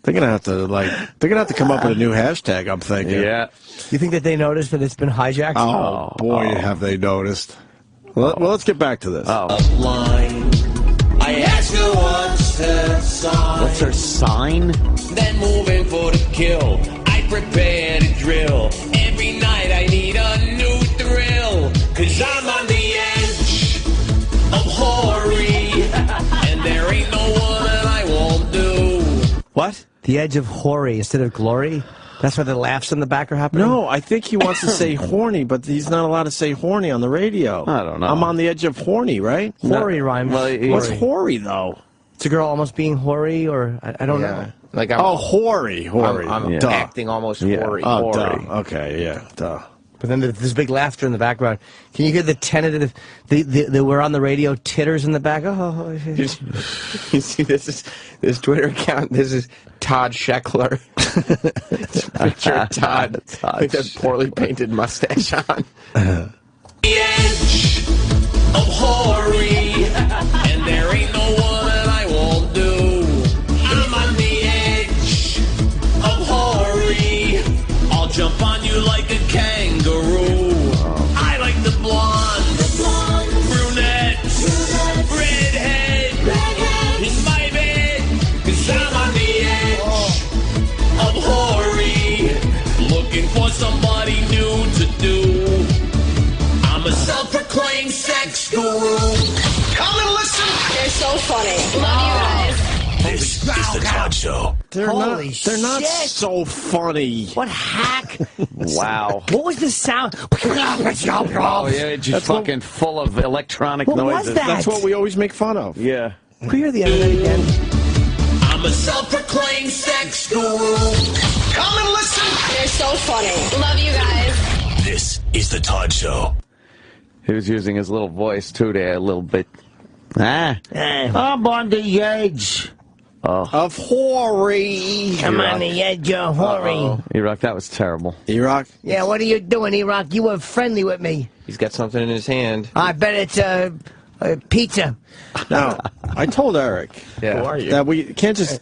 They're gonna have to come up with a new hashtag, I'm thinking. Yeah. You think that they noticed that it's been hijacked? Oh, boy, have they noticed. Well, let's get back to this. I ask her what's her sign. What's her sign? Then moving for the kill. I prepare to drill. Every night I need a new thrill. Cause I'm on the edge of hoary. And there ain't no one that I won't do. What? The edge of hoary instead of glory? That's why the laughs in the back are happening? No, I think he wants to say horny, but he's not allowed to say horny on the radio. I don't know. I'm on the edge of horny, right? Hoary rhymes. Well, what's hoary, though? It's a girl almost being hoary, or I don't know. Like hoary. I'm acting almost hoary. Oh, duh. Okay, yeah, duh. But then there's big laughter in the background. Can you hear the tentative, the we're on the radio titters in the back? Oh. You see, this Twitter account. This is Todd Scheckler. It's a picture of Todd with that poorly painted mustache on. The edge of hoary. And there ain't no one that I won't do. I'm on the edge of hoary. I'll jump on you like a kangaroo. I like the blonde, brunette, redhead in my bed. Cause I'm on the edge of hoary. Looking for somebody new to do. I'm a self-proclaimed sex guru. Come and listen. They're so funny. Love you guys. This is the Todd Show. They're not so funny. What hack? Wow. What was the sound? Oh, yeah, just fucking full of electronic What noises. was that? That's what we always make fun of. Yeah. Can we hear the end of that again? I'm a self-proclaimed sex guru. Come and listen. They're so funny. Love you guys. This is the Todd Show. He was using his little voice, too, there, a little bit. I'm on the edge. Of hoary. Come on the edge of hoary. E-Rock, that was terrible. E-Rock? Yeah, what are you doing, E-Rock? You were friendly with me. He's got something in his hand. I bet it's pizza. Now, I told Eric Who are you? that we can't just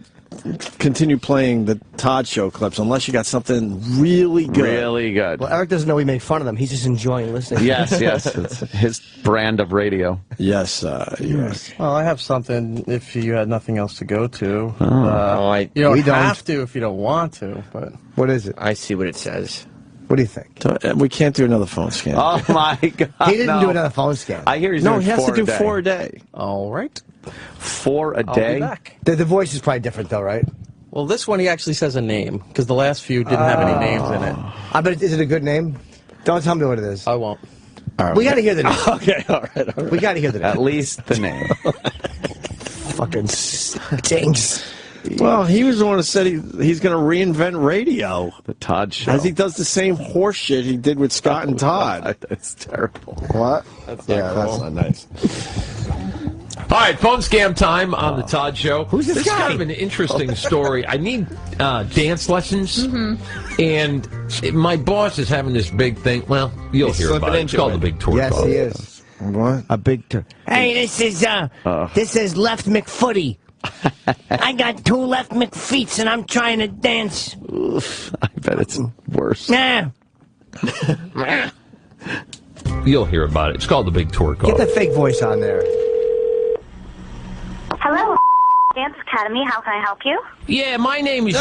continue playing the Todd Show clips unless you got something really good. Really good. Well, Eric doesn't know we make fun of them. He's just enjoying listening. Yes, yes. It's his brand of radio. Yes, yes. Well, I have something if you had nothing else to go to. You We don't don't. have to if you don't want to, but... What is it? I see what it says. What do you think? We can't do another phone scan. Oh, my God. He didn't do another phone scan. I hear he's No, doing he has to do 4 4 a day. All right. 4 a I'll day? be back. The voice is probably different, though, right? Well, this one he actually says a name, because the last few didn't have any names in it. I bet. Is it a good name? Don't tell me what it is. I won't. All right, We got to hear the name. Okay, all right. We got to hear the name. At least the name. Fucking stinks. Well, he was the one who said he's going to reinvent radio. The Todd Show. As he does the same horse shit he did with Scott and Todd. That's terrible. What? That's That's not nice. All right, phone scam time on the Todd Show. Who's this is guy? kind of an interesting story. I need dance lessons, and my boss is having this big thing. Well, you'll hear about it. It's called the Big Tour. Yes, he is. What? A big tour. Hey, this is Left McFooty. I got 2 left McFeets and I'm trying to dance. Oof, I bet it's worse. Nah. You'll hear about it. It's called the Big Tour. Get the fake voice on there. Hello, Dance Academy. How can I help you? Yeah, my name is...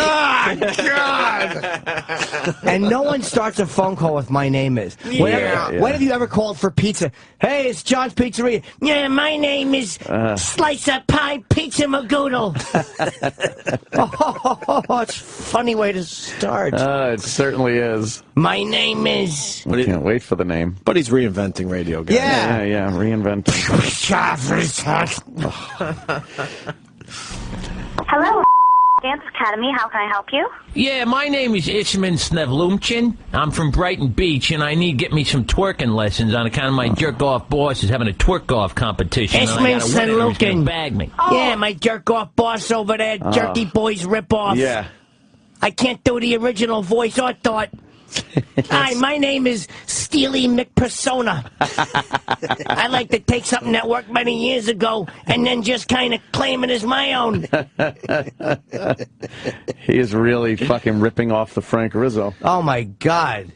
And no one starts a phone call with "my name is." When have you ever called for pizza? Hey, it's John's Pizzeria. Yeah, my name is Slice of Pie Pizza Magoodle. Oh, it's a funny way to start. It certainly is. My name is... I can't wait for the name. But he's reinventing radio, guys. Yeah. Reinventing. Hello, Dance Academy. How can I help you? Yeah, my name is Isman Snevlumchin. I'm from Brighton Beach, and I need to get me some twerking lessons on account of my jerk-off boss is having a twerk-off competition. Isman and I gotta win it or he's gonna Snevlumchin. bag me. Yeah, my jerk-off boss over there, Jerky Boys Rip-Off. Yeah. I can't do the original voice or thought. Hi, my name is Steely McPersona. I like to take something that worked many years ago and then just kind of claim it as my own. He is really fucking ripping off the Frank Rizzo. Oh, my God.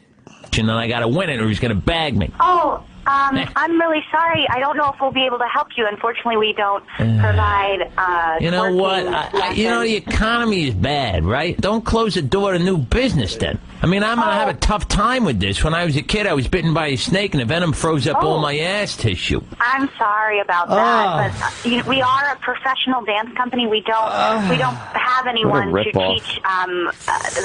And then I gotta win it or he's gonna bag me. Oh, I'm really sorry. I don't know if we'll be able to help you. Unfortunately, we don't provide. You know twerking what? You know, lessons. the economy is bad, right? Don't close the door to new business then. I mean, I'm going to have a tough time with this. When I was a kid, I was bitten by a snake and the venom froze up all my ass tissue. I'm sorry about that, but we are a professional dance company. We don't have anyone to rip-off. teach the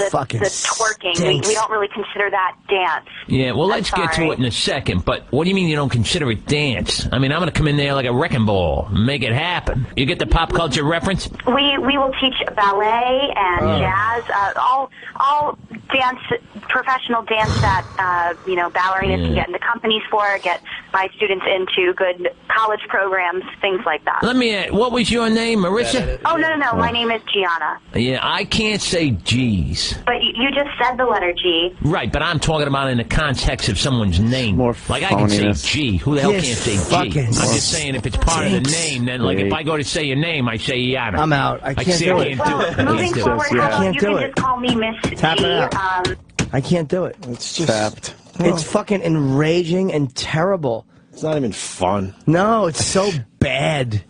twerking. stinks. We don't really consider that dance. Yeah, well, I'm let's get to sorry. it in a second, but what do you mean you don't consider it dance? I mean, I'm going to come in there like a wrecking ball and make it happen. You get the pop culture reference? We will teach ballet and jazz, all dance, professional dance that ballerinas can get into companies for, get my students into good college programs, things like that. Let me ask, what was your name, Marissa? Oh, no, my name is Gianna. Yeah, I can't say G's. But you just said the letter G. Right, but I'm talking about in the context of someone's name. Like, I can say phoniness. G. Who the hell Yes, can't say G? fucking I'm just saying if it's part of the name, then, like, if I go to say your name, I say Yana. I'm out. I can't see, do I it. can't do it. Moving forward, how about can't you do can it. just call me Miss Tap G. it out. I can't do it. It's just tapped. It's fucking enraging and terrible. It's not even fun. No, it's so bad.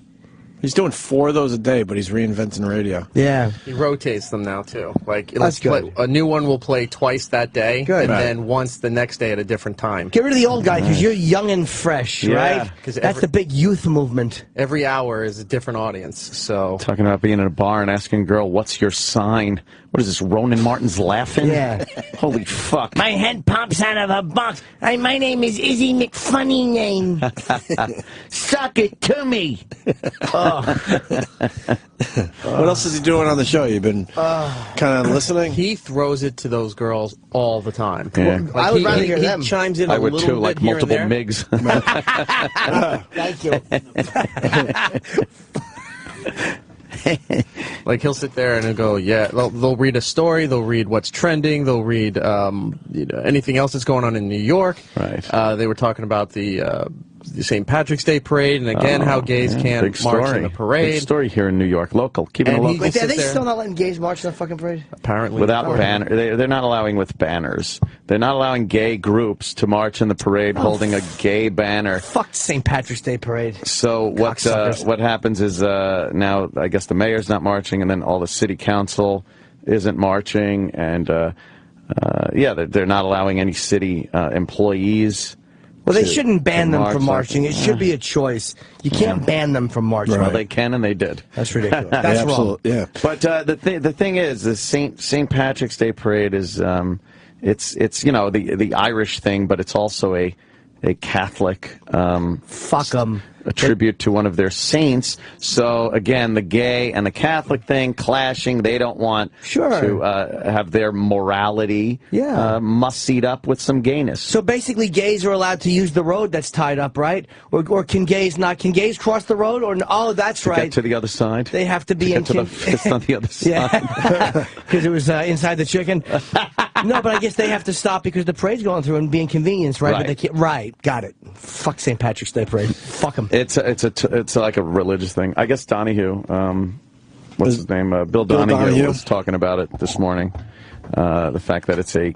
He's doing 4 of those a day, but he's reinventing radio. Yeah. He rotates them now, too. Like, That's good. A new one will play twice that day, Good. and Right. then once the next day at a different time. Get rid of the old guy because you're young and fresh, Yeah. right? 'Cause That's the big youth movement. Every hour is a different audience, so... Talking about being in a bar and asking a girl, what's your sign? What is this, Ronan Martin's laughing? Yeah. Holy fuck. My head pops out of a box. My name is Izzy McFunny Name. Suck it to me. What else is he doing on the show? You've been kind of listening? He throws it to those girls all the time. Yeah. Like, I would rather hear he them. chimes in I a would little too, bit like here and multiple there. MIGs. Thank you. Like, he'll sit there and he'll go, yeah, they'll read a story, they'll read what's trending, they'll read anything else that's going on in New York. Right. They were talking about the St. Patrick's Day parade, and again how gays can't march in the parade. Big story here in New York, local. Keeping it local. Wait, are they still not letting gays march in the fucking parade? Apparently. Without banner, they're not allowing with banners. They're not allowing gay groups to march in the parade holding a gay banner. Fuck St. Patrick's Day parade. So what happens is now I guess the mayor's not marching, and then all the city council isn't marching, and they're not allowing any city employees. Well, they shouldn't ban them from marching. It should be a choice. You can't ban them from marching. Right. Well, they can and they did. That's ridiculous. That's wrong. Yeah. But the thing is, the St. Patrick's Day parade is it's the Irish thing, but it's also a Catholic fuck 'em. A tribute to one of their saints. So again, the gay and the Catholic thing clashing. They don't want to have their morality mussied up with some gayness. So basically, gays are allowed to use the road that's tied up, right? Or can gays not? Can gays cross the road? Or oh, that's to right. Get to the other side. They have to be to get to the fist on the other side. Yeah, because it was inside the chicken. No, but I guess they have to stop because the parade's going through and be inconvenienced, right? But they can't. Right, got it. Fuck St. Patrick's Day parade. Fuck them. It's like a religious thing. I guess Donahue, what's his name? Bill Donahue was talking about it this morning. The fact that it's a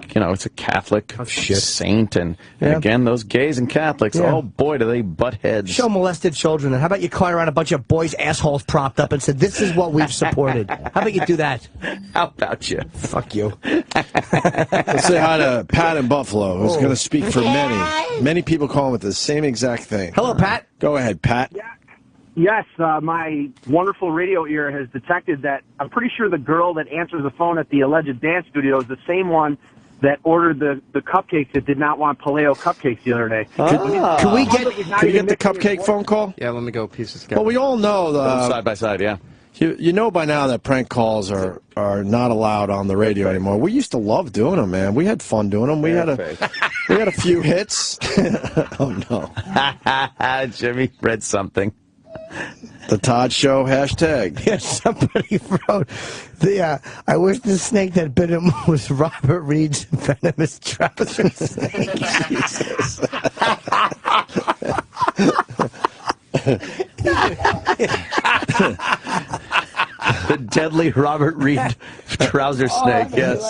Catholic saint, and again, those gays and Catholics, oh boy, do they butt heads. Show molested children, and how about you cart around a bunch of boys' assholes propped up and said, "This is what we've supported." How about you do that? How about you? Fuck you. Let's say hi to Pat in Buffalo, who's going to speak for many. Many people call him with the same exact thing. Hello, Pat. Go ahead, Pat. Yes, my wonderful radio ear has detected that I'm pretty sure the girl that answers the phone at the alleged dance studio is the same one that ordered the cupcakes that did not want Paleo cupcakes the other day. Can we get the cupcake phone call? Yeah, let me go piece of together. Well, we all know side by side, yeah. You know by now that prank calls are not allowed on the radio anymore. We used to love doing them, man. We had fun doing them. We had a few hits. Oh no, Jimmy read something. The Todd Show hashtag. Yeah, somebody wrote, I wish the snake that bit him was Robert Reed's venomous trouser snake. Jesus. The deadly Robert Reed trouser snake, yes.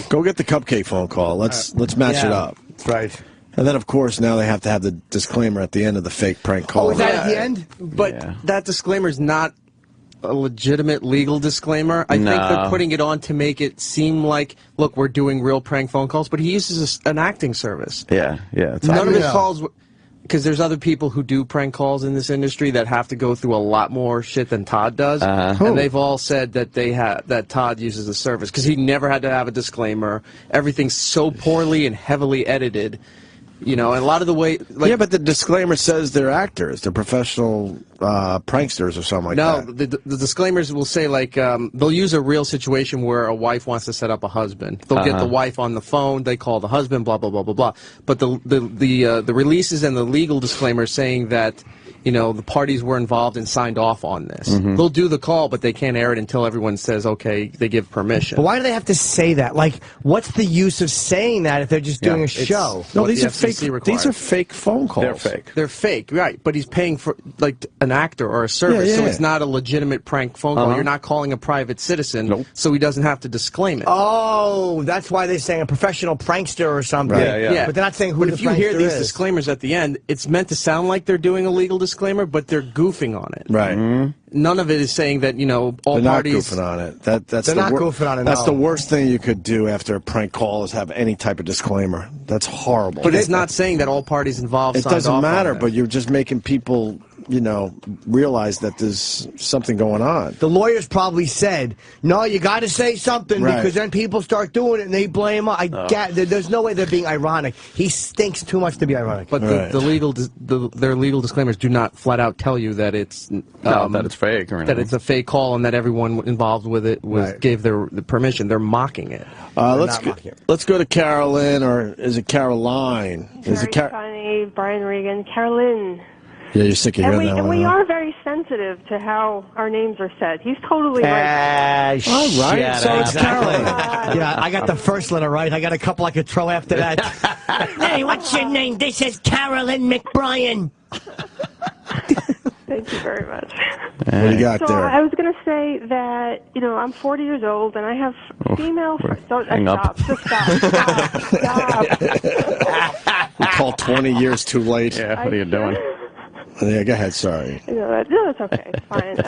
Go get the cupcake phone call. Let's match it up. That's right. And then, of course, now they have to have the disclaimer at the end of the fake prank call. Oh, is that at the end? But that disclaimer is not a legitimate legal disclaimer. I think they're putting it on to make it seem like, look, we're doing real prank phone calls, but he uses an acting service. Yeah. None of his calls, because there's other people who do prank calls in this industry that have to go through a lot more shit than Todd does, and they've all said that that Todd uses the service because he never had to have a disclaimer. Everything's so poorly and heavily edited. You know, and a lot of the way... yeah, but the disclaimer says they're actors. They're professional pranksters or something like that. No, the disclaimers will say, like, they'll use a real situation where a wife wants to set up a husband. They'll get the wife on the phone, they call the husband, blah, blah, blah, blah, blah. But the releases and the legal disclaimer saying that, you know, the parties were involved and signed off on this. They'll do the call, but they can't air it until everyone says, okay, they give permission. But why do they have to say that? Like, what's the use of saying that if they're just doing a show? No, these are fake. These are fake phone calls. They're fake. They're fake, right? But he's paying for like an actor or a service, so it's not a legitimate prank phone call. You're not calling a private citizen, so he doesn't have to disclaim it. Oh, that's why they're saying a professional prankster or something. Yeah. But they're not saying who the But if you hear prankster these is. disclaimers at the end, it's meant to sound like they're doing a legal disclaimer, but they're goofing on it. Right. None of it is saying that, you know, all they're parties... not goofing on it. That's they're not goofing on it, That's no. the worst thing you could do after a prank call is have any type of disclaimer. That's horrible. But it's not saying that all parties involved It signed doesn't off matter, on it. but you're just making people, you know, realize that there's something going on. The lawyers probably said, no, you got to say something because then people start doing it and they blame us. There's no way they're being ironic. He stinks too much to be ironic. But their legal disclaimers do not flat out tell you that it's that it's fake or anything. that it's a fake call and that everyone involved with it gave the permission. They're mocking it. Let's go to Carolyn, or is it Caroline? Is it Funny, Brian Regan, Carolyn. Yeah, you're sick of hearing that And one. we huh? are very sensitive to how our names are said. He's totally right. All right, so it's Caroline. Yeah, I got the first letter right. I got a couple I could throw after that. Hey, what's your name? This is Carolyn McBrien. Thank you very much. What do you got So there? I was going to say that, I'm 40 years old and I have female friends. hang up. Stop. Stop. We called 20 years too late. Yeah, what are you doing? Yeah, go ahead, sorry. No, that's okay. It's fine.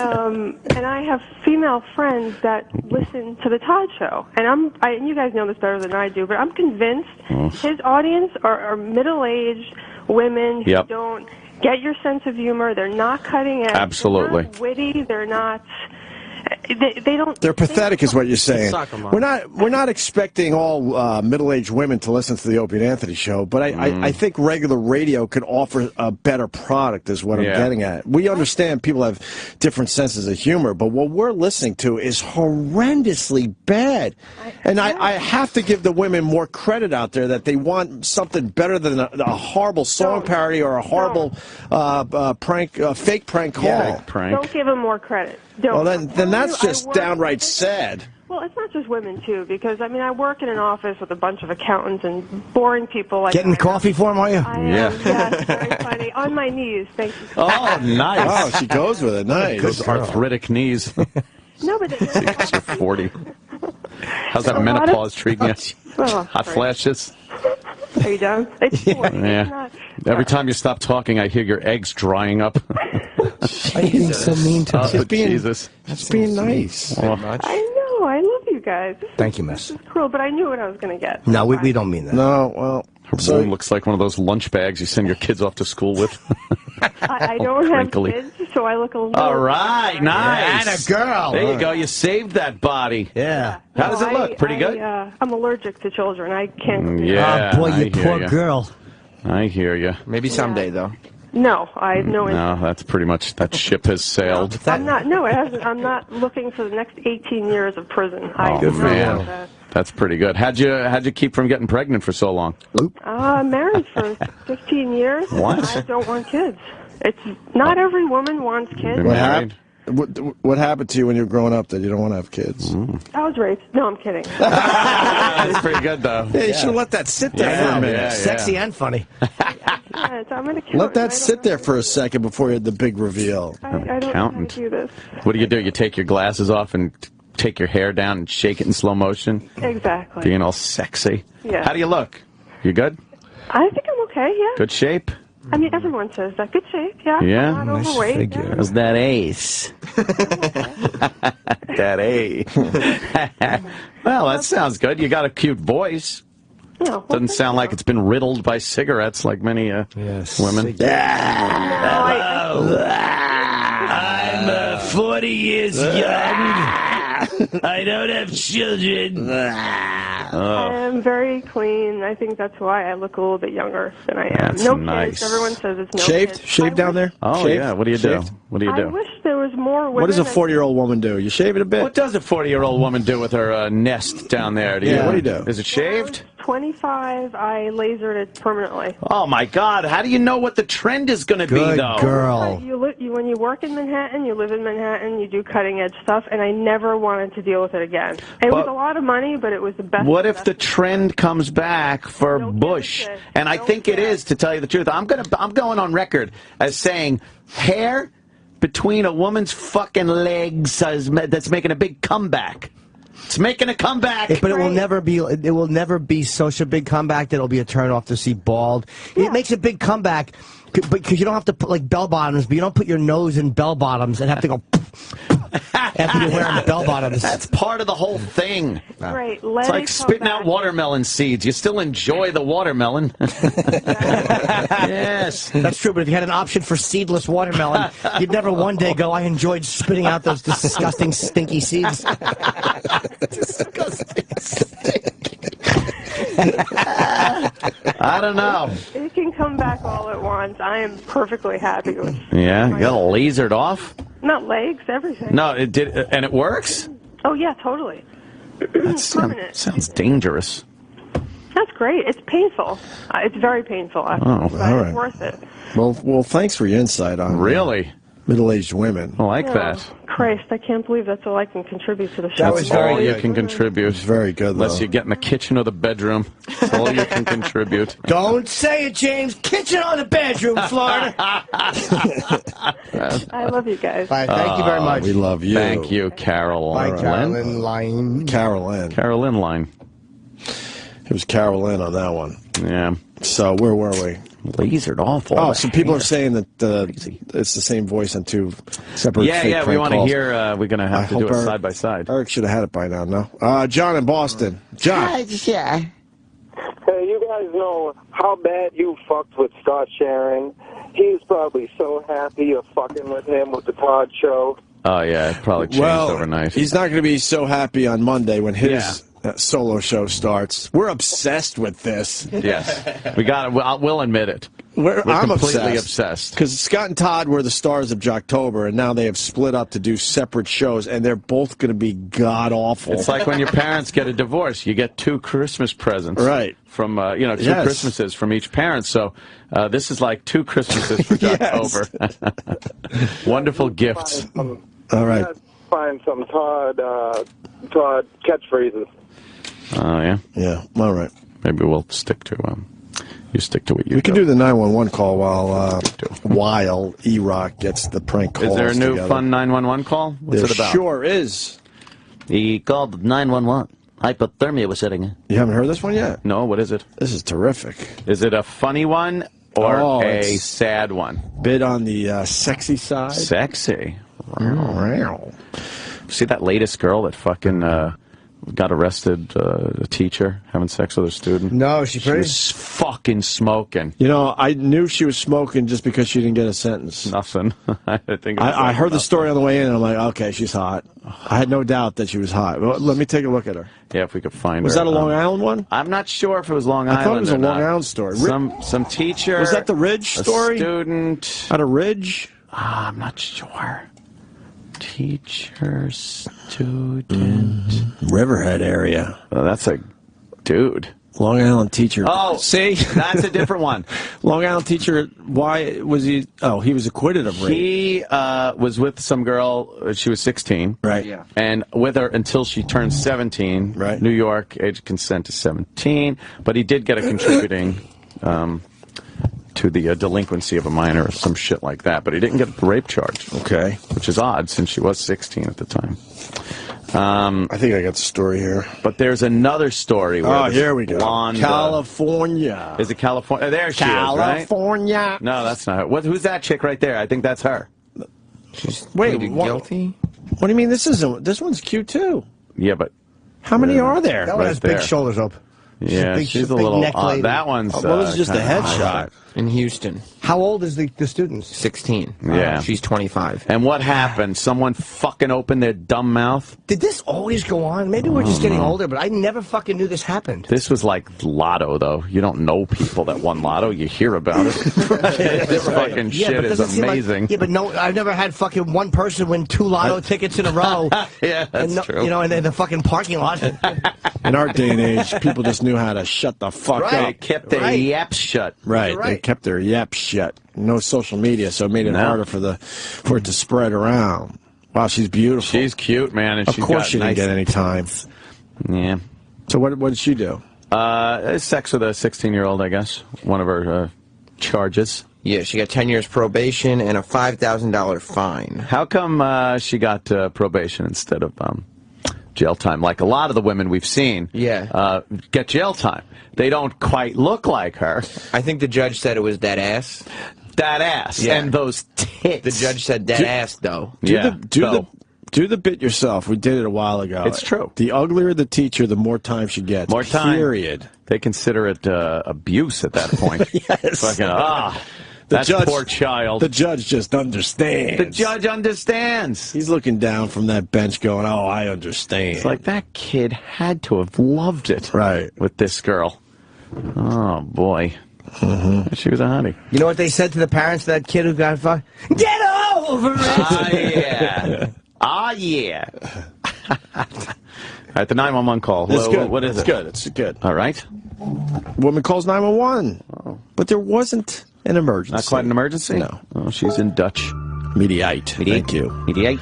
And I have female friends that listen to the Todd Show, and you guys know this better than I do, but I'm convinced his audience are middle-aged women who don't get your sense of humor. They're not cutting edge. Absolutely. They're not witty. They're not. They don't. They're pathetic, is what you're saying. Suck 'em up. We're not expecting all middle-aged women to listen to the Opie and Anthony show, but I think regular radio could offer a better product, is what I'm getting at. We understand people have different senses of humor, but what we're listening to is horrendously bad. And I have to give the women more credit out there that they want something better than a horrible song parody or a horrible fake prank call. Yeah, prank. Don't give them more credit. Don't. Well, then that's just downright sad. Well, it's not just women, too, because, I work in an office with a bunch of accountants and boring people like Getting coffee for him, are you? Yes, very funny. On my knees, thank you. Oh, nice. Oh, she goes with it. Nice. Those arthritic knees. No, but You're 40. How's that menopause treating you? Hot flashes? Are you done? It's 40. Yeah. Every time you stop talking, I hear your eggs drying up. Why are you being so mean to Oh, me? Jesus. Just being nice. I know. I love you guys. Thank you, miss. It's cruel, but I knew what I was going to get. No, we don't mean that. No, well... Her room looks like one of those lunch bags you send your kids off to school with. I don't have Crinkly. kids, so I look a little... All right, nice. And a girl. There you go. You saved that body. Yeah. How does it look? Pretty good? I'm allergic to children. I can't... Yeah. Oh, boy, you I hear poor ya. girl. I hear you. Maybe someday, though. No, I have no No, that's pretty much, that ship has sailed. I'm not. No, it hasn't. I'm not looking for the next 18 years of prison. Oh, man. That's pretty good. How'd you keep from getting pregnant for so long? Married for 15 years. What? I don't want kids. It's not every woman wants kids. What happened to you when you were growing up that you don't want to have kids? I was raped. No, I'm kidding. That's pretty good, though. Yeah, you should have let that sit there for a minute. Sexy and funny. Yeah, so I'm an accountant. Let that sit there for a second before you had the big reveal. I don't know how to do this. What do? You take your glasses off and take your hair down and shake it in slow motion? Exactly. Being all sexy. Yeah. How do you look? You good? I think I'm okay, yeah. Good shape? Everyone says that. Good shape, yeah. Yeah? I'm not overweight. Yeah. How's that ace? That A. Well, that sounds good. You got a cute voice. No, Doesn't sound like it's been riddled by cigarettes like many women. Hello. I'm 40 years young. I don't have children. I am very clean. I think that's why I look a little bit younger than I am. That's no nice. kids. Everyone says it's no Shaved? kids. Shaved down there? Oh, Shaved? yeah. What do you do? Shaved? What do you I do? wish there was more women. What does a that- 40-year-old woman do? You shave it a bit? What does a 40-year-old woman do with her nest down there? Yeah, what do you do? Is it shaved? 25, I lasered it permanently. Oh, my God. How do you know what the trend is going to be, Good though? girl. When you work in Manhattan, you live in Manhattan, you do cutting-edge stuff, and I never wanted to deal with it again. It was a lot of money, but it was the best. What if the trend comes back for Bush? And I think it is, to tell you the truth. I'm going on record as saying hair between a woman's fucking legs that's making a big comeback. It's making a comeback. But it will never be. It will never be such a big comeback that it'll be a turn-off to see bald. Yeah. It makes a big comeback, because you don't have to put like bell bottoms, but you don't put your nose in bell bottoms and have to go after you're wearing bell bottoms. That's part of the whole thing. Right. It's like spitting out watermelon seeds. You still enjoy the watermelon. Yes. That's true, but if you had an option for seedless watermelon, you'd never one day go, I enjoyed spitting out those disgusting, stinky seeds. Disgusting I don't know. It can come back all at once. I am perfectly happy with Yeah, you got lasered off? not legs, everything. No, it did, and it works? Oh, yeah, totally. That Permanent. sounds dangerous. That's great. It's painful. It's very painful. Oh, but all right. It's worth it. Well, thanks for your insight on it. Really? Middle-aged women. I like Oh, that. Christ, I can't believe that's all I can contribute to the show. That was very All you good. can contribute. It's very good, Unless though. you get in the kitchen or the bedroom. That's all you can contribute. Don't say it, James. Kitchen or the bedroom, Florida. I love you guys. Bye. Thank you very much. We love you. Thank you, Carol. Bye, Carolyn Line. Carolyn Line. It was Carolyn on that one. Yeah. So where were we? Lasered awful. Oh, so people are saying that it's the same voice on two separate fake we prank want to calls. hear, we're going to have to do it Eric- side by side. Eric should have had it by now, no? John in Boston. John. Yeah. Hey, you guys know how bad you fucked with Scott Sharon. He's probably so happy you're fucking with him with the Todd show. Oh, yeah, it probably changed overnight. He's not going to be so happy on Monday when his solo show starts. We're obsessed with this. Yes. We got it. We'll admit it. We're completely obsessed. Because Scott and Todd were the stars of Jocktober, and now they have split up to do separate shows, and they're both going to be god-awful. It's like when your parents get a divorce. You get 2 Christmas presents. Right. From, 2 Christmases from each parent. So this is like 2 Christmases for Jocktober. Wonderful gifts. All right. Find some Todd catchphrases. Oh, yeah? Yeah, all right. Maybe we'll stick to, you stick to what you We can do the 911 call while E-Rock gets the prank calls Is there a new together. fun 911 call? What's There it about? sure is. He called 911. Hypothermia was setting in. You haven't heard this one yet? No, what is it? This is terrific. Is it a funny one or a it's sad one? Bit on the sexy side. Sexy. See that latest girl that fucking got arrested, a teacher, having sex with a student? No, she was fucking smoking. You know, I knew she was smoking just because she didn't get a sentence. Nothing. I heard the story on the way in, and I'm like, okay, she's hot. I had no doubt that she was hot. Well, let me take a look at her. Yeah, if we could find her. Was that a Long Island one? I'm not sure if it was Long Island. I thought it was a or Long not. Island story. Some teacher. Was that the Ridge story? A student. At a Ridge? I'm not sure. Teacher, student. Riverhead area. Oh, that's a dude. Long Island teacher. Oh, see? That's a different one. Long Island teacher, why was he... Oh, he was acquitted of rape. He was with some girl, she was 16. Right. Yeah. And with her until she turned 17. Right. New York, age of consent is 17. But he did get a contributing to the delinquency of a minor or some shit like that. But he didn't get the rape charge. Okay. Which is odd since she was 16 at the time. I think I got the story here. But there's another story. Where here we go. Blonde, California. Is it California? There she California. is, right? No, that's not her. Who's that chick right there? I think that's her. Wait, guilty? What do you mean? This one's cute too. Yeah, but how many are there? That one has big shoulders up. Yeah, she's a little. That one's. Well, this is just a headshot. In Houston. How old is the student? 16. Yeah. She's 25. And what happened? Someone fucking opened their dumb mouth? Did this always go on? Maybe we're just getting older, but I never fucking knew this happened. This was like Lotto, though. You don't know people that won Lotto. You hear about it. This fucking shit is amazing. But no, I've never had fucking one person win 2 Lotto tickets in a row. Yeah, that's true. You know, in the fucking parking lot. In our day and age, people just knew how to shut the fuck up. They kept their yaps shut. Right. They kept their yaps shut. No social media, so it made it harder for it to spread around. Wow, she's beautiful. She's cute, man, and of she's course got she didn't get any time. Yeah. So what did she do? Sex with a 16-year-old, I guess. One of her charges. Yeah, she got 10 years probation and a $5,000 fine. How come she got probation instead of jail time? Like a lot of the women we've seen get jail time. They don't quite look like her. I think the judge said it was that ass. That ass. Yeah. And those tits. The judge said that ass, though. Do the bit yourself. We did it a while ago. It's true. The uglier the teacher, the more time she gets. More time. Period. They consider it abuse at that point. Yes. Fucking, that poor child. The judge just understands. The judge understands. He's looking down from that bench going, oh, I understand. It's like that kid had to have loved it. Right. With this girl. Oh, boy. She was a honey. You know what they said to the parents of that kid who got fucked? Get over it! Ah, yeah. Ah, yeah. All right, the 911 call. It's good. What is it? It's good. All right. Woman calls 911. But there wasn't an emergency. Not quite an emergency? No. Oh, she's in Dutch. Mediate. Thank you. Mediate.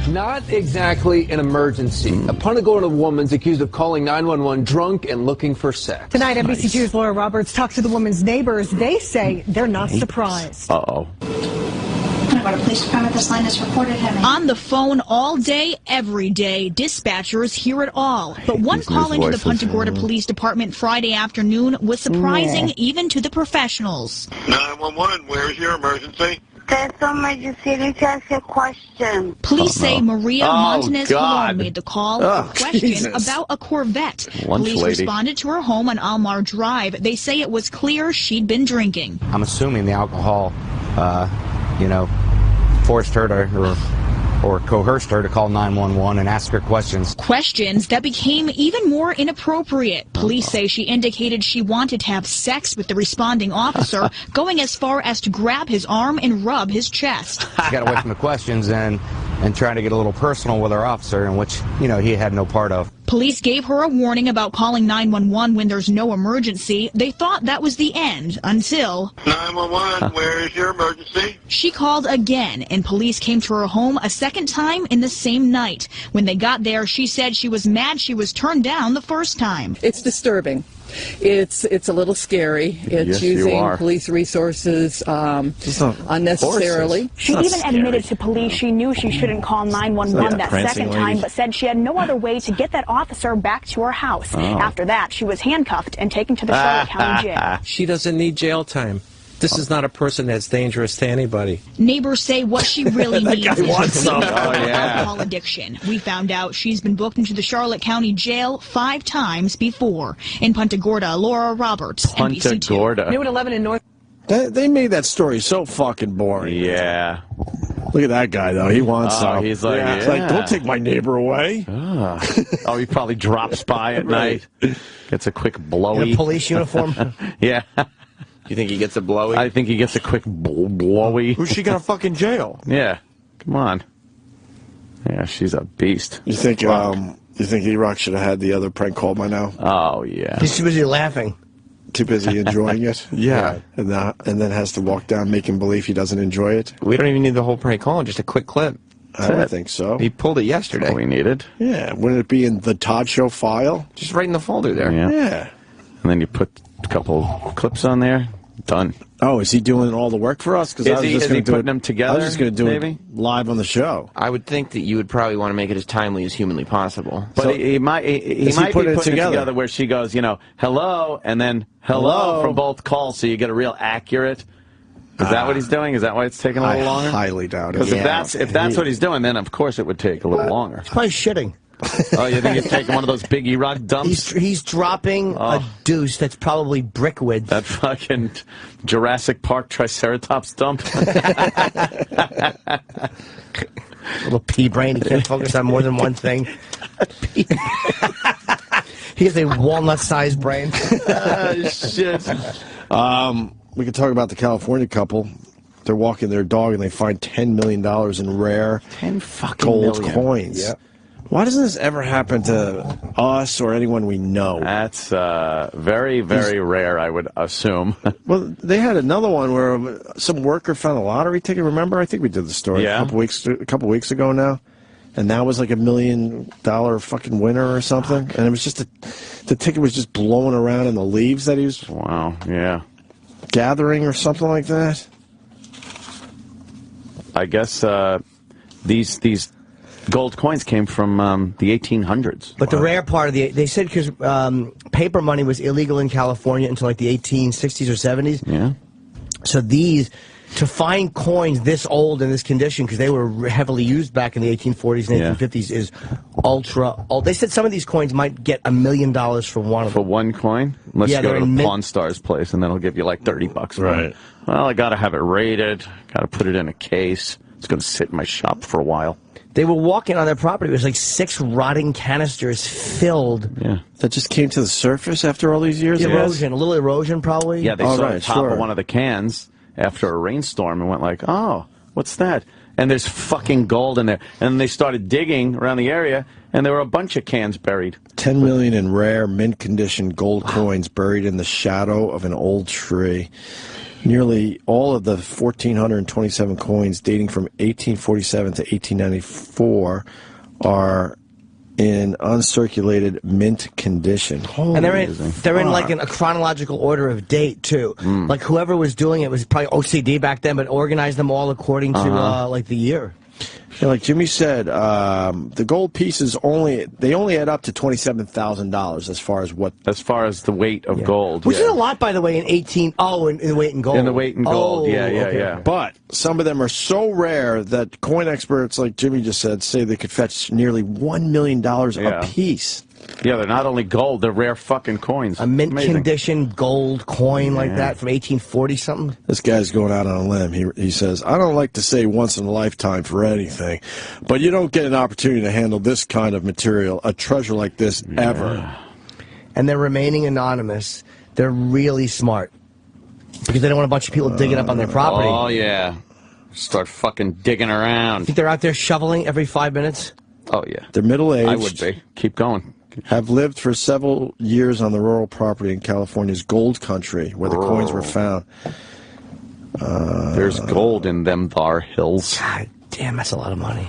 Not exactly an emergency. A Punta Gorda woman's accused of calling 911 drunk and looking for sex. Tonight, NBC2's Laura Roberts talked to the woman's neighbors. They say they're not surprised. Uh-oh. Police department, this line is reported heavy. On the phone all day, every day, dispatchers hear it all. But one call into the Punta Gorda Police Department Friday afternoon was surprising even to the professionals. 911, where's your emergency? There's some emergency. I need to ask you a question. Police say Maria Montanez Colon made the call with a question about a Corvette. Police responded to her home on Almar Drive. They say it was clear she'd been drinking. I'm assuming the alcohol, forced her to, or coerced her to call 911 and ask her questions. Questions that became even more inappropriate. Police say she indicated she wanted to have sex with the responding officer, going as far as to grab his arm and rub his chest. She got away from the questions and trying to get a little personal with her officer, in which, he had no part of. Police gave her a warning about calling 911 when there's no emergency. They thought that was the end until... 911, where is your emergency? She called again, and police came to her home a second time in the same night. When they got there, she said she was mad she was turned down the first time. It's disturbing. It's a little scary. It's using police resources unnecessarily. She even admitted to police she knew she shouldn't call 911 that second time, but said she had no other way to get that officer back to her house. After that, she was handcuffed and taken to the Charlotte County Jail. She doesn't need jail time. This is not a person that's dangerous to anybody. Neighbors say what she really needs is some. alcohol addiction. We found out she's been booked into the Charlotte County Jail 5 times before. In Punta Gorda, Laura Roberts, NBC2. Gorda. New at 11 in North. They made that story so fucking boring. Yeah. Look at that guy, though. He wants some. He's like, It's like, don't take my neighbor away. Oh, he probably drops by at night. Gets a quick blowy. In a police uniform? Yeah. You think he gets a blowy? I think he gets a quick blowy. Who's she gonna fucking jail? Yeah. Come on. Yeah, she's a beast. You think E-Rock should have had the other prank call by now? Oh, yeah. He's too busy laughing. Too busy enjoying it? Yeah. And then has to walk down making believe he doesn't enjoy it? We don't even need the whole prank call, just a quick clip. I don't think so. He pulled it yesterday. That's all we needed. Yeah. Wouldn't it be in the Todd Show file? Just right in the folder there. Yeah. And then you put a couple clips on there. Done. Oh, is he doing all the work for us? Is he putting them together? I was just going to do maybe? it live on the show. I would think that you would probably want to make it as timely as humanly possible. But So, he might be putting it together where she goes, hello, and then hello from both calls, so you get a real accurate. Is that what he's doing? Is that why it's taking a little longer? I highly doubt it. Because if that's what he's doing, then of course it would take a little longer. He's probably shitting. Oh, you think he's taking one of those big E-Rock dumps? He's dropping a deuce that's probably brick width. That fucking Jurassic Park Triceratops dump. Little pea brain. He can't focus on more than one thing. He has a walnut-sized brain. Shit. We could talk about the California couple. They're walking their dog and they find $10 million in rare gold coins. Yep. Why doesn't this ever happen to us or anyone we know? That's very, very rare, I would assume. Well, they had another one where some worker found a lottery ticket. Remember? I think we did the story a couple weeks ago now. And that was like $1 million fucking winner or something. And it was just the ticket was just blowing around in the leaves that he was gathering or something like that. I guess these gold coins came from the 1800s. But the rare part of they said because paper money was illegal in California until like the 1860s or 70s. Yeah. So to find coins this old in this condition, because they were heavily used back in the 1840s and 1850s, is ultra old. They said some of these coins might get $1 million for one of them. For one coin? Unless you go to the Pawn Stars place, and then it'll give you like $30. Right. Well, I got to have it rated. Got to put it in a case. It's going to sit in my shop for a while. They were walking on their property. It was like 6 rotting canisters filled. Yeah. That just came to the surface after all these years? Erosion. A little erosion, probably. Yeah, they saw the top of one of the cans after a rainstorm and went like, oh, what's that? And there's fucking gold in there. And they started digging around the area, and there were a bunch of cans buried. 10 million in rare, mint-condition gold coins buried in the shadow of an old tree. Nearly all of the 1,427 coins dating from 1847 to 1894 are in uncirculated mint condition. And they're in like a chronological order of date too. Like whoever was doing it was probably OCD back then, but organized them all according to like the year. Yeah, like Jimmy said, the gold pieces only add up to $27,000 as far as the weight of gold. Which is a lot, by the way, in the weight in gold. In the weight in gold, okay. yeah. But some of them are so rare that coin experts, like Jimmy just said, say they could fetch nearly $1 million a piece. Yeah, they're not only gold, they're rare fucking coins. A mint condition gold coin like that from 1840 something. This guy's going out on a limb. He says, I don't like to say once in a lifetime for anything, but you don't get an opportunity to handle this kind of material, a treasure like this, ever. And they're remaining anonymous. They're really smart. Because they don't want a bunch of people digging up on their property. Oh, yeah. Start fucking digging around. Think they're out there shoveling every 5 minutes? Oh, yeah. They're middle-aged. I would be. Keep going. Have lived for several years on the rural property in California's gold country, where the coins were found. There's gold in them thar hills. God damn, that's a lot of money.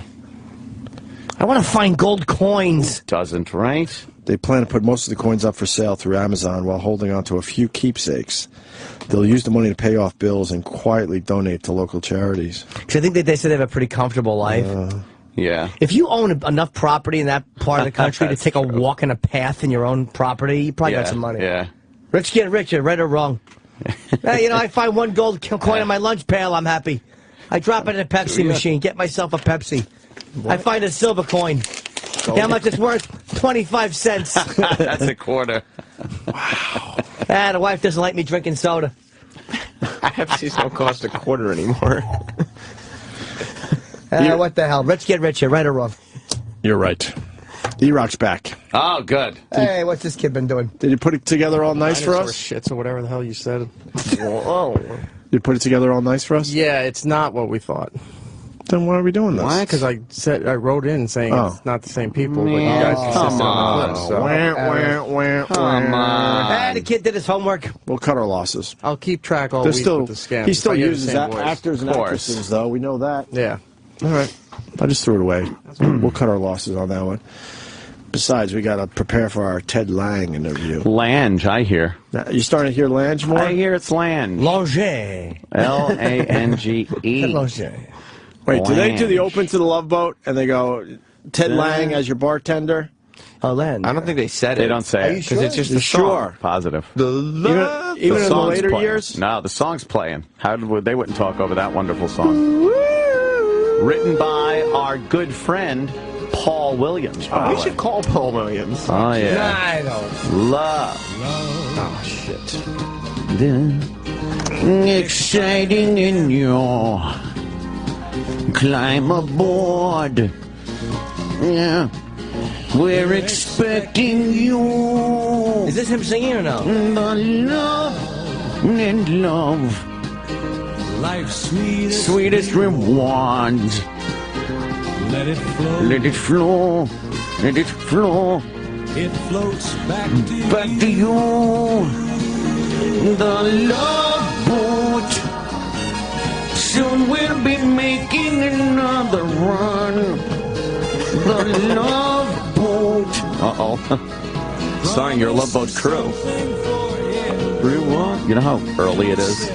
I want to find gold coins. Who doesn't, right? They plan to put most of the coins up for sale through Amazon while holding on to a few keepsakes. They'll use the money to pay off bills and quietly donate to local charities. Because I think that they said they have a pretty comfortable life. Yeah. If you own enough property in that part of the country to take a walk in a path in your own property, you probably got some money. Yeah. Rich get richer, right or wrong. Hey, I find one gold coin in my lunch pail, I'm happy. I drop it in a Pepsi machine, get myself a Pepsi. I find a silver coin. How much it's worth? 25 cents. That's a quarter. Wow. The wife doesn't like me drinking soda. Pepsi's don't cost a quarter anymore. What the hell? Rich get richer, right or wrong? You're right. E-Rock's back. Oh, good. Hey, what's this kid been doing? Did you put it together all nice for us? Shits or whatever the hell you said. Whoa. You put it together all nice for us? Yeah, it's not what we thought. Then why are we doing this? Why? Because I wrote in saying it's not the same people, but you guys insisted on the clip. So. Come on. The kid did his homework. We'll cut our losses. I'll keep track all week with the scams. He still uses actors and actresses, though. We know that. Yeah. All right. I just threw it away. We'll cut our losses on that one. Besides, we got to prepare for our Ted Lange interview. Lange, I hear. Now, you starting to hear Lange more? I hear it's Lange. Lange. L-A-N-G-E. Lange. Wait, do they do the open to the Love Boat and they go, Ted Lange as your bartender? Oh, Lange. I don't think they said it. They don't say it. Because it's just a song. Sure. Positive. Even in the later years? No, the song's playing. They wouldn't talk over that wonderful song. Written by our good friend, Paul Williams. We should call Paul Williams. Oh, yeah. Nah, I don't. Love. Oh, shit. Exciting in your climb aboard. Yeah. We're expecting you. Is this him singing or no? The love and love. Life's sweetest rewards. Let it flow. Let it flow. Let it flow. It floats back to you. The love boat. Soon we'll be making another run. The love boat. Uh-oh. Starring your Love Boat crew. You know how early it is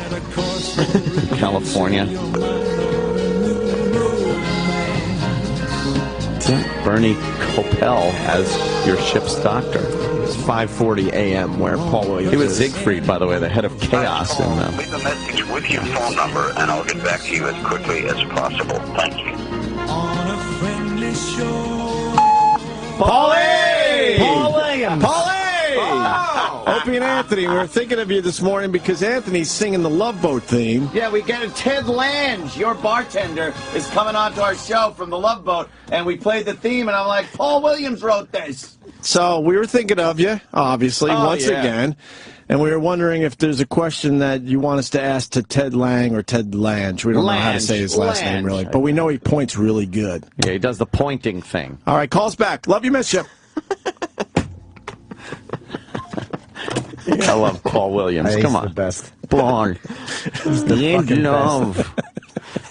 in California? Bernie Coppell as your ship's doctor. It's 5:40 a.m. where Paul Williams He was is. Siegfried, by the way, the head of Chaos in them. Leave a message with your phone number, and I'll get back to you as quickly as possible. Thank you. on a friendly shore. Paulie! Paul Williams. Paulie! Opie and Anthony, we were thinking of you this morning because Anthony's singing the Love Boat theme. Yeah, we get a Ted Lange, your bartender, is coming on to our show from the Love Boat, and we played the theme, and I'm like, Paul Williams wrote this. So we were thinking of you, obviously, once yeah. again. And we were wondering if there's a question that you want us to ask to Ted Lange or Ted Lange. We don't know how to say his last name, really. But we know he points really good. Yeah, he does the pointing thing. All right, call us back. Love you, miss you. I love Paul Williams. Come on. The best. ball. In love.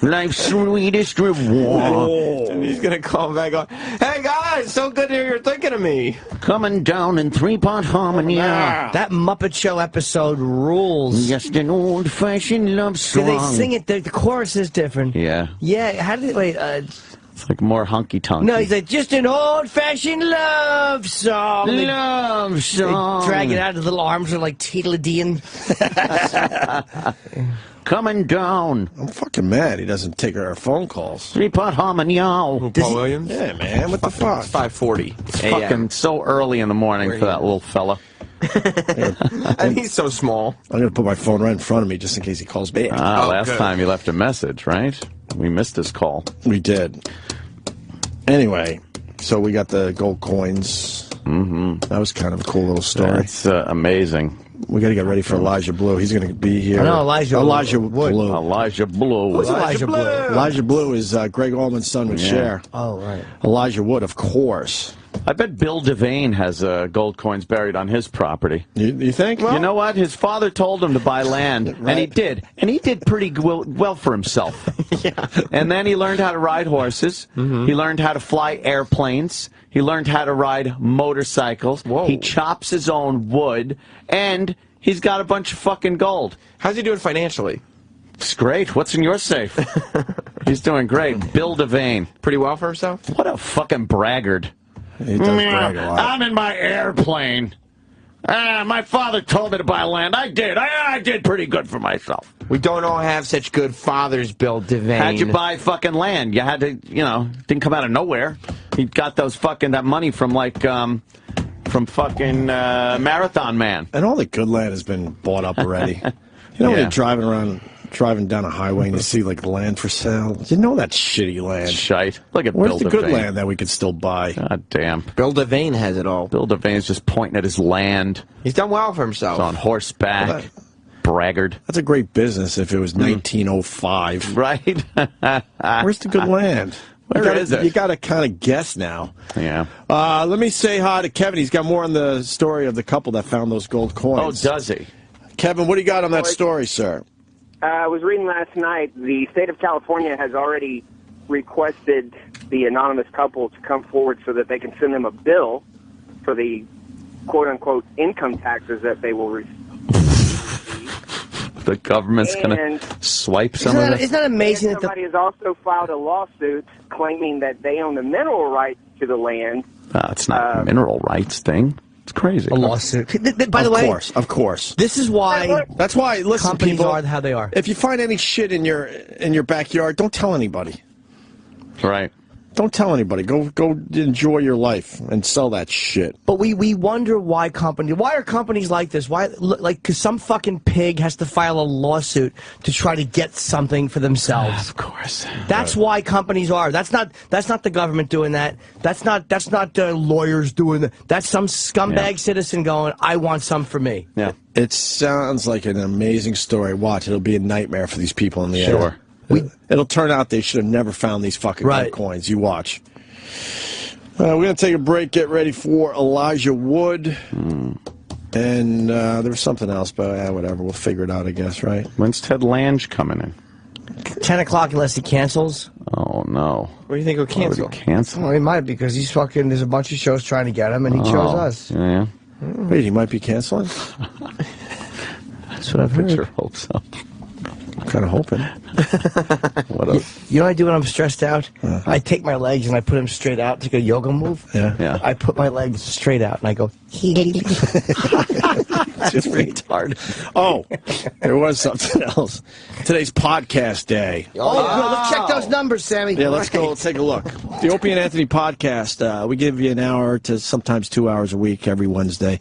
Life's sweetest reward. And he's gonna call back on. Hey guys, so good to hear you're thinking of me. Coming down in 3-part harmony. That Muppet Show episode rules. Just an old-fashioned love song. They sing it. The chorus is different. Yeah. Yeah. How did it? Wait. It's like more hunky-tonky. No, he's like, just an old-fashioned love song. Love song. They drag it out. His little arms are like Tweedledeeing. Coming down. I'm fucking mad he doesn't take our phone calls. 3-part harmony. Paul Williams? Yeah, man. What the fuck? 5:40. It's fucking so early in the morning for that little fella. And he's so small. I'm going to put my phone right in front of me just in case he calls back. Last time he left a message, right? We missed his call. We did. Anyway, so we got the gold coins. Mm-hmm. That was kind of a cool little story. That's amazing. We got to get ready for Elijah Blue. He's going to be here. I know, Elijah Blue. Elijah Blue. Who's Elijah Blue? Elijah Blue is Gregg Allman's son with Cher. Oh, right. Elijah Wood, of course. I bet Bill Devane has gold coins buried on his property. You think? Well, you know what? His father told him to buy land, and he did. And he did pretty well for himself. Yeah. And then he learned how to ride horses. Mm-hmm. He learned how to fly airplanes. He learned how to ride motorcycles. Whoa. He chops his own wood, and he's got a bunch of fucking gold. How's he doing financially? It's great. What's in your safe? He's doing great. Bill Devane. Pretty well for himself? What a fucking braggart. He does brag a lot. I'm in my airplane. My father told me to buy land. I did. I did pretty good for myself. We don't all have such good fathers, Bill Devane. How'd you buy fucking land? You had to, didn't come out of nowhere. He got that money from fucking Marathon Man. And all the good land has been bought up already. When you're driving down a highway and you see like land for sale, you know that's shitty land. Shite. Look at Where's Bill the Devane? good land that we could still buy? God damn. Bill Devane has it all. Bill Devane's just pointing at his land. He's done well for himself. He's on horseback. Braggart. That's a great business if it was 1905. Right? Where's the good land? Where is it? You got to kind of guess now. Yeah. Let me say hi to Kevin. He's got more on the story of the couple that found those gold coins. Oh, does he? Kevin, what do you got on that story, sir? I was reading last night, the state of California has already requested the anonymous couple to come forward so that they can send them a bill for the quote-unquote income taxes that they will receive. The government's going to swipe some of it? Isn't that amazing? And somebody has also filed a lawsuit claiming that they own the mineral rights to the land. It's not a mineral rights thing. It's crazy. A lawsuit. By the way, of course. This is why. That's why. Listen, companies people are how they are. If you find any shit in your backyard, don't tell anybody. Right. Don't tell anybody. Go enjoy your life and sell that shit. But we wonder why are companies like this? Why, because some fucking pig has to file a lawsuit to try to get something for themselves. Of course. That's why companies are. That's not the government doing that. That's not lawyers doing that. That's some scumbag citizen going, I want some for me. Yeah. It sounds like an amazing story. Watch, it'll be a nightmare for these people in the Sure. It'll turn out they should have never found these fucking gold coins. You watch. We're going to take a break, get ready for Elijah Wood. And there was something else, but whatever. We'll figure it out, I guess, right? When's Ted Lange coming in? 10 o'clock unless he cancels. Oh, no. What do you think he'll cancel? Cancel? Well, he might because he's fucking, there's a bunch of shows trying to get him, and he chose us. Yeah. Wait, he might be canceling? That's what I've heard. Sure hope so. I'm kind of hoping. What else? You know what I do when I'm stressed out? I take my legs and I put them straight out. It's like a yoga move. Yeah. I put my legs straight out and I go, Just retarded. Oh, there was something else. Today's podcast day. Oh, good. Let's check those numbers, Sammy. Yeah, let's go. Let's take a look. The Opie and Anthony podcast. We give you an hour to sometimes 2 hours a week every Wednesday.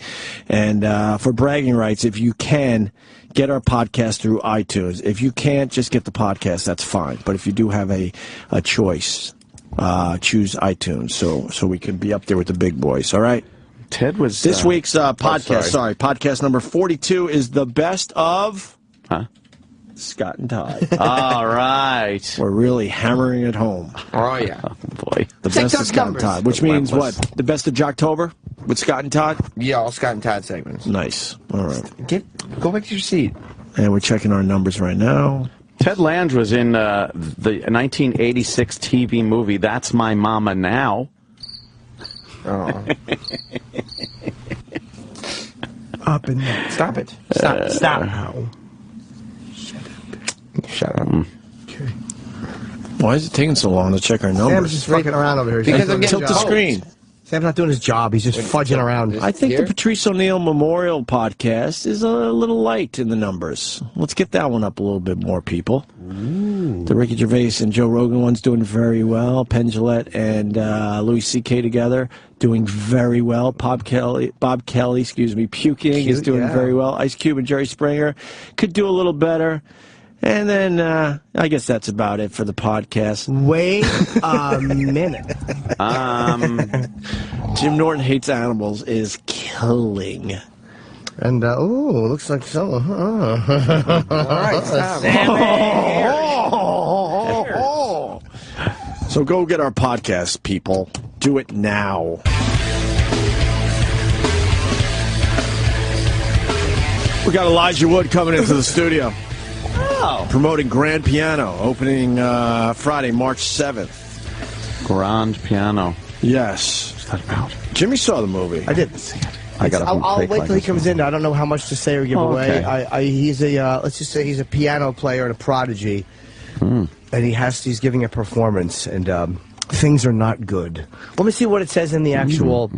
And for bragging rights, if you can, get our podcast through iTunes. If you can't, just get the podcast. That's fine. But if you do have a choice, choose iTunes so we can be up there with the big boys. All right? Ted was... This week's podcast, podcast number 42 is the best of... Scott and Todd. All right. We're really hammering it home. Oh, yeah. Oh, boy. The best of Scott and Todd, which means what? The best of Jocktober with Scott and Todd? Yeah, all Scott and Todd segments. Nice. All right. Go back to your seat. And we're checking our numbers right now. Ted Lange was in the 1986 TV movie That's My Mama Now. Oh. Up and down. Stop it. Stop. Ow. Shut up. Okay. Why is it taking so long to check our numbers? Sam's just fucking around over here. Because I'm getting tilt the screen. Sam's not doing his job. He's just fudging around. I think the Patrice O'Neill Memorial Podcast is a little light in the numbers. Let's get that one up a little bit more, people. Ooh. The Ricky Gervais and Joe Rogan one's doing very well. Penn Jillette and Louis C.K. together doing very well. Bob Kelly, puking is doing very well. Ice Cube and Jerry Springer could do a little better. And then I guess that's about it for the podcast. Wait a minute. Jim Norton Hates Animals is killing. And, looks like so. All right, So go get our podcast, people. Do it now. We got Elijah Wood coming into the studio. Oh. Promoting Grand Piano, opening Friday, March 7th. Grand Piano. Yes. What's that about? Jimmy saw the movie. I didn't see it. I'll wait till he comes in. I don't know how much to say or give away. Okay. He's a let's just say he's a piano player and a prodigy, and he's giving a performance, and things are not good. Let me see what it says in the actual.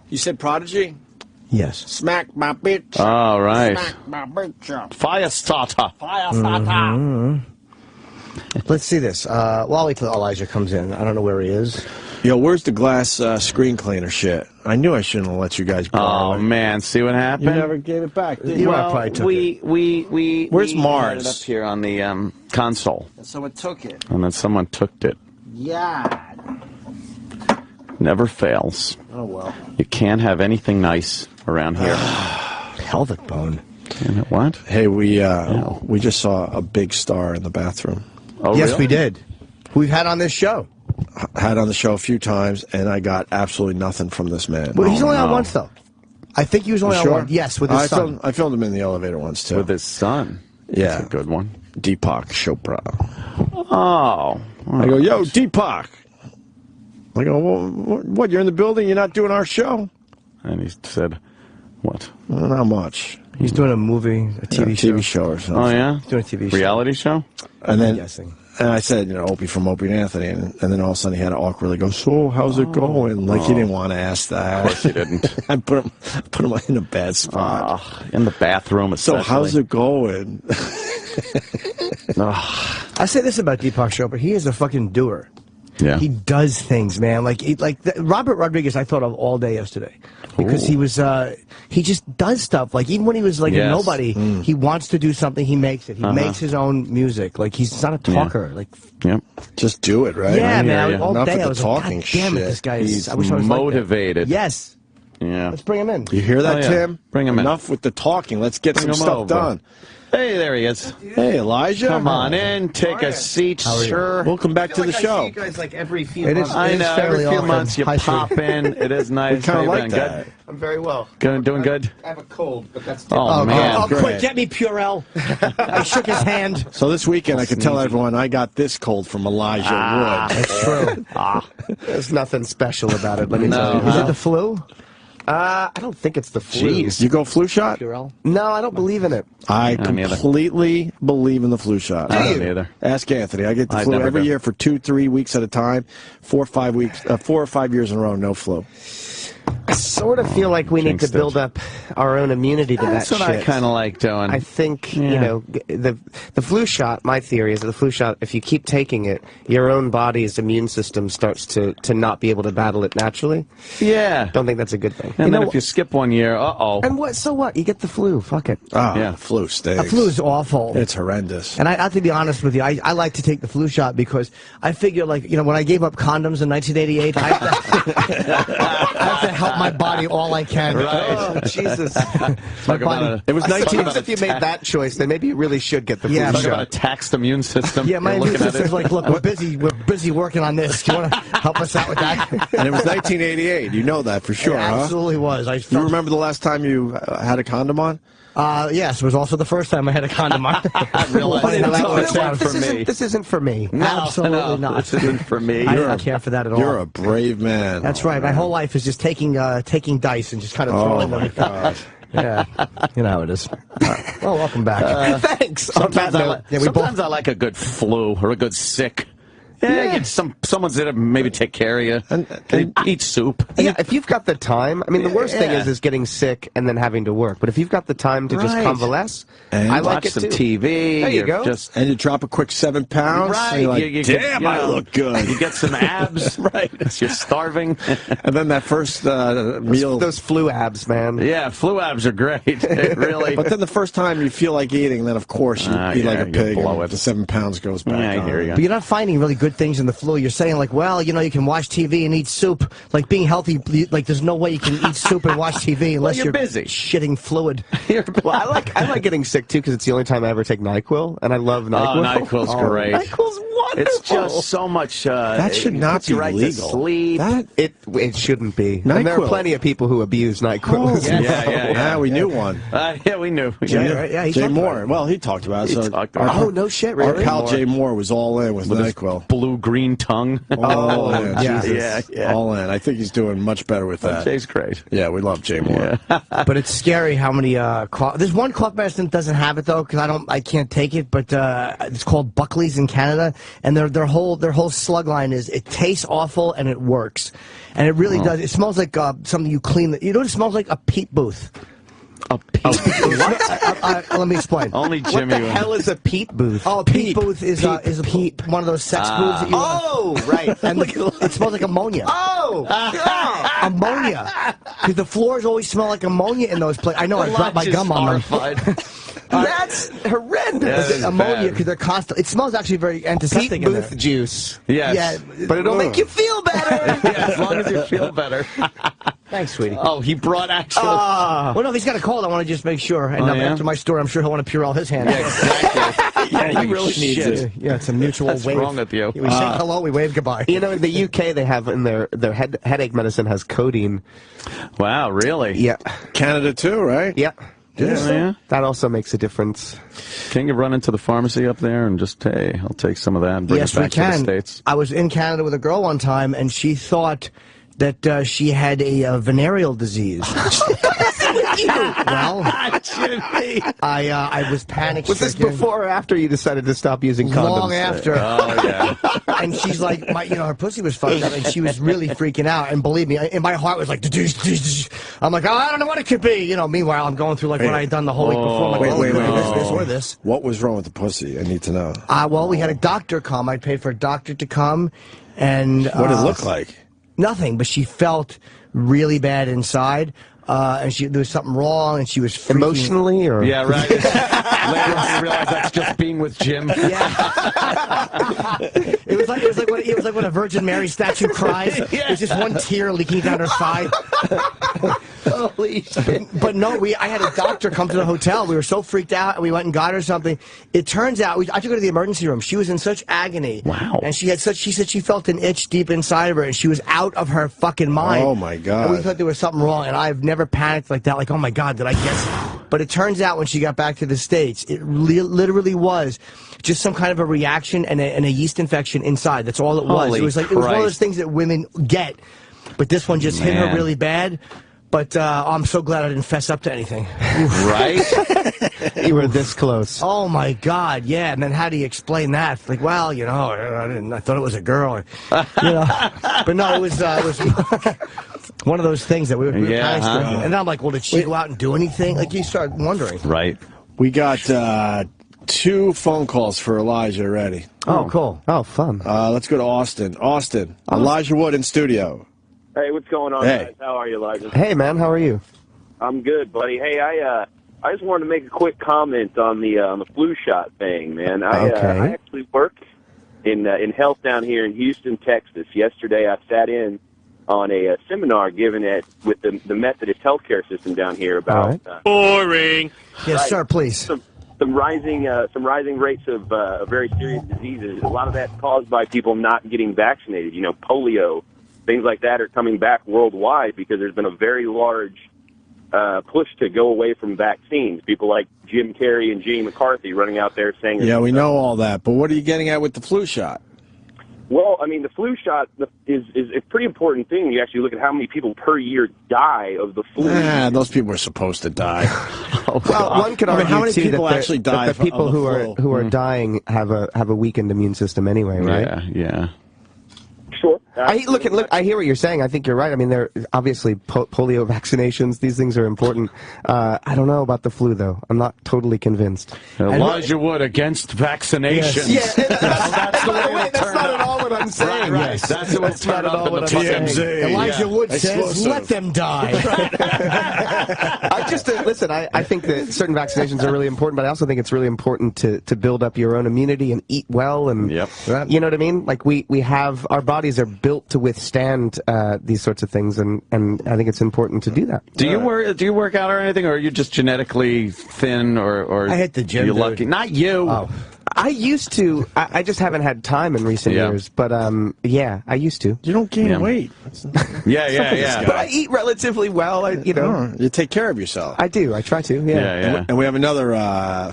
You said prodigy? Yes. Smack my bitch. All right. Smack my bitch. Fire starter. Let's see this. Well, I'll wait till Elijah comes in. I don't know where he is. Yo, where's the glass screen cleaner shit? I knew I shouldn't have let you guys borrow it. Oh, man. See what happened? You never gave it back, did you? Well, probably took it. Where's Mars? Had it up here on the console. Someone took it. And then someone took it. Yeah. Never fails. Oh, well. You can't have anything nice around here. Pelvic bone. What? Hey, we just saw a big star in the bathroom. Oh, yes, really? we did. We've had on this show. Had on the show a few times, and I got absolutely nothing from this man. Well, he's only on once, though. I think he was only on one. Yes, with his son. I filmed him in the elevator once, too. With his son? Yeah. That's a good one. Deepak Chopra. Oh. I go, yo, Deepak. I go, well, what, you're in the building? You're not doing our show? And he said, what? Well, not much. He's doing a movie, a TV show. Or something. Oh, yeah? He's doing a TV show. Reality show? And then, I'm guessing. And I said, Opie from Opie and Anthony, and then all of a sudden he had to awkwardly go, so how's it going? Like he didn't want to ask that. Of course he didn't. I put him in a bad spot. In the bathroom, especially. So how's it going? I say this about Deepak Chopra. He is a fucking doer. Yeah. He does things, man. Robert Rodriguez, I thought of all day yesterday. Because he was, he just does stuff. Like, even when he was, like, a nobody, he wants to do something, he makes it. He makes his own music. Like, he's not a talker. Yeah. Like, just do it, right? Yeah, man. All Enough day with I was the like, talking God damn it, shit. this guy is... He's I wish I was motivated. Like that. Yes. Yeah. Let's bring him in. You hear that, Tim? Bring him in. Enough with the talking. Let's get some stuff done. Hey, there he is. Hey, Elijah. Come on in. Take a seat, sir. Welcome back to the show. I see you guys like every few months. I know. Every few months you pop in. It is nice. We kind of like that. Good? I'm very well. Doing good? I have a cold, but that's... Oh, man. Oh, quick, get me Purell. I shook his hand. So this weekend I could tell everyone I got this cold from Elijah Wood. That's true. There's nothing special about it, let me tell you. Is it the flu? I don't think it's the flu. Jeez. You go flu shot? Purell? No, I don't believe in it. I completely believe in the flu shot. I don't either. Ask Anthony. I get the flu every year for 2-3 weeks at a time. 4 or 5 years in a row, no flu. I sort of feel like we need to build up our own immunity to that shit. That's what I kind of like doing. I think, you know, the flu shot, my theory is that the flu shot, if you keep taking it, your own body's immune system starts to not be able to battle it naturally. Yeah. Don't think that's a good thing. And then if you skip 1 year, uh-oh. And what? So what? You get the flu. Fuck it. Oh, yeah. Flu stinks. The flu is awful. It's horrendous. And I have to be honest with you, I like to take the flu shot because I figure, like, you know, when I gave up condoms in 1988, I have to help my body all I can. Right. Oh, Jesus. My body. It was 19. If you made that choice, then maybe you really should get the flu shot. Talk about a taxed immune system. Yeah, my immune system's like, look, we're busy working on this. Do you want to help us out with that? And it was 1988. You know that for sure, It absolutely was. You remember the last time you had a condom on? Yes, it was also the first time I had a condom on. I realized this isn't for me. No, Absolutely not. This isn't for me. I don't care for that at all. You're a brave man. That's right. My whole life is just taking dice and just kind of throwing them. God. Yeah, you know how it is. Well, welcome back. Thanks. Sometimes I like a good flu or a good sick. Yeah, get someone's there to maybe take care of you. And eat soup. Yeah, if you've got the time. I mean, the worst thing is getting sick and then having to work. But if you've got the time to just convalesce, and I like watch it some too. TV. There you go. And you drop a quick 7 pounds. Right. And you're like, damn, I look good. You get some abs. Right. You're starving. And then that first meal. Those flu abs, man. Yeah, flu abs are great. Really. But then the first time you feel like eating, then of course you eat like a pig. blow it. The 7 pounds goes back. Yeah, I hear you. But you're not finding really good things in the flu. You're saying, like, well, you know, you can watch TV and eat soup. Like, being healthy, like, there's no way you can eat soup and watch TV unless you're busy. Shitting fluid. Well, I like getting sick, too, because it's the only time I ever take NyQuil, and I love NyQuil. Oh, NyQuil's great. NyQuil's wonderful. It's just so much. That should not be right legal. To sleep. It shouldn't be. NyQuil. And there are plenty of people who abuse NyQuil. Yeah, we knew one. Yeah, we knew. Jay Moore. Well, he talked about it. Oh, no shit, really? Our pal Jay Moore was all in with NyQuil. Blue-green tongue. All in. Yeah. All in. I think he's doing much better with that. Jay's great. Yeah, we love Jay Moore. But it's scary how many there's one cough medicine that doesn't have it though, because I can't take it, but it's called Buckley's in Canada, and their whole slug line is it tastes awful and it works. And it really does. It smells like something you clean. You know what it smells like? A peat booth. A peat booth? Let me explain. Only Jimmy. What the hell is a peat booth? Oh, a peat booth is one of those sex booths that you right. And it smells like ammonia. Ammonia. Because the floors always smell like ammonia in those places. I know, I dropped my gum on them. That's horrendous. Ammonia, because they're constant. It smells actually very antiseptic Peat in there. booth juice. Yes. Yeah, but it'll make you feel better. As long as you feel better. Thanks, sweetie. Oh, he brought actual. Well, no, if he's got a cold, I want to just make sure. And after my story, I'm sure he'll want to pure all his hands. Yeah, exactly. Yeah, he really needs it. Yeah, it's a mutual What's wave. wrong with you? We say hello, we wave goodbye. You know, in the UK, they have in their headache medicine has codeine. Wow, really? Yeah. Canada too, right? Yeah. Yeah. That also makes a difference. Can you run into the pharmacy up there and just, hey, I'll take some of that and bring it back to the States? I was in Canada with a girl one time, and she thought that she had a venereal disease. Well, I was panicked. Was this before or after you decided to stop using condoms? Long after. Oh, yeah. And she's like, her pussy was fucked up, and she was really freaking out. And believe me, in my heart was like, I'm like, I don't know what it could be. You know, meanwhile, I'm going through like what I had done the whole week before. I'm like, wait, this or this. What was wrong with the pussy? I need to know. Well, we had a doctor come. I paid for a doctor to come, and what did it look like? Nothing, but she felt really bad inside. And there was something wrong, and she was freaking. Emotionally, or yeah, right. Later on, you realize that's just being with Jim. Yeah. It was like when a Virgin Mary statue cries. Yeah. There's just one tear leaking down her thigh. Holy shit. But no, I had a doctor come to the hotel. We were so freaked out, and we went and got her something. It turns out I took her to the emergency room. She was in such agony. Wow. And she said she felt an itch deep inside of her, and she was out of her fucking mind. Oh my God. And we thought there was something wrong, and I've never panicked like that. Like, oh my God, did I guess? But it turns out when she got back to the States, it literally was just some kind of a reaction and a yeast infection inside. That's all it was. Holy It was one of those things that women get, but this one just hit her really bad. But I'm so glad I didn't fess up to anything. Right? You were this close. Oh my God, yeah. And then how do you explain that? Like, well, you know, I thought it was a girl. You know, but no, it was one of those things that we were kind of stricken. And then I'm like, well, did she go out and do anything? Like, you start wondering. Right. We got 2 phone calls for Elijah already. Oh, cool. Oh, fun. Let's go to Austin. Austin. Elijah Wood in studio. Hey, what's going on, guys? How are you, Elijah? Hey, man, how are you? I'm good, buddy. Hey, I just wanted to make a quick comment on the flu shot thing, man. I actually work in health down here in Houston, Texas. Yesterday, I sat in on a seminar given with the Methodist healthcare system down here about boring. Yes, sir. Please. Some rising rates of very serious diseases. A lot of that's caused by people not getting vaccinated. You know, polio. Things like that are coming back worldwide because there's been a very large push to go away from vaccines. People like Jim Carrey and Jenny McCarthy running out there saying... Yeah, we know all that, but what are you getting at with the flu shot? Well, I mean, the flu shot is a pretty important thing. You actually look at how many people per year die of the flu. Those people are supposed to die. Well, one could argue how many too people that actually die the people of the who flu? are dying have a weakened immune system anyway, right? Yeah. Sure. I hear what you're saying. I think you're right. I mean, there obviously polio vaccinations. These things are important. I don't know about the flu, though. I'm not totally convinced. Elijah Wood against vaccinations. Yes. Yeah, that's the way that's not at all what I'm saying. Right. Yes. That's what it's not at all what I'm saying. Elijah Wood says, "Let them die." I just listen. I think that certain vaccinations are really important, but I also think it's really important to build up your own immunity and eat well, and you know what I mean. Like we have our bodies are built to withstand these sorts of things, and I think it's important to do that. Do you work out or anything, or are you just genetically thin, or I hit the gym, you're dude. lucky? Not you. Oh. I used to. I just haven't had time in recent years. But yeah, I used to. You don't gain weight. Yeah. But I eat relatively well. You take care of yourself. I do. I try to. Yeah. And we have another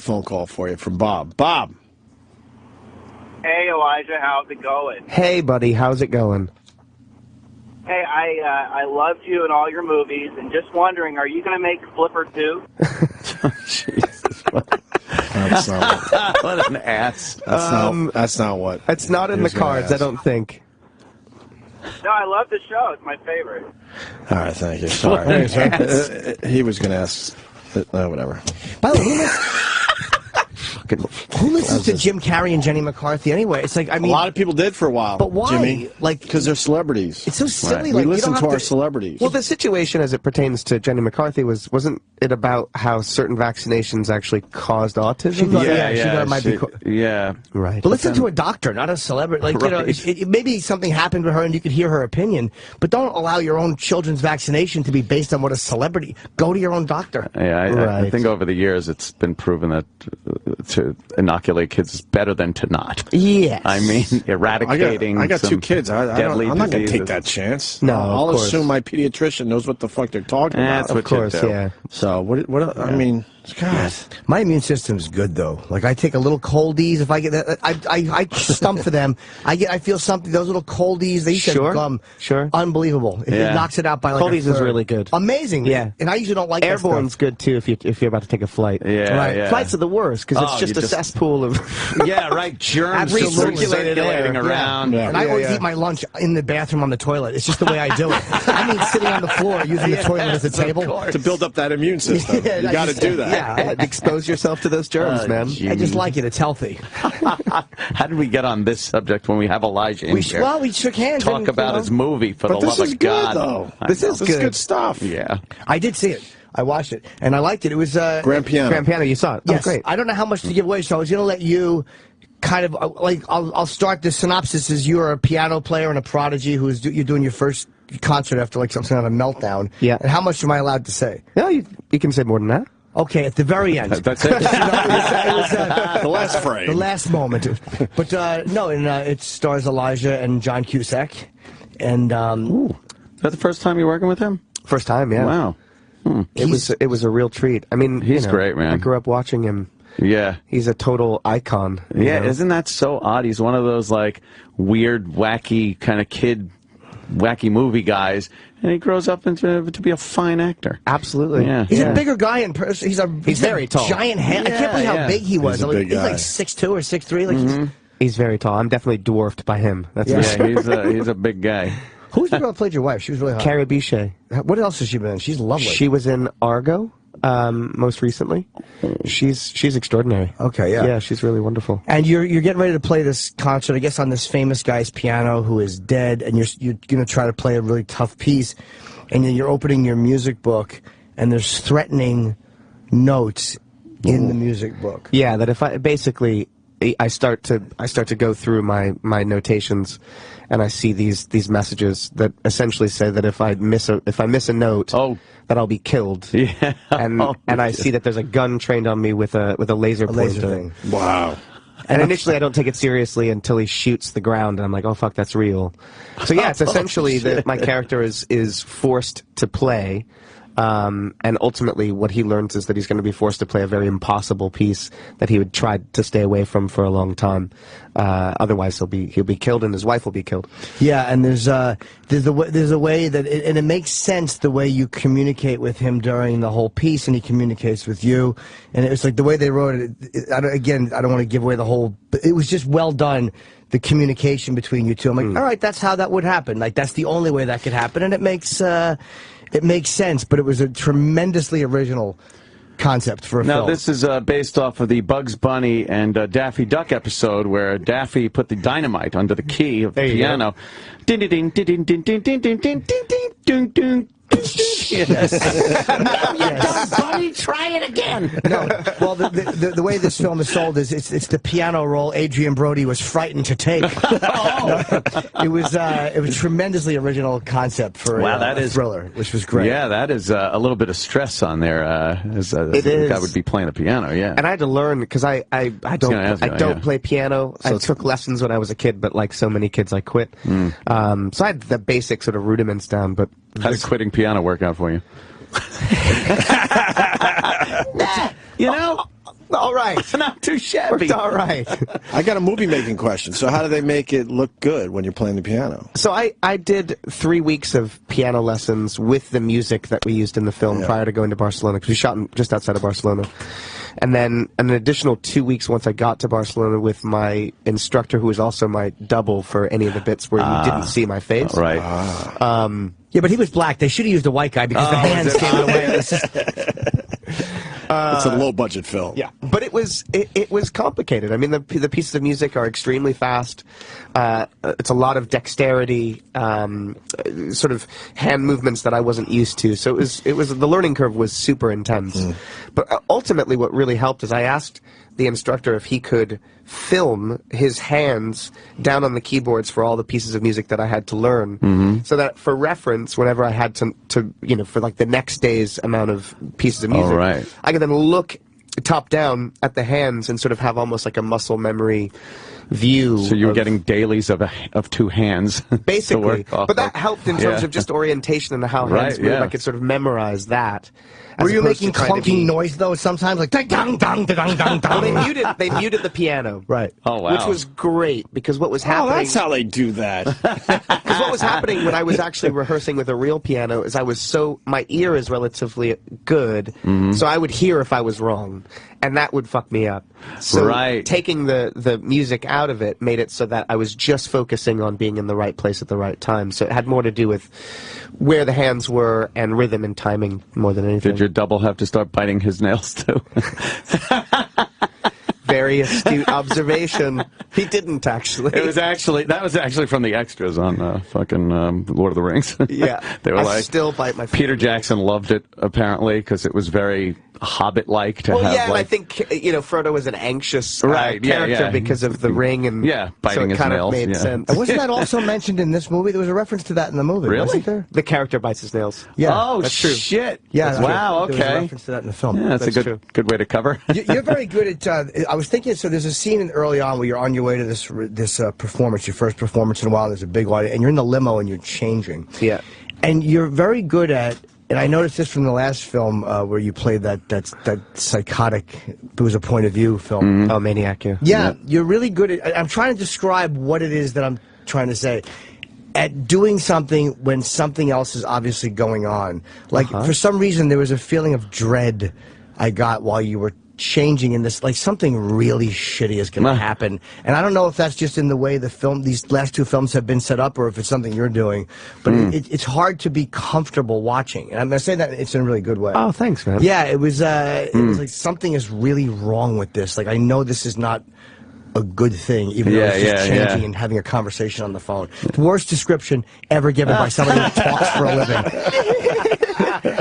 phone call for you from Bob. Bob. Hey, Elijah, how's it going? Hey, buddy, how's it going? Hey, I loved you in all your movies, and just wondering, are you going to make Flipper 2? Jesus. What an ass. That's not what. It's not in the cards, I don't think. No, I love the show. It's my favorite. All right, thank you. Sorry. He was going to ask. Whatever. By the way, who listens to Jim Carrey and Jenny McCarthy anyway? It's like, I mean, a lot of people did for a while. But why? Jimmy? Like, because they're celebrities. It's so silly. Right. Like, we listen you don't to have our celebrities. Well, the situation as it pertains to Jenny McCarthy wasn't it about how certain vaccinations actually caused autism? Yeah. Right. But listen to a doctor, not a celebrity. Like, you know, maybe something happened to her and you could hear her opinion, but don't allow your own children's vaccination to be based on what a celebrity. Go to your own doctor. Yeah, I think over the years it's been proven that to inoculate kids is better than to not. Yes. I mean, eradicating. I got 2 kids. I'm not going to take that chance. No, I'll assume my pediatrician knows what the fuck they're talking about. That's of course, yeah. So what? I mean, God. My immune system's good though. Like I take a little coldies if I get that. I stump for them. I feel something. Those little coldies. They used to have gum. Sure. Unbelievable. It knocks it out by like coldies is really good. Amazing. Yeah. And I usually don't like airborne's good too if you're about to take a flight. Yeah. Right. Yeah. Flights are the worst because it's just a cesspool of germs circulating around. And I always eat my lunch in the bathroom on the toilet. It's just the way I do it. I mean, sitting on the floor using the toilet as a table to build up that immune system. You got to do that. Yeah. Expose yourself to those germs, man. I just like it. It's healthy. How did we get on this subject when we have Elijah in here? Well, we shook hands. Talk about his movie, for the love of God. Though. This is good stuff. Yeah. I did see it. I watched it, and I liked it. It was Grand Piano. Grand Piano, you saw it. Yes. Oh, great. I don't know how much to give away, so I was going to let you kind of, like, I'll start the synopsis as you're a piano player and a prodigy you're doing your first concert after, like, something on a meltdown. Yeah. And how much am I allowed to say? No, you can say more than that. Okay, at the very end. That's it. It was, the last frame. The last moment. But, no, and it stars Elijah and John Cusack. And, is that the first time you're working with him? First time, yeah. Wow. It was a real treat. I mean, he's great, man. I grew up watching him. Yeah. He's a total icon. Yeah, isn't that so odd? He's one of those, like, weird, wacky, kind of kid, wacky movie guys, and he grows up to be a fine actor. Absolutely. Yeah. He's a bigger guy in person. He's very tall. Giant head. I can't believe how big he was. He's a big he's like guy. 6'2" or 6'3". He's very tall. I'm definitely dwarfed by him. That's for sure. He's a big guy. Who's the girl that played your wife? She was really hot. Carrie Bichet. What else has she been in? She's lovely. She was in Argo, most recently. She's extraordinary. Okay, yeah. Yeah, she's really wonderful. And you're getting ready to play this concert, I guess, on this famous guy's piano who is dead, and you're going to try to play a really tough piece, and then you're opening your music book, and there's threatening notes in the music book. Yeah, that if I start to go through my notations, and I see these messages that essentially say that if I miss a note, that I'll be killed. Yeah. And I see that there's a gun trained on me with a laser pointer. Thing. Wow. And initially I don't take it seriously until he shoots the ground, and I'm like, oh fuck, that's real. So yeah, it's essentially that my character is forced to play And ultimately, what he learns is that he's going to be forced to play a very impossible piece that he would try to stay away from for a long time. Otherwise, he'll be killed, and his wife will be killed. Yeah, and there's a way that, and it makes sense the way you communicate with him during the whole piece, and he communicates with you, and it's like the way they wrote it. I don't want to give away the whole. But it was just well done. The communication between you two. I'm like, all right, that's how that would happen. Like that's the only way that could happen, and it makes sense. But it was a tremendously original concept for a film. Now, this is based off of the Bugs Bunny and Daffy Duck episode where Daffy put the dynamite under the key of the piano. Ding ding ding ding ding ding ding ding ding ding ding ding. Yes. No, you dumb bunny, try it again. No, well, the way this film is sold is it's the piano role Adrian Brody was frightened to take. It was tremendously original concept for a thriller, which was great. Yeah, that is a little bit of stress on there. As the guy would be playing the piano, yeah. And I had to learn because I don't play piano. So I took lessons when I was a kid, but like so many kids, I quit. So I had the basic sort of rudiments down, but. How did quitting piano work out for you? You know? All right. Not too shabby. Worked all right. I got a movie-making question. So how do they make it look good when you're playing the piano? So I did 3 weeks of piano lessons with the music that we used in the film prior to going to Barcelona, because we shot just outside of Barcelona. And then an additional 2 weeks once I got to Barcelona with my instructor, who was also my double for any of the bits where you didn't see my face. Right. Yeah, but he was black. They should have used a white guy because the hands gave it away. It's a low-budget film. Yeah, but it was complicated. I mean, the pieces of music are extremely fast. It's a lot of dexterity, sort of hand movements that I wasn't used to. So it was the learning curve was super intense. But ultimately, what really helped is I asked the instructor if he could film his hands down on the keyboards for all the pieces of music that I had to learn, so that for reference, whenever I had to for like the next day's amount of pieces of music, I could then look top down at the hands and sort of have almost like a muscle memory view. So you were getting dailies of two hands. Basically. But that helped in terms of just orientation and how hands move. I could sort of memorize that. Were you making clunking noise, though, sometimes? Like, ding, dong, dong, dong, dong, dong. Well, they muted the piano. Right. Oh, wow. Which was great, because what was happening... Oh, that's how they do that. Because what was happening when I was actually rehearsing with a real piano is my ear is relatively good, so I would hear if I was wrong, and that would fuck me up. So taking the music out of it made it so that I was just focusing on being in the right place at the right time. So it had more to do with where the hands were and rhythm and timing more than anything. Did your double have to start biting his nails, too? Very astute observation. He didn't actually. That was actually from the extras on fucking Lord of the Rings. Yeah, they were I still bite my. Peter Jackson loved it apparently because it was very Hobbit-like to have. Yeah, and I think Frodo was an anxious character because of the ring and biting his nails. Made sense. And wasn't that also mentioned in this movie? There was a reference to that in the movie. Really? Wasn't there? The character bites his nails. Yeah. Oh, that's true. Shit. Yeah. Wow. Okay. There was a reference to that in the film. Yeah, that's a good way to cover. You're very good at. I was thinking. So there's a scene early on where you're on your way to this performance, your first performance in a while. There's a big audience, and you're in the limo and you're changing. Yeah. And you're very good at. And I noticed this from the last film where you played that psychotic, it was a point of view film. Oh, Maniac, yeah. You're really good at, I'm trying to describe what it is that I'm trying to say. At doing something when something else is obviously going on. Like, for some reason, there was a feeling of dread I got while you were changing in this, like something really shitty is going to happen. And I don't know if that's just in the way these last two films have been set up or if it's something you're doing, but it's hard to be comfortable watching. And I'm going to say that it's in a really good way. Oh, thanks, man. Yeah, it was like something is really wrong with this. Like, I know this is not a good thing, even though it's just changing and having a conversation on the phone. Worst description ever given by somebody who talks for a living.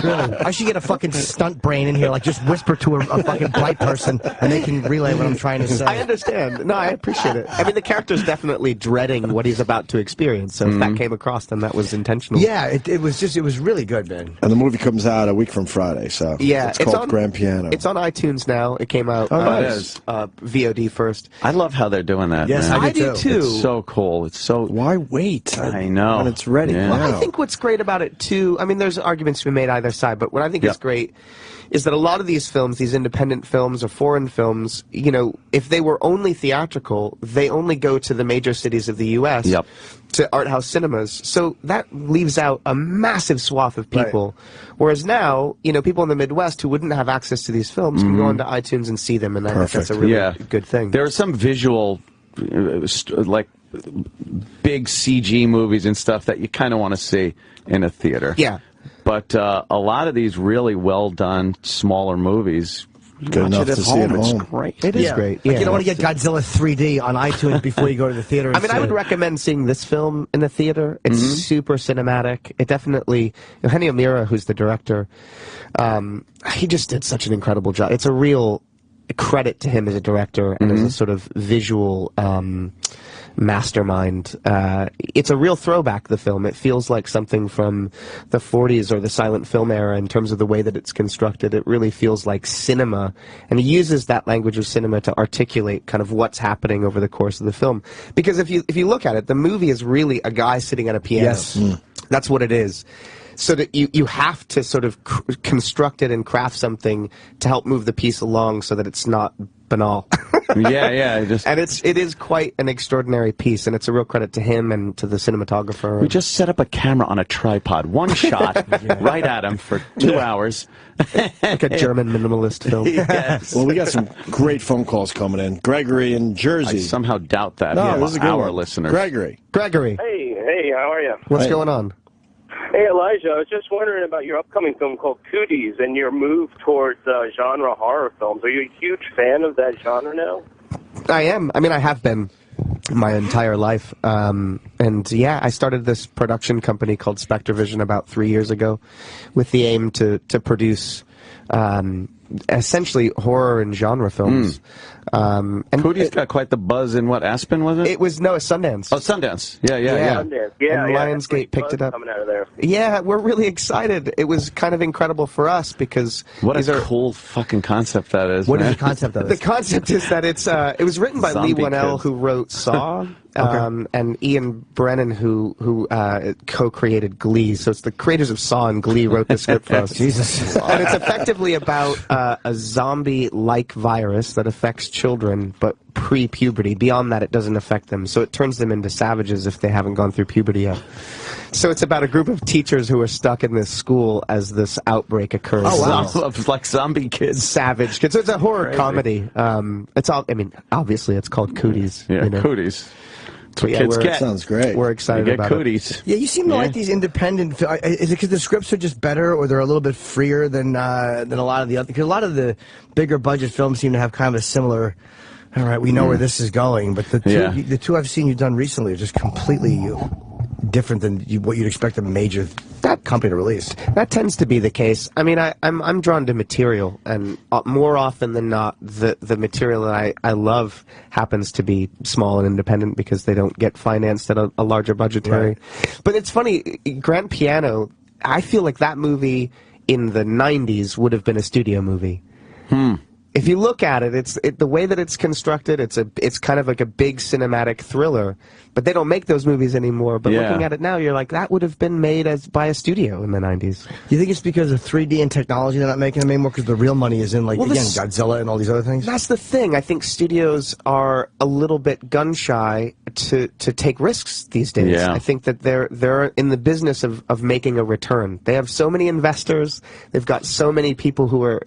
Really. I should get a fucking stunt brain in here, like just whisper to a fucking bright person, and they can relay what I'm trying to say. I understand. No, I appreciate it. I mean, the character's definitely dreading what he's about to experience, so if that came across, then that was intentional. Yeah, it was really good, man. And the movie comes out a week from Friday, so it's called Grand Piano. It's on iTunes now. It came out VOD first. I love how they're doing that. Yes, man. I do too. It's so cool. It's so. Why wait? I know. When it's ready. Well, I think what's great about it too. I mean, there's arguments to be made appreciate either side, but what I think is great is that a lot of these films, these independent films or foreign films, you know, if they were only theatrical, they only go to the major cities of the U.S., to art house cinemas. So that leaves out a massive swath of people. Whereas now, you know, people in the Midwest who wouldn't have access to these films can go onto iTunes and see them, and I think that's a really good thing. There are some visual, like, big CG movies and stuff that you kind of want to see in a theater. Yeah. But a lot of these really well-done, smaller movies, good enough to see at home. It's great. It is great. Like you don't want to get Godzilla 3D on iTunes before you go to the theater. I mean, I would recommend seeing this film in the theater. It's super cinematic. It definitely... Eugenio Mira, who's the director, he just did such an incredible job. It's a real credit to him as a director and as a sort of visual mastermind. It's a real throwback, the film. It feels like something from the 40s or the silent film era in terms of the way that it's constructed. It really feels like cinema, and he uses that language of cinema to articulate kind of what's happening over the course of the film. Because if you look at it, the movie is really a guy sitting at a piano. Yes. That's what it is. So that you have to sort of construct it and craft something to help move the piece along so that it's not banal. And it is quite an extraordinary piece, and it's a real credit to him and to the cinematographer. We just set up a camera on a tripod, one shot, right at him for 2 hours. Like a German minimalist film. Yes. Well, we got some great phone calls coming in. Gregory in Jersey. I somehow doubt that. No, this is a good our one. listeners. Gregory. Hey, how are you? What's going on? Hey, Elijah, I was just wondering about your upcoming film called Cooties and your move towards genre horror films. Are you a huge fan of that genre now? I am. I mean, I have been my entire life. And yeah, I started this production company called Spectrovision about 3 years ago with the aim to produce essentially horror and genre films. And Cootie's got quite the buzz in what, Aspen, was it? It was, no, Sundance. Oh, Sundance. Yeah. Sundance. Yeah, and Lionsgate picked it up. Coming out of there. Yeah, we're really excited. It was kind of incredible for us because what a cool fucking concept that is. What is the concept of it? The concept is that it was written by Lee Winnell, who wrote Saw, and Ian Brennan, who co-created Glee. So it's the creators of Saw and Glee wrote the script for us. Jesus. And it's effectively about a zombie-like virus that affects children, but pre-puberty. Beyond that, it doesn't affect them. So it turns them into savages if they haven't gone through puberty yet. So it's about a group of teachers who are stuck in this school as this outbreak occurs. Oh, wow. Like zombie kids. Savage kids. So it's a horror comedy. It's all, I mean, obviously it's called Cooties. Yeah, you know? Cooties. That's what kids get. Sounds great. We're excited you get about cooties. it. Yeah, you seem to like these independent. Is it because the scripts are just better, or they're a little bit freer than a lot of the other? Because a lot of the bigger budget films seem to have kind of a similar. All right, we know where this is going, but the two I've seen you've done recently are just completely different than what you'd expect a major company to release. That tends to be the case. I mean, I'm drawn to material, and more often than not, the material that I love happens to be small and independent because they don't get financed at a larger budgetary. Right. But it's funny, Grand Piano, I feel like that movie in the 90s would have been a studio movie. If you look at it, the way that it's constructed, it's kind of like a big cinematic thriller. But they don't make those movies anymore. But looking at it now, you're like, that would have been made by a studio in the 90s. You think it's because of 3D and technology they're not making them anymore? Because the real money is in, like, again, Godzilla and all these other things? That's the thing. I think studios are a little bit gun-shy to take risks these days. Yeah. I think that they're in the business of making a return. They have so many investors. They've got so many people who are,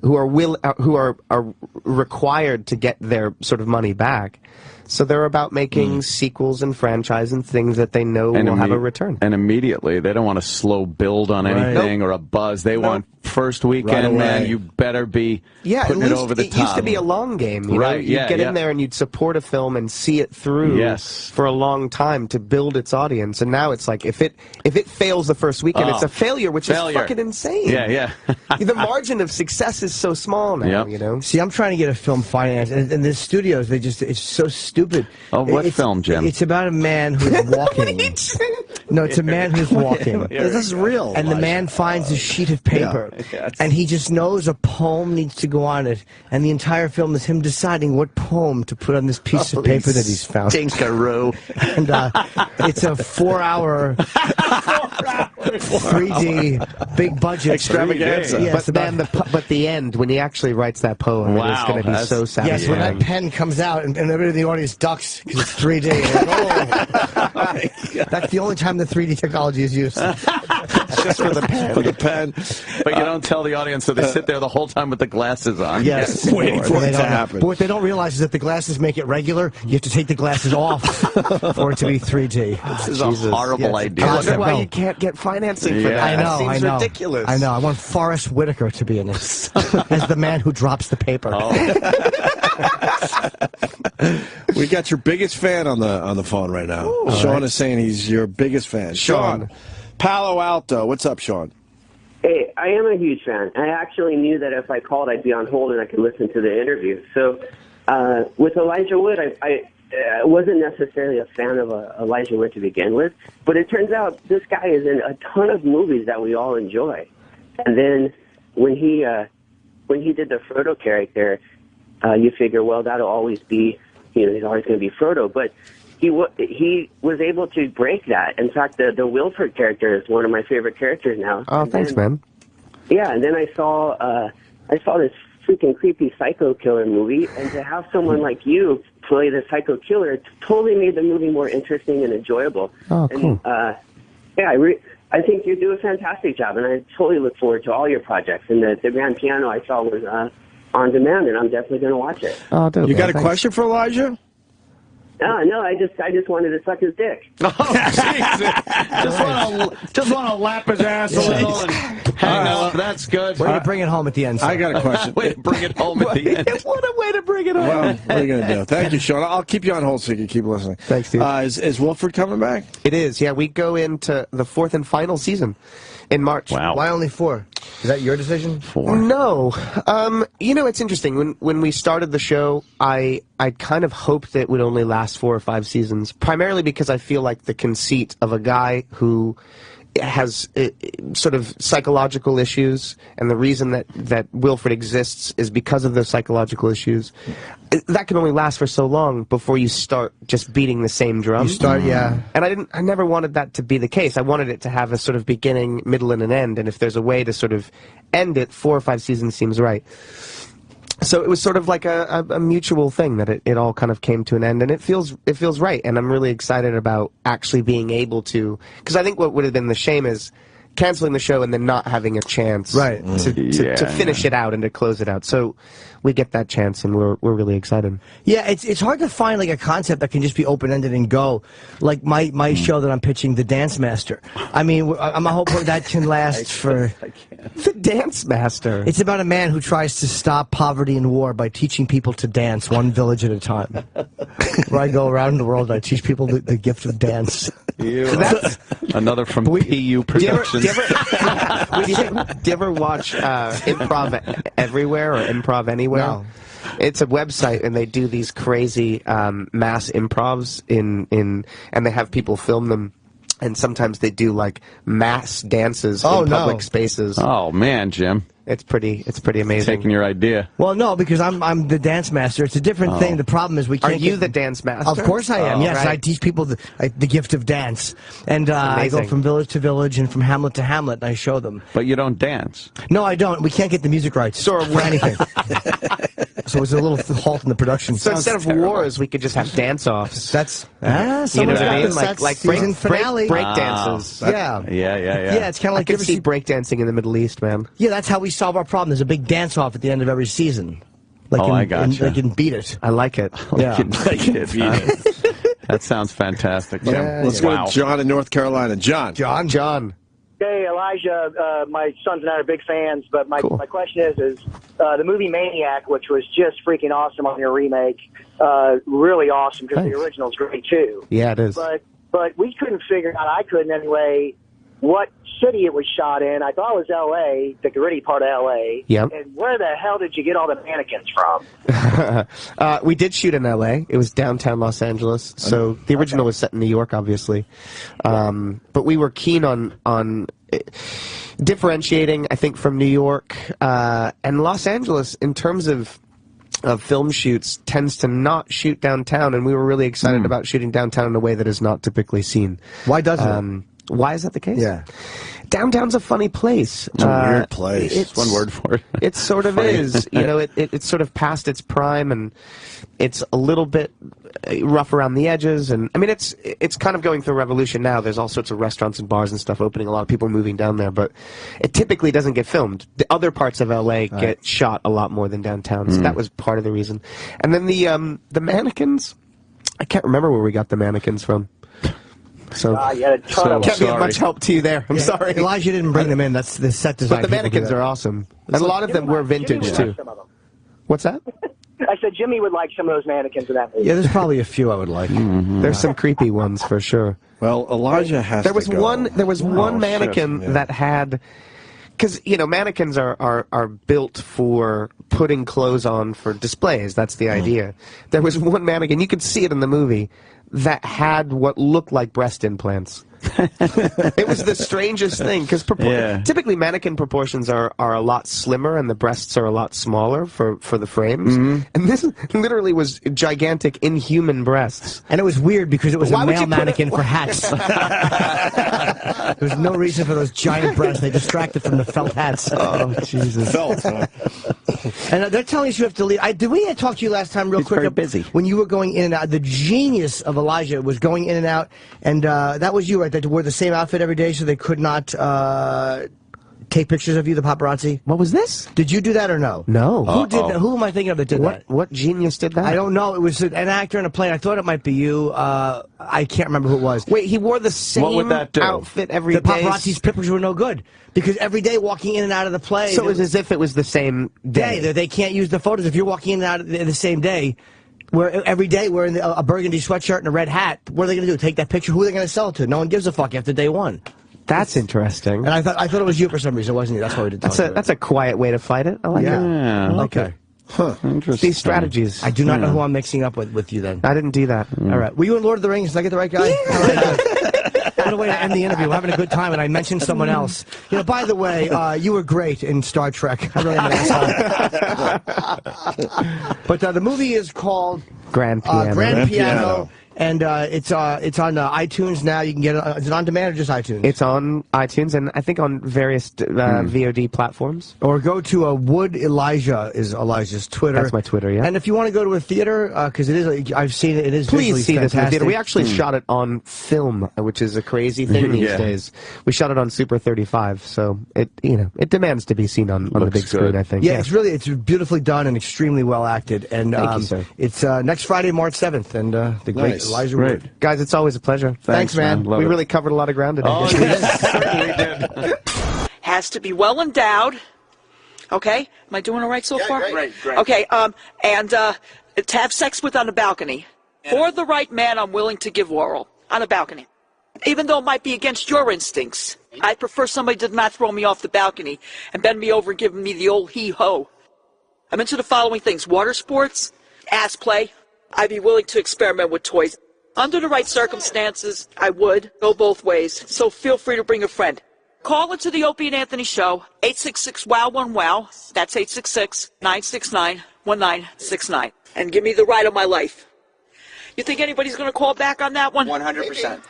who are required to get their sort of money back. So they're about making sequels and franchise and things that they know will have a return. And immediately, they don't want a slow build on anything or a buzz. They want first weekend, man, you better be putting it over the top. It used to be a long game, you know? You'd get in there and you'd support a film and see it through for a long time to build its audience. And now it's like, if it fails the first weekend, it's a failure, which is fucking insane. The margin of success is so small now, you know? See, I'm trying to get a film financed, and the studios, it's so stupid. Oh, what film, Jim? It's about a man who's walking. No, it's a man who's walking. This is real. And the man finds a sheet of paper, and he just knows a poem needs to go on it, and the entire film is him deciding what poem to put on this piece of paper that he's found. Tinkaroo. And it's a 4-hour 3D, big budget. Extravaganza. Yes, but the end, when he actually writes that poem, it is going to be so satisfying. Yes, when that pen comes out and everybody in the audience ducks because it's 3D. That's the only time the 3D technology is used. Just for the pen. For the pen. But you don't tell the audience, so they sit there the whole time with the glasses on. Yes. Waiting for it to happen. But what they don't realize is that the glasses make it regular. You have to take the glasses off for it to be 3D. This is a horrible idea. I wonder why you can't get financing for that. I know. It seems I know. ridiculous. I know. I want Forrest Whitaker to be in this as the man who drops the paper. We got your biggest fan on the phone right now. Ooh, Sean is saying he's your biggest fan. Sean, Palo Alto. What's up, Sean? Hey, I am a huge fan. I actually knew that if I called, I'd be on hold and I could listen to the interview. So with Elijah Wood, I wasn't necessarily a fan of Elijah Wood to begin with, but it turns out this guy is in a ton of movies that we all enjoy. And then when he did the Frodo character, you figure, well, that'll always be, he's always going to be Frodo. But he was able to break that. In fact, the Wilford character is one of my favorite characters now. Oh, thanks, man. Yeah, and then I saw this freaking creepy psycho killer movie, and to have someone like you play the psycho killer totally made the movie more interesting and enjoyable. Oh, cool. And, I think you do a fantastic job, and I totally look forward to all your projects. And the grand piano I saw was on demand, and I'm definitely going to watch it. Oh, you got a question for Elijah? No, I just wanted to suck his dick. Just want to lap his ass a little and hang up. That's good. Way to bring it home at the end. I got a question. Way to bring it home at the end. What a way to bring it home. Well, what are you going to do? Thank you, Sean. I'll keep you on hold so you can keep listening. Thanks, Steve. Is Wilford coming back? It is, yeah. We go into the 4th and final season in March. Wow. Why only 4? Is that your decision? 4. No. It's interesting. When we started the show, I kind of hoped that it would only last 4 or 5 seasons, primarily because I feel like the conceit of a guy who has sort of psychological issues, and the reason that Wilford exists is because of those psychological issues. That can only last for so long before you start just beating the same drum. Yeah. And I never wanted that to be the case. I wanted it to have a sort of beginning, middle, and an end, and if there's a way to sort of end it, 4 or 5 seasons seems right. So it was sort of like a mutual thing that it all kind of came to an end, and it feels right, and I'm really excited about actually being able to, because I think what would have been the shame is canceling the show and then not having a chance to finish it out and to close it out. So we get that chance, and we're really excited. Yeah, it's hard to find like a concept that can just be open-ended and go. Like my show that I'm pitching, The Dance Master. I mean, I'm hoping that can last for... The Dance Master. It's about a man who tries to stop poverty and war by teaching people to dance one village at a time. Where I go around the world, I teach people the gift of dance. Another from PU Productions. Do you ever watch Improv Everywhere or Improv Anywhere? No. It's a website, and they do these crazy mass improvs and they have people film them. And sometimes they do like mass dances in public spaces. Oh man, Jim. It's pretty amazing. Taking your idea. Well, no, because I'm the dance master. It's a different thing. The problem is we can't. Are you the dance master? Of course I am. Yes, right. I teach people the gift of dance, and I go from village to village and from hamlet to hamlet, and I show them. But you don't dance. No, I don't. We can't get the music rights for anything. So it's a little halt in the production. So instead of wars, we could just have dance-offs. That's you know what I mean? Like finale. break dances. Yeah, it's kind of like I could see break dancing in the Middle East, man. Yeah, that's how we solve our problem. There's a big dance-off at the end of every season. I gotcha. Like in Beat It. I like it. Yeah. That sounds fantastic, Jim. Let's go to John in North Carolina. John. Hey, Elijah, my sons and I are big fans, but my question is the movie Maniac, which was just freaking awesome on your remake, really awesome, because the original's great, too. Yeah, it is. But we couldn't figure out, I couldn't anyway, what city it was shot in. I thought it was L.A., the gritty part of L.A. Yep. And where the hell did you get all the mannequins from? We did shoot in L.A. It was downtown Los Angeles. So the original was set in New York, obviously. But we were keen on differentiating, I think, from New York and Los Angeles in terms of film shoots tends to not shoot downtown, and we were really excited about shooting downtown in a way that is not typically seen. Why doesn't it? Why is that the case? Yeah. Downtown's a funny place. It's a weird place. It's one word for it. It sort of is. You know, it's sort of past its prime, and it's a little bit rough around the edges. And I mean, it's kind of going through a revolution now. There's all sorts of restaurants and bars and stuff opening. A lot of people moving down there, but it typically doesn't get filmed. The other parts of LA get shot a lot more than downtown. So that was part of the reason. And then the mannequins. I can't remember where we got the mannequins from. So, can't be of much help to you there. I'm sorry. Elijah didn't bring them in. That's the set design. But the mannequins are awesome. And a lot of them were vintage, too. What's that? I said Jimmy would like some of those mannequins in that movie. Yeah, there's probably a few I would like. There's some creepy ones for sure. Well, Elijah has there was to go. one mannequin that had, because you know mannequins are built for putting clothes on for displays. That's the idea. There was one mannequin, you could see it in the movie, that had what looked like breast implants. It was the strangest thing, because typically mannequin proportions are a lot slimmer and the breasts are a lot smaller for the frames. And this literally was gigantic, inhuman breasts. And it was weird because it was a male mannequin for hats. There was no reason for those giant breasts. They distracted from the felt hats. Oh, Jesus. Felt, huh? And they're telling us you have to leave. Did we talk to you last time real quick? Very busy. When you were going in and out. The genius of Elijah was going in and out. And that was you, right? That wore the same outfit every day so they could not take pictures of you, the paparazzi? What was this? Did you do that or no? No. Who did that? Who am I thinking of that did that? What genius did that? I don't know. It was an actor in a plane. I thought it might be you. I can't remember who it was. Wait, he wore the same outfit every day? The paparazzi's pictures were no good. Because every day walking in and out of the plane... So it was as if it was the same day. They can't use the photos. If you're walking in and out the same day... every day wearing a burgundy sweatshirt and a red hat, what are they going to do? Take that picture? Who are they going to sell it to? No one gives a fuck after day one. That's interesting. And I thought it was you for some reason. It wasn't you. That's why we did. That's a quiet way to fight it. I like it. Yeah. Okay. Huh. Interesting. These strategies. I do not know who I'm mixing up with you then. I didn't do that. All right. Were you in Lord of the Rings? Did I get the right guy? Yeah. What a way to end the interview. We're having a good time, and I mentioned someone else. You know, by the way, you were great in Star Trek. I really am an asshole. But the movie is called Grand Piano. Grand Piano. And it's on iTunes now. You can get it. Is it on demand or just iTunes? It's on iTunes and I think on various VOD platforms. Or go to Wood Elijah is Elijah's Twitter. That's my Twitter, yeah. And if you want to go to a theater, because it is, I've seen it. It is please see this in the theater. We actually shot shot it on film, which is a crazy thing these days. We shot it on Super 35, so it demands to be seen on the big screen. I think. Yeah, it's beautifully done and extremely well acted. And thank you, sir. It's next Friday, March 7th, and the great Elijah Wood. Guys, it's always a pleasure. Thanks man. We really covered a lot of ground today. Oh, yes, certainly did. Has to be well endowed. Okay, am I doing all right so far? Great. Okay, and to have sex with on a balcony. For the right man, I'm willing to give oral on a balcony, even though it might be against your instincts. I prefer somebody did not throw me off the balcony and bend me over and give me the old hee-ho. I'm into the following things: water sports, ass play. I'd be willing to experiment with toys. Under the right circumstances, I would go both ways, so feel free to bring a friend. Call into the Opie and Anthony Show, 866-WOW-1-WOW, that's 866-969-1969, and give me the ride of my life. You think anybody's going to call back on that one? 100%.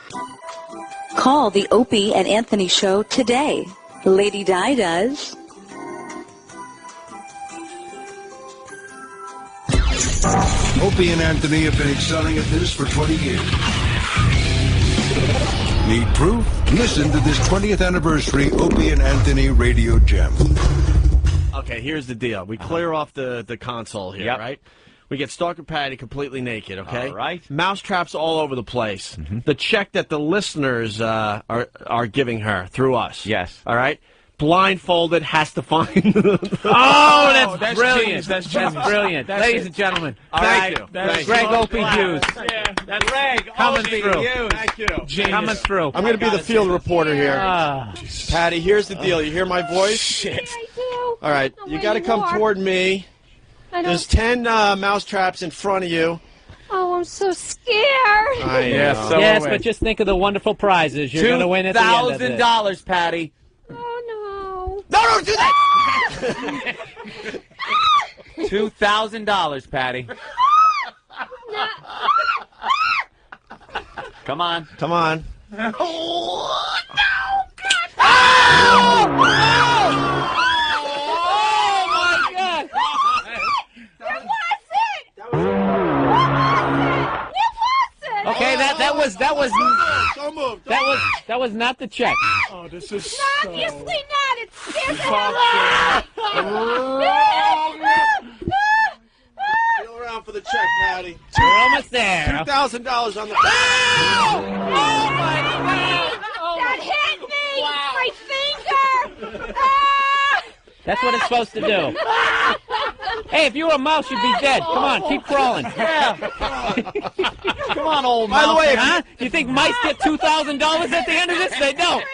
Call the Opie and Anthony Show today. Lady Di does. Opie and Anthony have been excelling at this for 20 years. Need proof? Listen to this 20th anniversary Opie and Anthony radio gem. Okay, here's the deal. We clear off the console here, right? We get Stalker Patty completely naked, okay? All right. Mousetraps all over the place. The check that the listeners are giving her through us. Yes. All right? Blindfolded, has to find... Oh, that's brilliant. That's brilliant. Ladies and gentlemen, Thank you. Gregg Opie Hughes. Yeah, that's Gregg Coming through. Thank you. Coming through. I'm going to be the field reporter here. Patty, here's the deal. You hear my voice? Shit. I do. All right, you got to come toward me. There's 10 mousetraps in front of you. Oh, I'm so scared. I know. Yes, but just think of the wonderful prizes you're going to win at the end of this. $2,000, Patty. Oh, no. No, don't do that! $2,000, Patty. Come on. Come on. Okay, that was not the check. Oh, this is obviously not. It's Feel around for the check, Patty. We're almost there. $2,000 on the. Oh my God! That hit me! My finger! That's what it's supposed to do. Hey, if you were a mouse, you'd be dead. Come on, keep crawling. Yeah. Come on, old mouse. By the way, huh? You think mice get $2,000 at the end of this? They don't.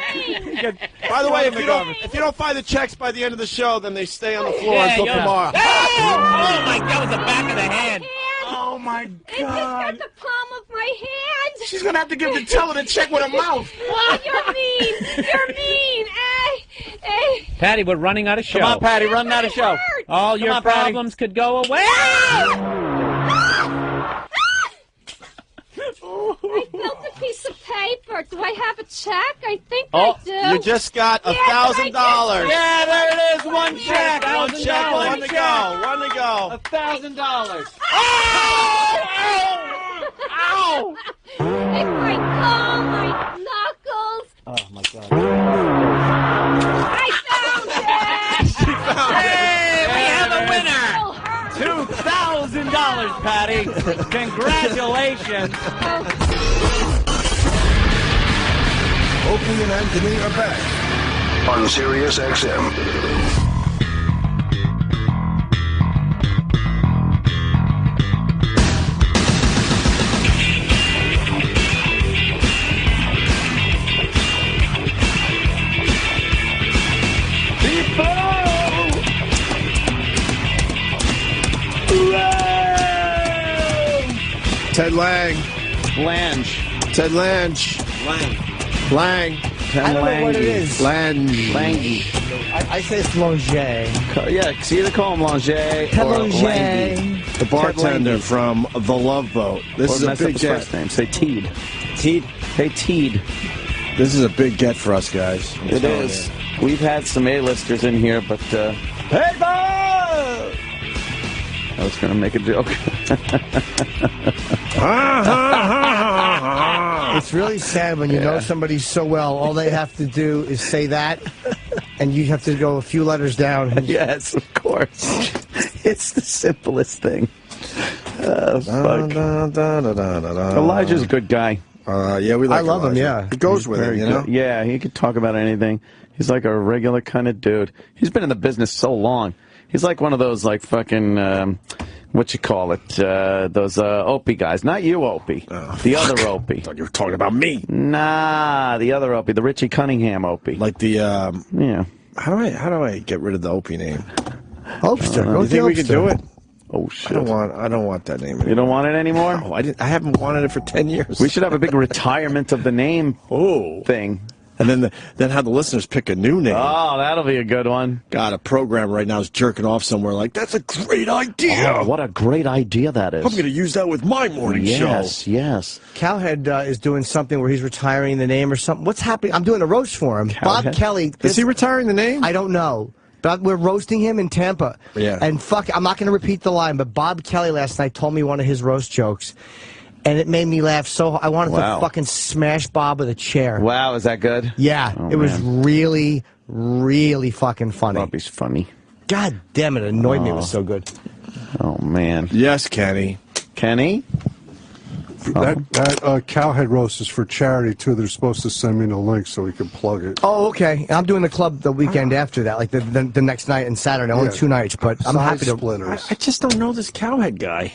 By the way, if you don't find the checks by the end of the show, then they stay on the floor until tomorrow. Oh my God! That was the back of the hand. Oh my God! It's got the palm of my hand. She's gonna have to give the teller the check with her mouth. Oh, you're mean. You're mean. Patty, we're running out of show. Come on, Patty, running out of show. All your problems could go away. I felt a piece of paper. Do I have a check? I think I do. You just got $1,000. Yeah, there it is. One check. One check. One to go. One to go. $1,000. Ow! It might call my knuckles. Oh my God. I found it. Hey, we have a winner. $2,000, Patty. Congratulations. Opie and Anthony are back On Sirius XM. Ted Lange. Lange. Ted Lange. Lange. Lange. I don't know what it is. Lange. Lange. I say it's Lange. Yeah, so either call him Lange or Lange. Lange. The bartender from The Love Boat. This is a big get. First name. Say Teed. Teed? Hey, Teed. This is a big get for us, guys. It is. We've had some A-listers in here, but, hey, Bob! I was going to make a joke. It's really sad when you know somebody so well, all they have to do is say that, and you have to go a few letters down. Yes, of course. It's the simplest thing. Fuck. Elijah's a good guy. Yeah, we like I love Elijah. him, yeah. He goes with it, you know? Yeah, he could talk about anything. He's like a regular kind of dude. He's been in the business so long. He's like one of those, like, fucking, what you call it, those Opie guys. Not you, Opie. The other Opie. I thought you were talking about me. Nah, the other Opie, the Richie Cunningham Opie. Like the, yeah. How do I get rid of the Opie name? Opster. You think we can do it? Oh, shit. I don't want that name anymore. You don't want it anymore? No, I haven't wanted it for 10 years. We should have a big retirement of the name thing. And then have the listeners pick a new name. Oh, that'll be a good one. God, a program right now is jerking off somewhere like, that's a great idea. Oh, what a great idea that is. I'm going to use that with my morning show. Yes. Cowhead is doing something where he's retiring the name or something. What's happening? I'm doing a roast for him. Cowhead? Bob Kelly. Is he retiring the name? I don't know. But we're roasting him in Tampa. Yeah. And fuck, I'm not going to repeat the line, but Bob Kelly last night told me one of his roast jokes. And it made me laugh so I wanted to fucking smash Bob with a chair. Wow, is that good? Yeah, it was really, really fucking funny. Bobby's funny. God damn it, annoyed me it was so good. Oh, man. Yes, Kenny. Kenny? That Cowhead roast is for charity, too. They're supposed to send me the link so we can plug it. Oh, okay. I'm doing the club the weekend after that, like the next night and Saturday. Only 2 nights, but I'm happy to. Splitters. I just don't know this Cowhead guy.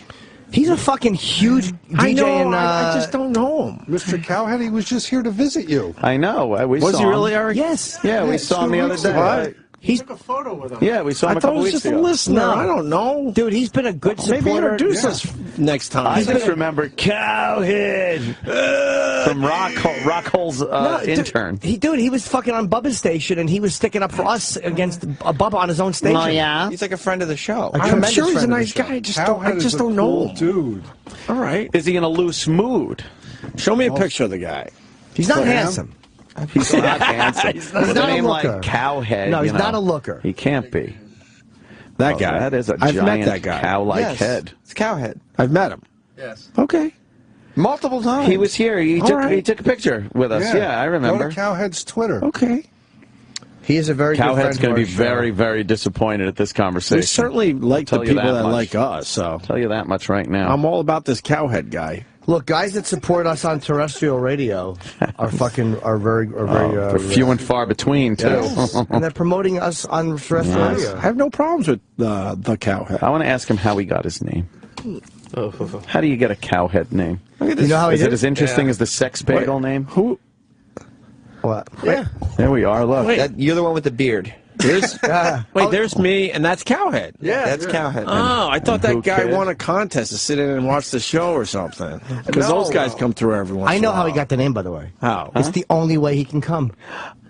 He's a fucking huge DJ. I know, I just don't know him. Mr. Cowhead, he was just here to visit you. I know. We was saw he him. really, Eric? Yes. Yeah, we saw him the other day. He took a photo with him. Yeah, we saw him I a thought couple it was weeks just ago. a listener. No. I don't know. Dude, he's been a good supporter. Maybe introduce us next time. I just remember Cowhead from Rockhole's intern. He was fucking on Bubba's station, and he was sticking up for us against Bubba on his own station. Oh, yeah? He's like a friend of the show. A I'm tremendous sure he's a friend of nice the show. guy. I Cowhead just is a don't know cool him. dude. All right. Is he in a loose mood? Show me a picture of the guy. He's not handsome. He's not handsome. He's With not a name a looker. like Cowhead. No, he's you not know, a looker. He can't be. That guy. That is a I've giant met that guy. cow-like Yes, head. It's Cowhead. I've met him. Yes. Okay. Multiple times. He was here. He took a picture with us. Yeah, I remember. Go to Cowhead's Twitter. Okay. He is a very good Cowhead's friend going to of be our show. very, very disappointed at this conversation. We certainly like the Tell you people that much. like us, so. I'll tell you that much right now. I'm all about this Cowhead guy. Look, guys that support us on terrestrial radio are very they're few and far between, too. Yes. And they're promoting us on terrestrial I radio. have no problems with the Cowhead. I want to ask him how he got his name. How do you get a Cowhead name? You know how he Is it did? as interesting as the sex bagel name? Who? What? Yeah. There we are. Look. You're the one with the beard. There's, wait, there's me, and that's Cowhead. Yeah, that's Cowhead. Oh, I thought that Who guy kid? won a contest to sit in and watch the show or something. Because those guys come through every once I in a know while. how he got the name, by the way. How? It's the only way he can come.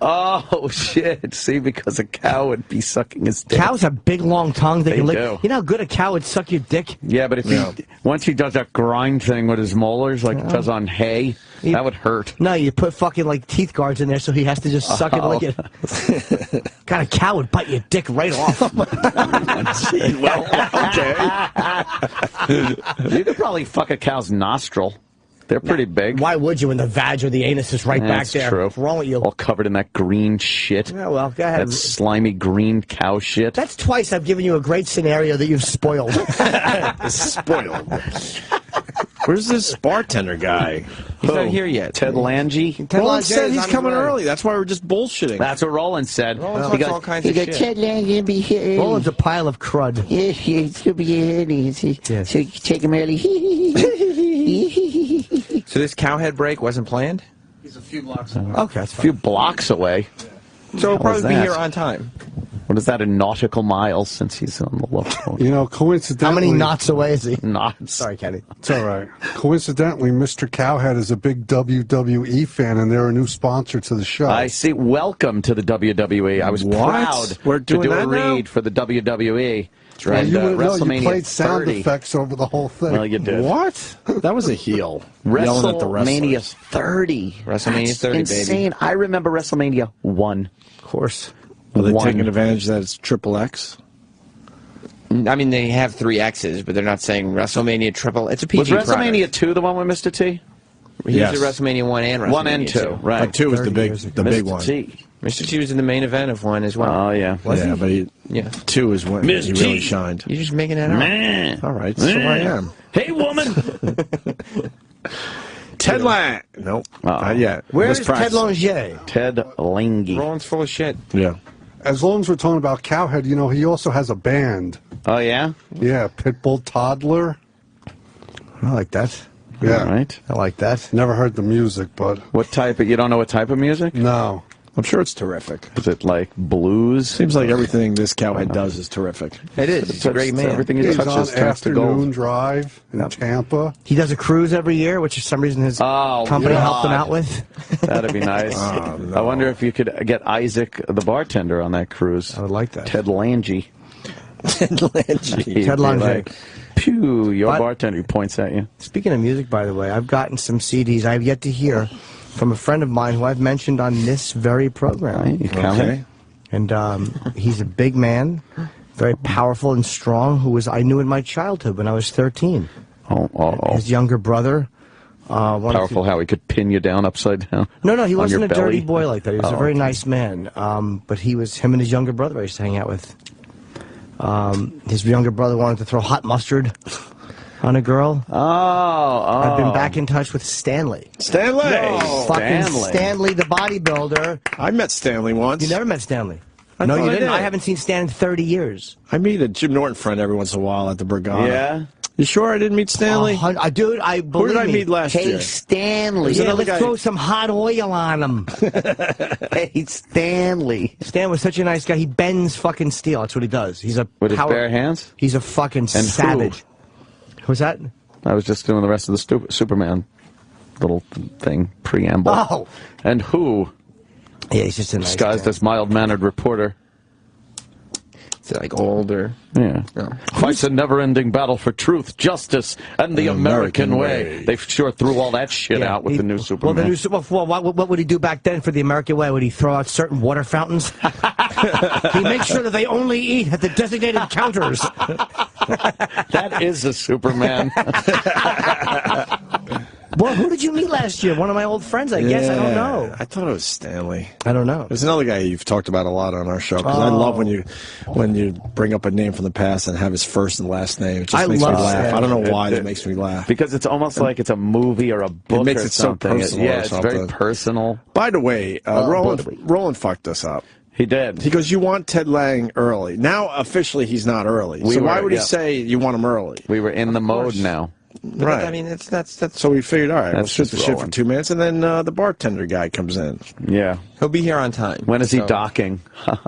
Oh, shit. See, because a cow would be sucking his dick. Cows have big, long tongues. They can lick. do. You know how good a cow would suck your dick? Yeah, but if he once he does that grind thing with his molars, like he does on hay, that would hurt. No, you put fucking like teeth guards in there so he has to just suck it and lick it. God, a cow would bite your dick right off. Well, okay. You could probably fuck a cow's nostril. They're pretty big. Why would you when the vag or the anus is right back That's there? true. What's wrong with you? All covered in that green shit. Yeah, well, go ahead. That slimy green cow shit. That's twice I've given you a great scenario that you've spoiled. Spoiled. Where's this bartender guy? He's not here yet. Ted Lange? Roland said he's coming early. That's why we're just bullshitting. That's what Roland said. Roland He talks goes, all kinds of shit. Lange be here early. Roland's a pile of crud. Yes, it's going to be here early. So you can take him early. So this Cowhead break wasn't planned? He's a few blocks away. Okay, that's a few blocks away. So he'll How was probably be that? here on time. What is that in nautical miles since he's on the local? You know, coincidentally... How many knots away is he? Knots. Sorry, Kenny. It's all right. Coincidentally, Mr. Cowhead is a big WWE fan, and they're a new sponsor to the show. I see. Welcome to the WWE. I was proud We're doing to do that a now? read for the WWE. Well, And, you WrestleMania played sound 30. effects over the whole thing. Well, you did. What? That was a heel. Yelling at the WrestleMania wrestlers. 30. WrestleMania That's 30, insane. baby. I remember WrestleMania 1. Of course. Are they 1. taking advantage that it's triple X? I mean, they have 3 X's, but they're not saying WrestleMania triple. It's a PG Was WrestleMania product. 2 the one with Mr. T? He Yes. was at WrestleMania 1 and WrestleMania 1 and 2, right. 2 was the big Mr. one. T. Mr. T was in the main event of 1 as well. Oh, yeah. But he, Yeah. 2 is when Miss he really T. shined. You're just making that up. Man. All right, so I am. Hey, woman. Ted Lange. Nope, not yet. Where's Let's Ted practice. Lange? Ted Lange. Roland's full of shit. Yeah. As long as we're talking about Cowhead, you know, he also has a band. Oh, yeah? Yeah, Pitbull Toddler. I like that. Yeah. All right. I like that. Never heard the music, but... What type of... You don't know what type of music? No. I'm sure it's terrific. Is it like blues? Seems like everything this Cowhead does is terrific. It is. He's a great man. Everything he He's touches on turns to gold. Afternoon Drive in Tampa. He does a cruise every year, which for some reason his company God. helped him out with. That'd be nice. Oh, no. I wonder if you could get Isaac, the bartender, on that cruise. I would like that. Ted Lange. Ted Lange. Ted Lange. Like, pew, your But- bartender points at you. Speaking of music, by the way, I've gotten some CDs I've yet to hear from a friend of mine who I've mentioned on this very program. Right, you count Okay. it? And he's a big man, very powerful and strong, who I knew in my childhood when I was 13. Oh. His younger brother. Powerful how he could pin you down upside down. No, he on wasn't your a dirty belly. boy like that. He was a Oh, very okay. nice man. But him and his younger brother I used to hang out with. His younger brother wanted to throw hot mustard on a girl. Oh. I've been back in touch with Stanley. Stanley! Fucking Stanley, the bodybuilder. I met Stanley once. You never met Stanley? I No, thought you I didn't. did. I haven't seen Stan in 30 years. I meet a Jim Norton friend every once in a while at the Borgata. Yeah? You sure I didn't meet Stanley? Dude, I believe Who did I me. meet last Hey, year? Stanley. There's Yeah, another let's guy- throw some hot oil on him. Hey, Stanley. Stan was such a nice guy. He bends fucking steel. That's what he does. He's a With his bare hands? He's a fucking And savage. Who's that? I was just doing the rest of the Superman little thing, preamble. Oh. And who? Yeah, he's just a nice Disguised guy. as mild-mannered reporter. Is it like old or? Yeah. Fights a never-ending battle for truth, justice, and the American way. They sure threw all that shit out with the new Superman. What would he do back then for the American way? Would he throw out certain water fountains? He makes sure that they only eat at the designated counters. That is a Superman. Well, who did you meet last year? One of my old friends, I guess. I don't know. I thought it was Stanley. I don't know. There's another guy you've talked about a lot on our show, because I love when you bring up a name from the past and have his first and last name. It just makes me laugh. I don't know why that makes me laugh. Because it's almost like it's a movie or a book. It makes or it something. so personal. Yeah, it's very personal. By the way, Roland fucked us up. He did. He goes, you want Ted Lange early. Now, officially, he's not early. So why would he say you want him early? We were in the mode now. Right. I mean, that's so we figured, all right, That's let's shoot the just shit for rolling. 2 minutes, and then the bartender guy comes in. Yeah. He'll be here on time. When is he docking?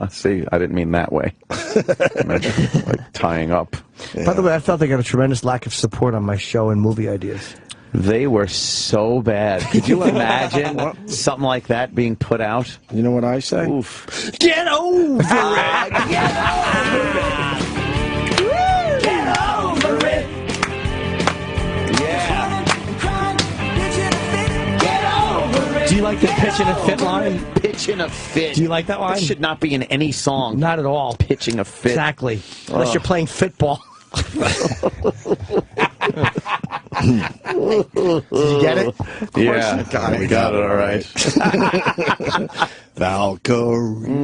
See, I didn't mean that way. I meant like tying up. By the way, I felt they got a tremendous lack of support on my show and movie ideas. They were so bad. Could you imagine something like that being put out? You know what I say? Oof. Get over it! Get over it! Woo! Get over it! Yeah. Get over it! Do you like the pitch in a fit line? Pitch in a fit. Do you like that line? That should not be in any song. Not at all. Pitching a fit. Exactly. Unless you're playing football. Did you get it? Yeah, we got it all right. Valkyrie.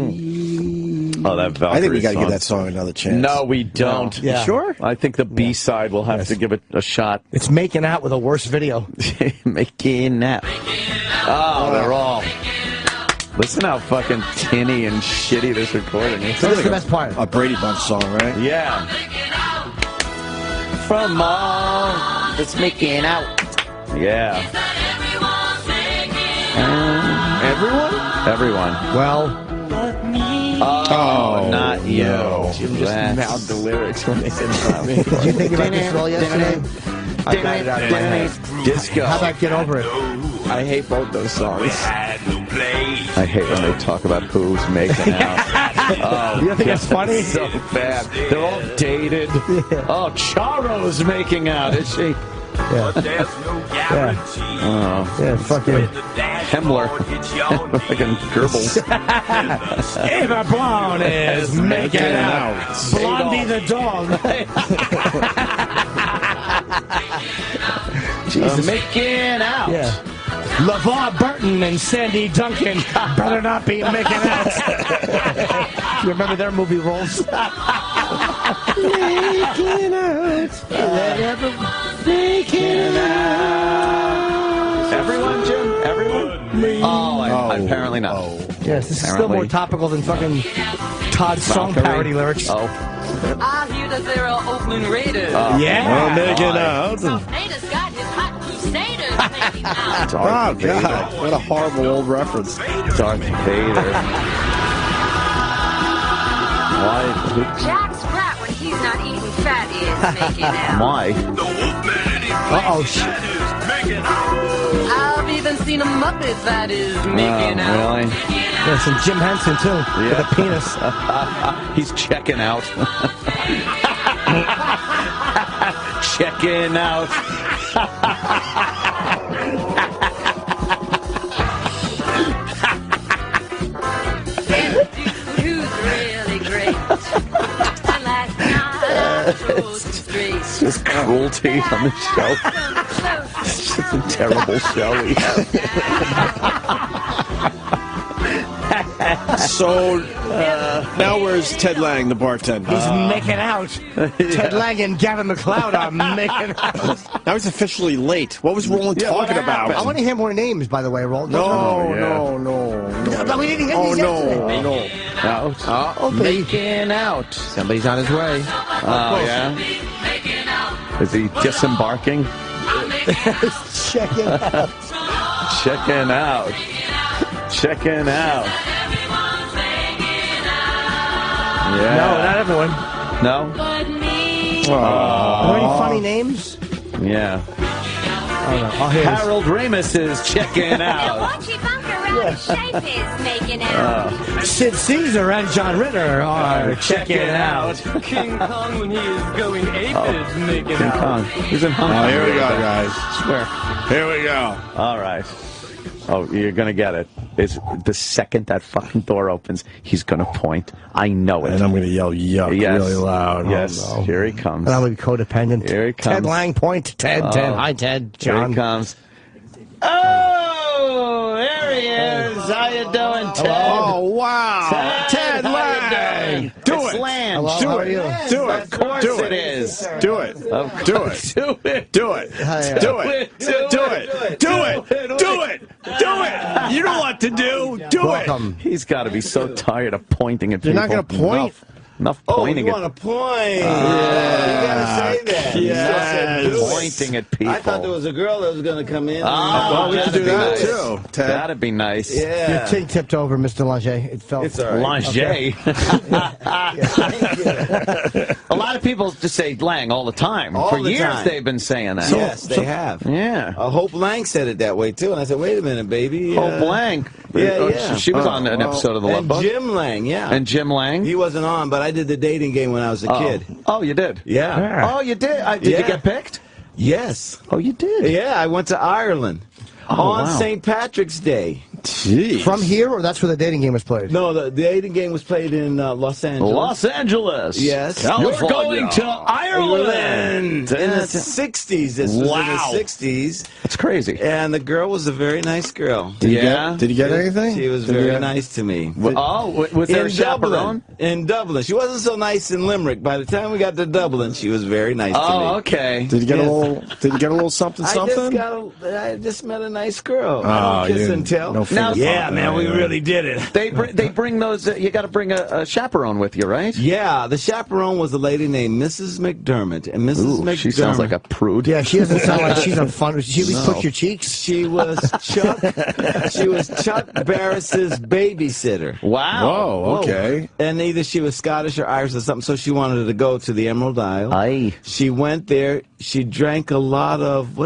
Oh, that Valkyrie I think we got to song. give that song another chance. No, we don't. Yeah. You sure? I think the B-side will have to give it a shot. It's Making Out with a worse video. Making out. Oh, they're all. Listen how fucking tinny and shitty this recording is. So this is the best part. A Brady Bunch song, right? Yeah. From all that's making out. Yeah. Everyone? Well. Oh, not you. Jim just mouthed the lyrics when they said about me. Did you think about this at all yesterday? I got it out of my head. Disco. How about Get Over It? I hate both those songs. I hate when they talk about who's making out. Oh, you don't think that's funny? So bad. They're all dated. Yeah. Oh, Charo's making out, is she? Yeah. Oh. Yeah, fuck you. Hemmler. Fucking Goebbels. Eva Braun is making out. Blondie the dog. Jesus. Making out. Yeah. LeVar Burton and Sandy Duncan better not be making out. You remember their movie roles? Making out. Making out. Everyone, Jim? Everyone? Apparently not. Yes, this is still more topical than fucking Todd's song parody lyrics. Oh. I hear that there are Oakland Raiders. Yeah. Making out. Raiders got his hot crusaders making out. Oh, God. What a horrible old reference. Darth Vader. Why? Jack Sprat, when he's not eating fat, is making out. Why? Uh-oh, shit. I've even seen a Muppet that is making out. Really? Yes, and Jim Henson, too, with a penis. He's checking out. Checking out. Who's really great? Last night I drove straight. It's just cruelty on the show. It's just a terrible show we have. So, now where's Ted Lange, the bartender? He's making out. Ted Lange and Gavin McLeod are making out. Now he's officially late. What was Roland talking about? I want to hear more names, by the way, Roland. No. But we didn't hear these yesterday. No. Out. Making out. Somebody's on his way. Oh, yeah? Is he disembarking? Checking out. Checking out. Checking out. Yeah. No, not everyone. No? Are there any funny names? Yeah. I don't know. I'll hear this. Harold Ramis is checking out. Won't you bunk around Sid Caesar and John Ritter are checking out. King Kong when he is going ape is making King Kong. He's in Hong Kong. Oh, here we go, guys. Swear. Here we go. All right. Oh, you're going to get it. It's the second that fucking door opens, he's going to point. I know it. And I'm going to yell yuck really loud. Yes. Oh, no. Here he comes. And I'm going to be codependent. Here he comes. Ted Lange, point. Ted. Hi, Ted. John. Here he comes. Oh, there he is. How you doing, Ted? Oh, wow. Ted Lange. Do it. Lange. Hello, Do how it. are you? Do it. Of course Do it is. Do it. Do it. Do it. Do it. Do it. Do it. Do it. Do it. Do it. You know what to do. Do it. He's got to be so tired of pointing at people. You're not going to point? Enough pointing you at want to point. Yeah, you got to say that. Yes. Pointing at people. I thought there was a girl that was going to come in. Oh, we have to do that, too. That'd be nice. Yeah. Your thing tipped over, Mr. Lange. It felt. It's all right. Lange. A lot of people just say Lang all the time. All For the years time. They've been saying that. Yes, they have. Yeah. Hope Lang said it that way, too. And I said, wait a minute, baby. Hope Lang. Yeah. She was on an episode of The Love And Book. Jim Lang, yeah. And Jim Lang? He wasn't on, but I did the dating game when I was a kid. Oh, you did? Yeah. Oh, you did? Did you get picked? Yes. Oh, you did? Yeah, I went to Ireland on wow. St. Patrick's Day. Jeez. From here, or that's where the dating game was played? No, the dating game was played in Los Angeles. Los Angeles. Yes. California. You're going to Ireland. In the 60s. This was in the 60s. That's crazy. And the girl was a very nice girl. Did you get anything? She was very nice to me. Was there a chaperone? In Dublin. She wasn't so nice in Limerick. By the time we got to Dublin, she was very nice to me. Oh, okay. Did you get a little? Did you get a little something? I just met a nice girl. Oh, Kiss and tell. No yeah, man, we really did it. They bring those. You got to bring a chaperone with you, right? Yeah, the chaperone was a lady named Mrs. McDermott, and Mrs. McDermott. She sounds like a prude. Yeah, she doesn't sound like she's a fun. She at least puts your cheeks. She was Chuck. She was Chuck Barris's babysitter. Wow. Whoa. Okay. And either she was Scottish or Irish or something, so she wanted to go to the Emerald Isle. Aye. She went there. She drank a lot of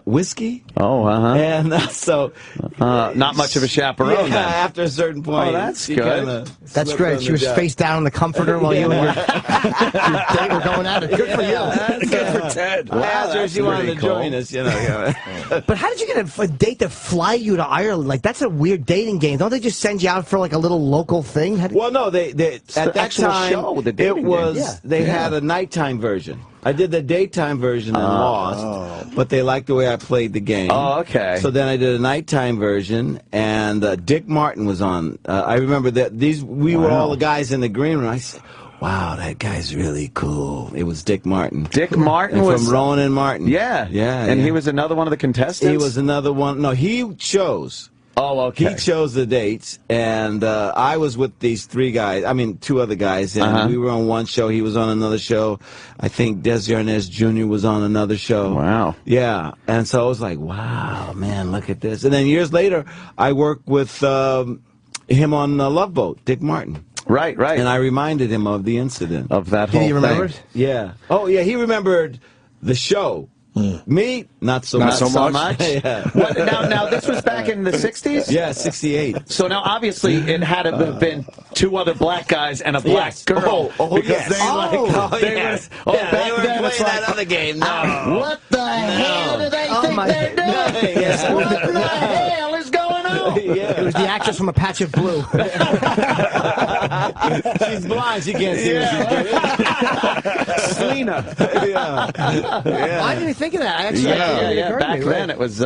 whiskey. Oh, And so, not much of a chaperone. Yeah, then. after a certain point. Oh, that's good. That's great. She was face down in the comforter while you and your date were going at it. Good for you. Good for Ted. I asked her if she wanted to join us, you know. But how did you get a date to fly you to Ireland? Like, that's a weird dating game. Don't they just send you out for like a little local thing? Well, no, they at that time show, the dating it was game. they had a nighttime version. I did the daytime version and lost, but they liked the way I played the game. Oh, okay. So then I did a nighttime version, and Dick Martin was on. I remember that we were all the guys in the green room. I said, wow, that guy's really cool. It was Dick Martin. Dick Martin was from Rowan and Martin. Yeah. And he was another one of the contestants? He was another one. No, he chose. Oh, okay. He chose the dates, and I was with these two other guys, and we were on one show. He was on another show. I think Desi Arnaz Jr. was on another show. Wow. Yeah, and so I was like, wow, man, look at this. And then years later, I worked with him on Love Boat, Dick Martin. Right. And I reminded him of the incident. Of that whole thing. Did he remember it? Yeah. Oh, yeah, he remembered the show. Me, not so much. Yeah. Now, this was back in the 60s? Yeah, 68. So now, obviously, it had to have been two other black guys and a black girl. Because back then it's that other game. No. What the hell do they think they're doing? Yeah. What the hell is going on? It was the actress from A Patch of Blue. She's blind. She can't see what she's doing. Selena. Yeah. I didn't think of that. Actually, Back then, it was.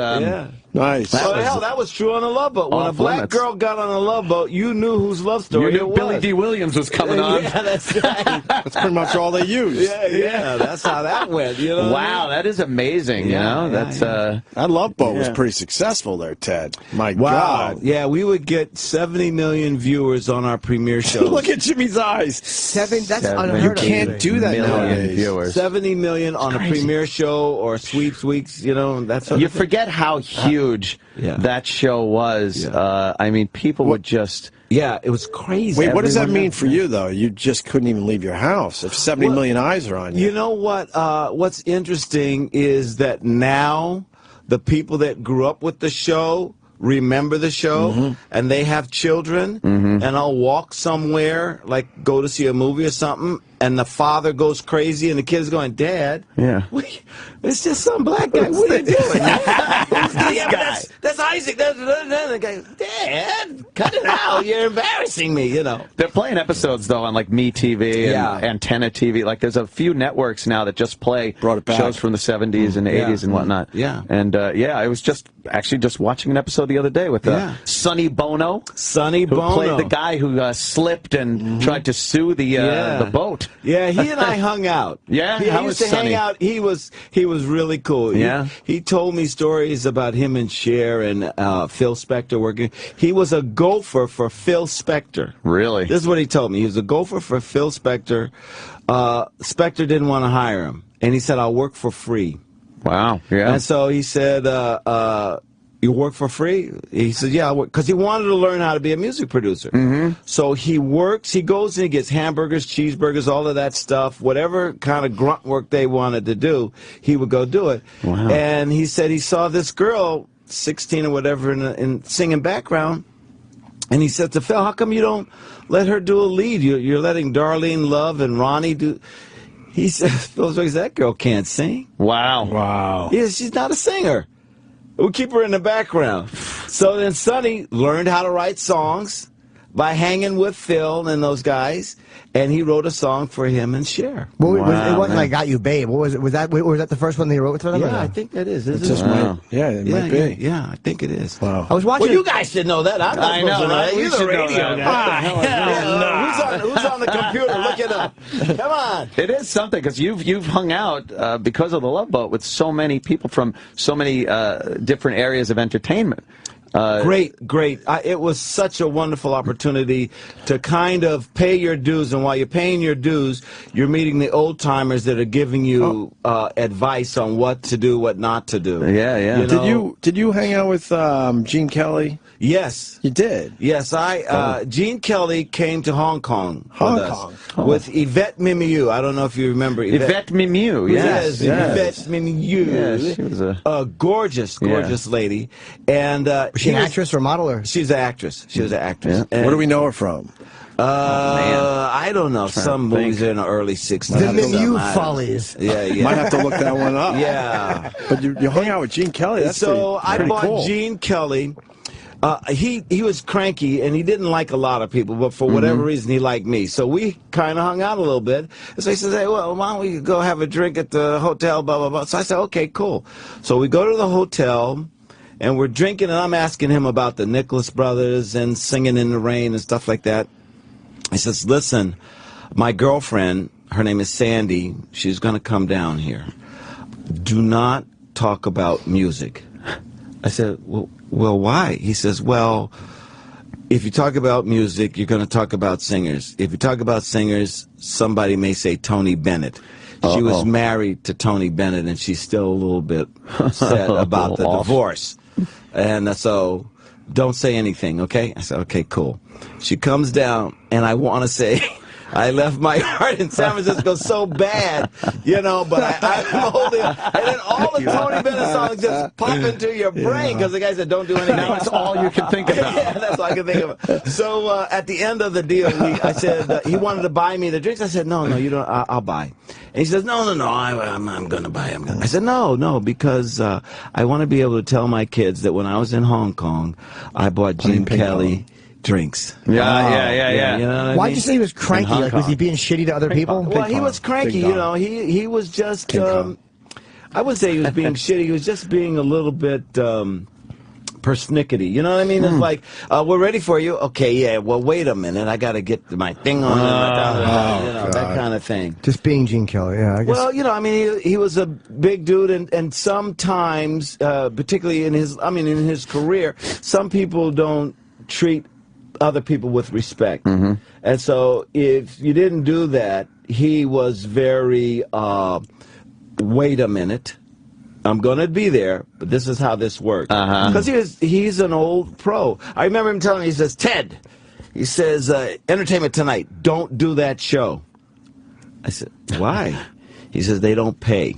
Nice. Well, hell, that was true on the Love Boat. When a black girl got on a Love Boat, you knew whose love story it was. Billy D. Williams was coming on. Yeah, that's right. That's pretty much all they used. Yeah, that's how that went. You know. Wow, that is amazing. You know, that's that Love Boat was pretty successful there, Ted. My God. Yeah, we would get 70 million viewers on our premiere show. Look at Jimmy's eyes. That's unheard of. You can't do that nowadays. Viewers. 70 million on a premiere show or Sweeps Weeks. You know, that's you forget how huge that show was. I mean, people would just. Yeah, it was crazy. Wait, what does that mean for you, though? You just couldn't even leave your house if 70 million eyes are on you. You know what? What's interesting is that now the people that grew up with the show remember the show, and they have children, and I'll walk somewhere, like go to see a movie or something, and the father goes crazy, and the kid's going, Dad, it's just some black guy. What are you doing? That's Isaac. That's the guy. Dad, cut it out. You're embarrassing me, you know. They're playing episodes, though, on, like, MeTV and Antenna TV. Like, there's a few networks now that just play shows from the 70s and 80s and whatnot. And, I was just watching an episode the other day with Sonny Bono. Sonny Bono. Who played the guy who slipped and tried to sue the boat. Yeah, he and I hung out. Yeah? He How used was to Sonny? hang out. He was really cool. Yeah? He told me stories about him and Cher and Phil Spector working. He was a gopher for Phil Spector. Really? This is what he told me. He was a gopher for Phil Spector. Spector didn't want to hire him, and he said, I'll work for free. Wow, yeah. And so he said, you work for free? He said, yeah, because he wanted to learn how to be a music producer. So he works, he goes and he gets hamburgers, cheeseburgers, all of that stuff, whatever kind of grunt work they wanted to do, he would go do it. Wow. And he said he saw this girl, 16 or whatever, in singing background, and he said to Phil, how come you don't let her do a lead? You're letting Darlene Love and Ronnie do... He said, Phil says, that girl can't sing. Wow. Wow. Yeah, she's not a singer. We'll keep her in the background. So then Sonny learned how to write songs by hanging with Phil and those guys, and he wrote a song for him and Cher. Well, it wasn't like "Got You, Babe." What was it? Was that the first one they wrote for them? Yeah, I think that is. It might be. Yeah, I think it is. Wow. I was watching. Well, you guys should know that. I'm not I supposed know, to know right? that. We You're the should know radio that. guy. Who's on the computer? Look it up. Come on. It is something, because you've hung out because of the Love Boat with so many people from so many different areas of entertainment. Great. It was such a wonderful opportunity to kind of pay your dues, and while you're paying your dues, you're meeting the old-timers that are giving you advice on what to do, what not to do. Yeah, yeah. You know? Did you hang out with Gene Kelly? Yes. You did? Yes, Gene Kelly came to Hong Kong with Yvette Mimieux. I don't know if you remember Yvette Mimieux, yes. Yvette Mimieux. Yes, she was a gorgeous lady. And was she an actress or model? Or? She's an actress. She was an actress. Where do we know her from? I don't know. Some movies in the early 60s. The Mimieux Follies. Yeah. Might have to look that one up. Yeah. But you hung out with Gene Kelly. That's so pretty I bought cool. Gene Kelly. He was cranky, and he didn't like a lot of people, but for whatever reason, he liked me. So we kind of hung out a little bit. So he says, hey, well, why don't we go have a drink at the hotel, blah, blah, blah. So I said, okay, cool. So we go to the hotel, and we're drinking, and I'm asking him about the Nicholas Brothers and Singing in the Rain and stuff like that. He says, listen, my girlfriend, her name is Sandy, she's going to come down here. Do not talk about music. I said, well, why? He says, well, if you talk about music, you're going to talk about singers. If you talk about singers, somebody may say Tony Bennett. She was married to Tony Bennett, and she's still a little bit upset about the divorce. And so don't say anything, okay? I said, okay, cool. She comes down, and I want to say... I left my heart in San Francisco so bad, you know, but I'm holding it. And then all the Tony Bennett songs just pop into your brain because the guy said, don't do anything. Now it's all you can think about. Yeah, that's all I can think of. So at the end of the deal, I said, he wanted to buy me the drinks. I said, no, you don't, I'll buy. And he says, no, I'm going to buy. I said, no, because I want to be able to tell my kids that when I was in Hong Kong, I bought Gene Kelly drinks. Yeah. You know what I mean? Why'd you say he was cranky? Like, was he being shitty to other people? Well, he was cranky, you know. He was just, I wouldn't say he was being shitty. He was just being a little bit persnickety. You know what I mean? It's like, we're ready for you. Okay, yeah, well, wait a minute. I got to get my thing on. That kind of thing. Just being Gene Kelly, yeah. I guess. Well, you know, I mean, he was a big dude, and sometimes, particularly in his career, some people don't treat other people with respect. And so if you didn't do that, he was very, wait a minute, I'm going to be there, but this is how this works. Because he's an old pro. I remember him telling me, he says, Ted, he says, Entertainment Tonight, don't do that show. I said, why? He says, they don't pay.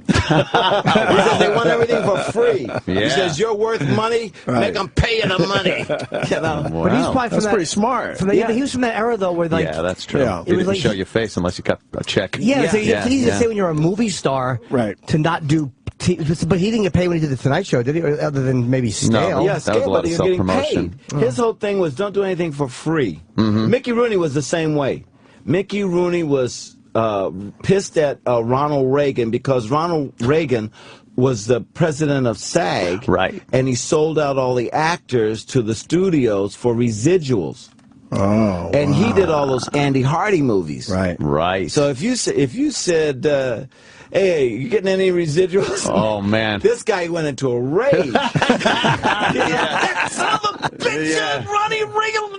He says they want everything for free. He Yeah. says you're worth money, make them pay you the money. You know? But he's probably from That's that, pretty smart. From the, He was from that era though, where like yeah, that's true. Yeah. You It was didn't like- show your face unless you got a check. yeah, so it's easy to say when you're a movie star, Right. To not do. But he didn't get paid when he did the Tonight Show, did he? Or other than maybe stale. Yeah, That was a scale, lot but of you're getting self-promotion. paid. His whole thing was don't do anything for free. Mickey Rooney was the same way. Mickey Rooney was pissed at Ronald Reagan because Ronald Reagan was the president of SAG, right? And he sold out all the actors to the studios for residuals. Oh, and he did all those Andy Hardy movies, right. So if you said, "Hey, you getting any residuals?" Oh man, this guy went into a rage. That son of a bitch, Ronnie Reagan.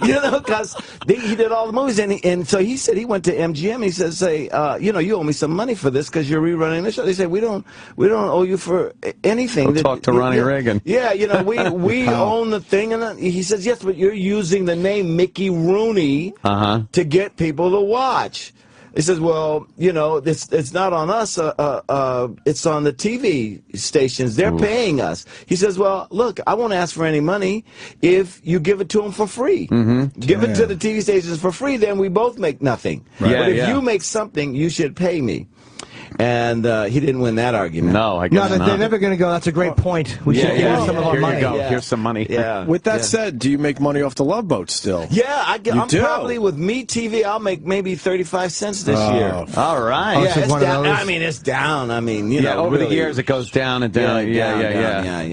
You know, because he did all the movies, and so he said he went to MGM. He says, you know, you owe me some money for this because you're rerunning the show. They said we don't owe you for anything. Go talk to Ronnie Reagan. Yeah, you know, we own the thing, and he says yes, but you're using the name Mickey Rooney to get people to watch. He says, well, you know, it's not on us. It's on the TV stations. They're paying us. He says, well, look, I won't ask for any money if you give it to them for free. Give it to the TV stations for free, then we both make nothing. Right. But if Yeah. you make something, you should pay me. And he didn't win that argument. No, I guess they're never going to go. That's a great point. We should give them some of our Here money. you go. Here's some money. Yeah. With that said, do you make money off the Love Boat still? Yeah, I'm do? probably with Me TV. I'll make maybe 35 cents this year. All right. Yeah, it's down. I mean, it's down. I mean, you know, over really. the years it goes down and down. Yeah.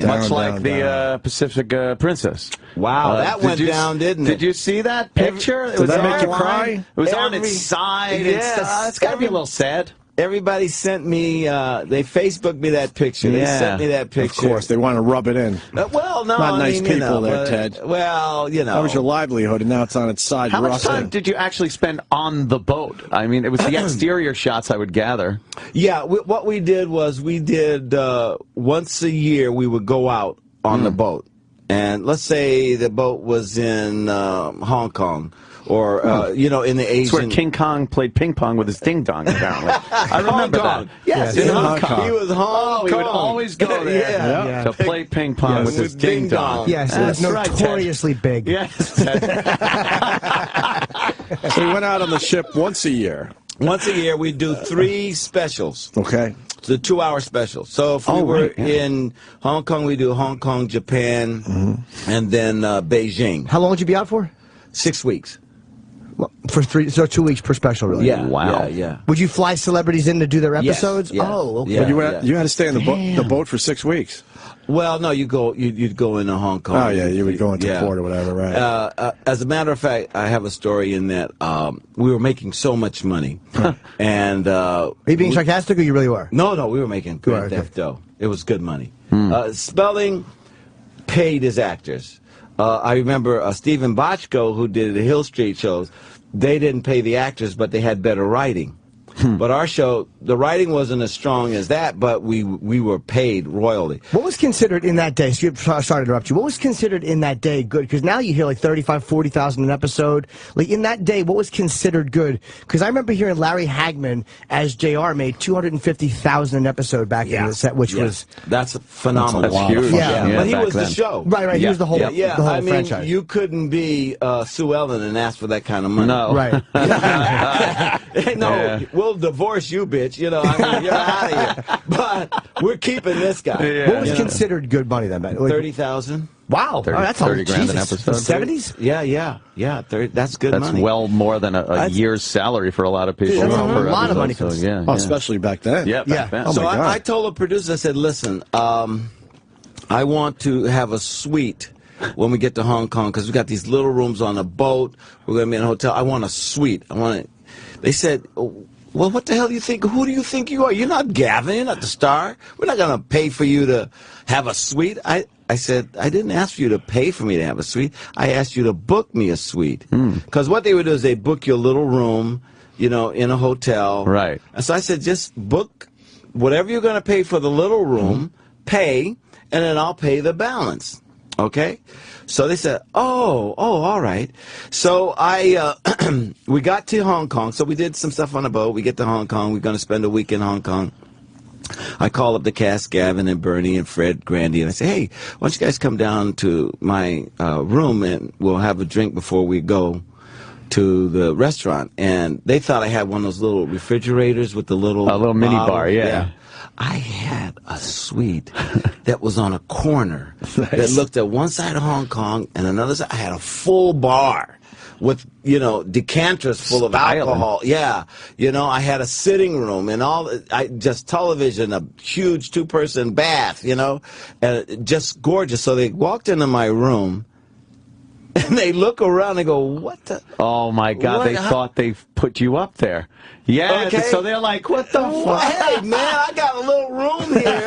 Much Down, like down, the Pacific Princess. Wow, that went down, didn't it? Did you see that picture? Did that make you online. cry? It was on its side. Yes. It's got to be a little sad. Everybody sent me, they Facebooked me that picture. They sent me that picture. Of course, they want to rub it in. Well, no, Not I nice mean, people you know, there, but- Ted. Well, you know. That was your livelihood, and now it's on its side. How You're much off time in. did you actually spend on the boat? I mean, it was the exterior shots, I would gather. Yeah, what we did was once a year we would go out on the boat. And let's say the boat was in Hong Kong. Or, you know, in the Asian... It's where King Kong played ping pong with his ding-dong, apparently. I remember that. Yes, in Hong Kong. He was Hong Kong. He would always go there to play ping pong with his ding-dong. Yes, it was notoriously big. Yes. So we went out on the ship once a year. Once a year, we do 3 specials. Okay. The 2-hour special. So if we were in Hong Kong, we do Hong Kong, Japan, and then Beijing. How long would you be out for? 6 weeks. Well, for 2 weeks per special, really? Yeah. Wow. Yeah. Would you fly celebrities in to do their episodes? Yes. Oh, okay. Yeah. But you had to stay in the boat for 6 weeks. Well, no, you'd go into Hong Kong. Oh, yeah, you would go into port or whatever, right. As a matter of fact, I have a story in that we were making so much money. And are you being sarcastic or you really were? No, we were making good theft dough. It was good money. Spelling paid his actors. I remember Stephen Bochco, who did the Hill Street shows, they didn't pay the actors, but they had better writing. But our show, the writing wasn't as strong as that, but we were paid royally. What was considered in that day, sorry to interrupt you, what was considered in that day good? Because now you hear like 35, 40,000 an episode. Like in that day, what was considered good? Because I remember hearing Larry Hagman as JR made 250,000 an episode back in the set, which was... That's phenomenal. That's huge. Yeah, but he back was then. the show. Right, he was the whole, the whole I mean, franchise. you couldn't be Sue Ellen and ask for that kind of money. No. Right. No, we'll divorce you, bitch. You know, I mean, you're out of here. But we're keeping this guy. What was considered good money then, man? Like, 30,000. Wow, 30, that's 30 grand an Jesus. episode. The 70s? Yeah. 30, that's good money. That's well more than a year's salary for a lot of people. That's a per lot of episode, money. So, yeah, Oh, especially back then. Yeah, back then. Oh, So my God. I told the producer, I said, listen, I want to have a suite when we get to Hong Kong because we got these little rooms on a boat. We're going to be in a hotel. I want a suite. They said, well, what the hell do you think? Who do you think you are? You're not Gavin. You're not the star. We're not going to pay for you to have a suite. I said, I didn't ask you to pay for me to have a suite. I asked you to book me a suite. Because what they would do is they book you a little room, you know, in a hotel. Right. And so I said, just book whatever you're going to pay for the little room, pay, and then I'll pay the balance. Okay? So they said, oh, all right. So we got to Hong Kong. So we did some stuff on the boat. We get to Hong Kong. We're going to spend a week in Hong Kong. I call up the cast, Gavin and Bernie and Fred, Grandy, and I say, hey, why don't you guys come down to my room and we'll have a drink before we go to the restaurant. And they thought I had one of those little refrigerators with the little mini bottle. bar, yeah. I had a suite that was on a corner that looked at one side of Hong Kong and another side. I had a full bar with, decanters full of alcohol. Yeah. I had a sitting room and just television, a huge 2-person bath, just gorgeous. So they walked into my room and they look around and go, what the? Oh, my God. They thought they put you up there. Yeah, okay. So they're like, what the fuck? Hey, man, I got a little room here,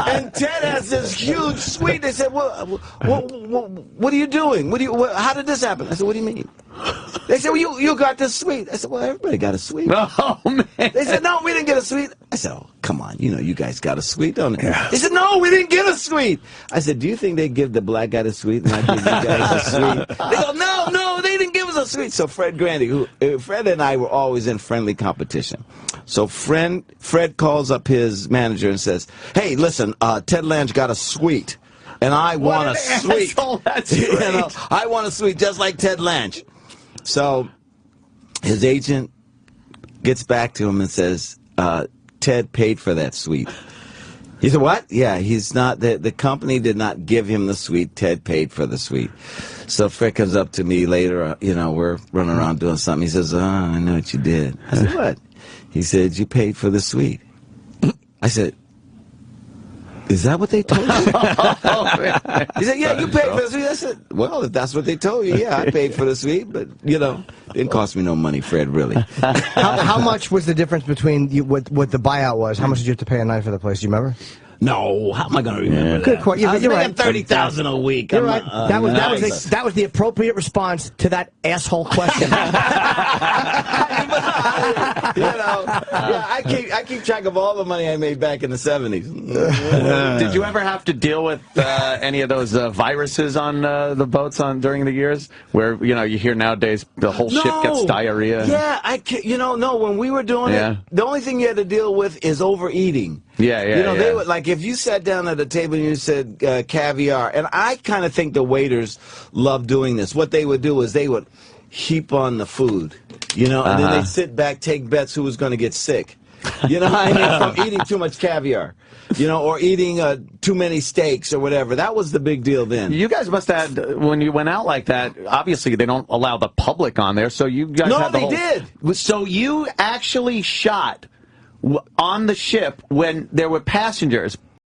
and Ted has this huge suite. They said, what are you doing? How did this happen? I said, what do you mean? They said, well, you got this suite. I said, well, everybody got a suite. Oh, man. They said, no, we didn't get a suite. I said, oh, come on, you guys got a suite, don't you? Yeah. They said, no, we didn't get a suite. I said, do you think they give the black guy the suite and I give you guys a suite? They go, no, they didn't give us a suite. So Fred Grandy, Fred and I were always in friendly competition. So Fred calls up his manager and says, hey, listen, Ted Lange got a suite, and I want a suite. That's great. I want a suite just like Ted Lange. So his agent gets back to him and says, Ted paid for that suite. He said, what? Yeah, he's not, the company did not give him the suite. Ted paid for the suite. So Fred comes up to me later, we're running around doing something. He says, I know what you did. I said, what? He said, you paid for the suite. I said, is that what they told you? He said, yeah, you paid for the suite. I said, well, if that's what they told you, yeah, I paid for the suite, but, didn't cost me no money, Fred, really. How much was the difference between what the buyout was? How much did you have to pay a night for the place? Do you remember? No, how am I going to remember that? Good question. I was You're making right. $30,000 a week. You're right. That was the appropriate response to that asshole question. I keep track of all the money I made back in the 70s. Did you ever have to deal with any of those viruses on the boats during the years, where you hear nowadays the whole ship gets diarrhea? Yeah, no. When we were doing it, the only thing you had to deal with is overeating. Yeah. They would, like, if you sat down at a table and you said caviar, and I kind of think the waiters love doing this. What they would do is they would heap on the food, and then they'd sit back, take bets who was going to get sick. From eating too much caviar, or eating too many steaks or whatever. That was the big deal then. You guys must have, when you went out like that, obviously they don't allow the public on there, so you guys had the whole... No, they did. So you actually shot on the ship when there were passengers,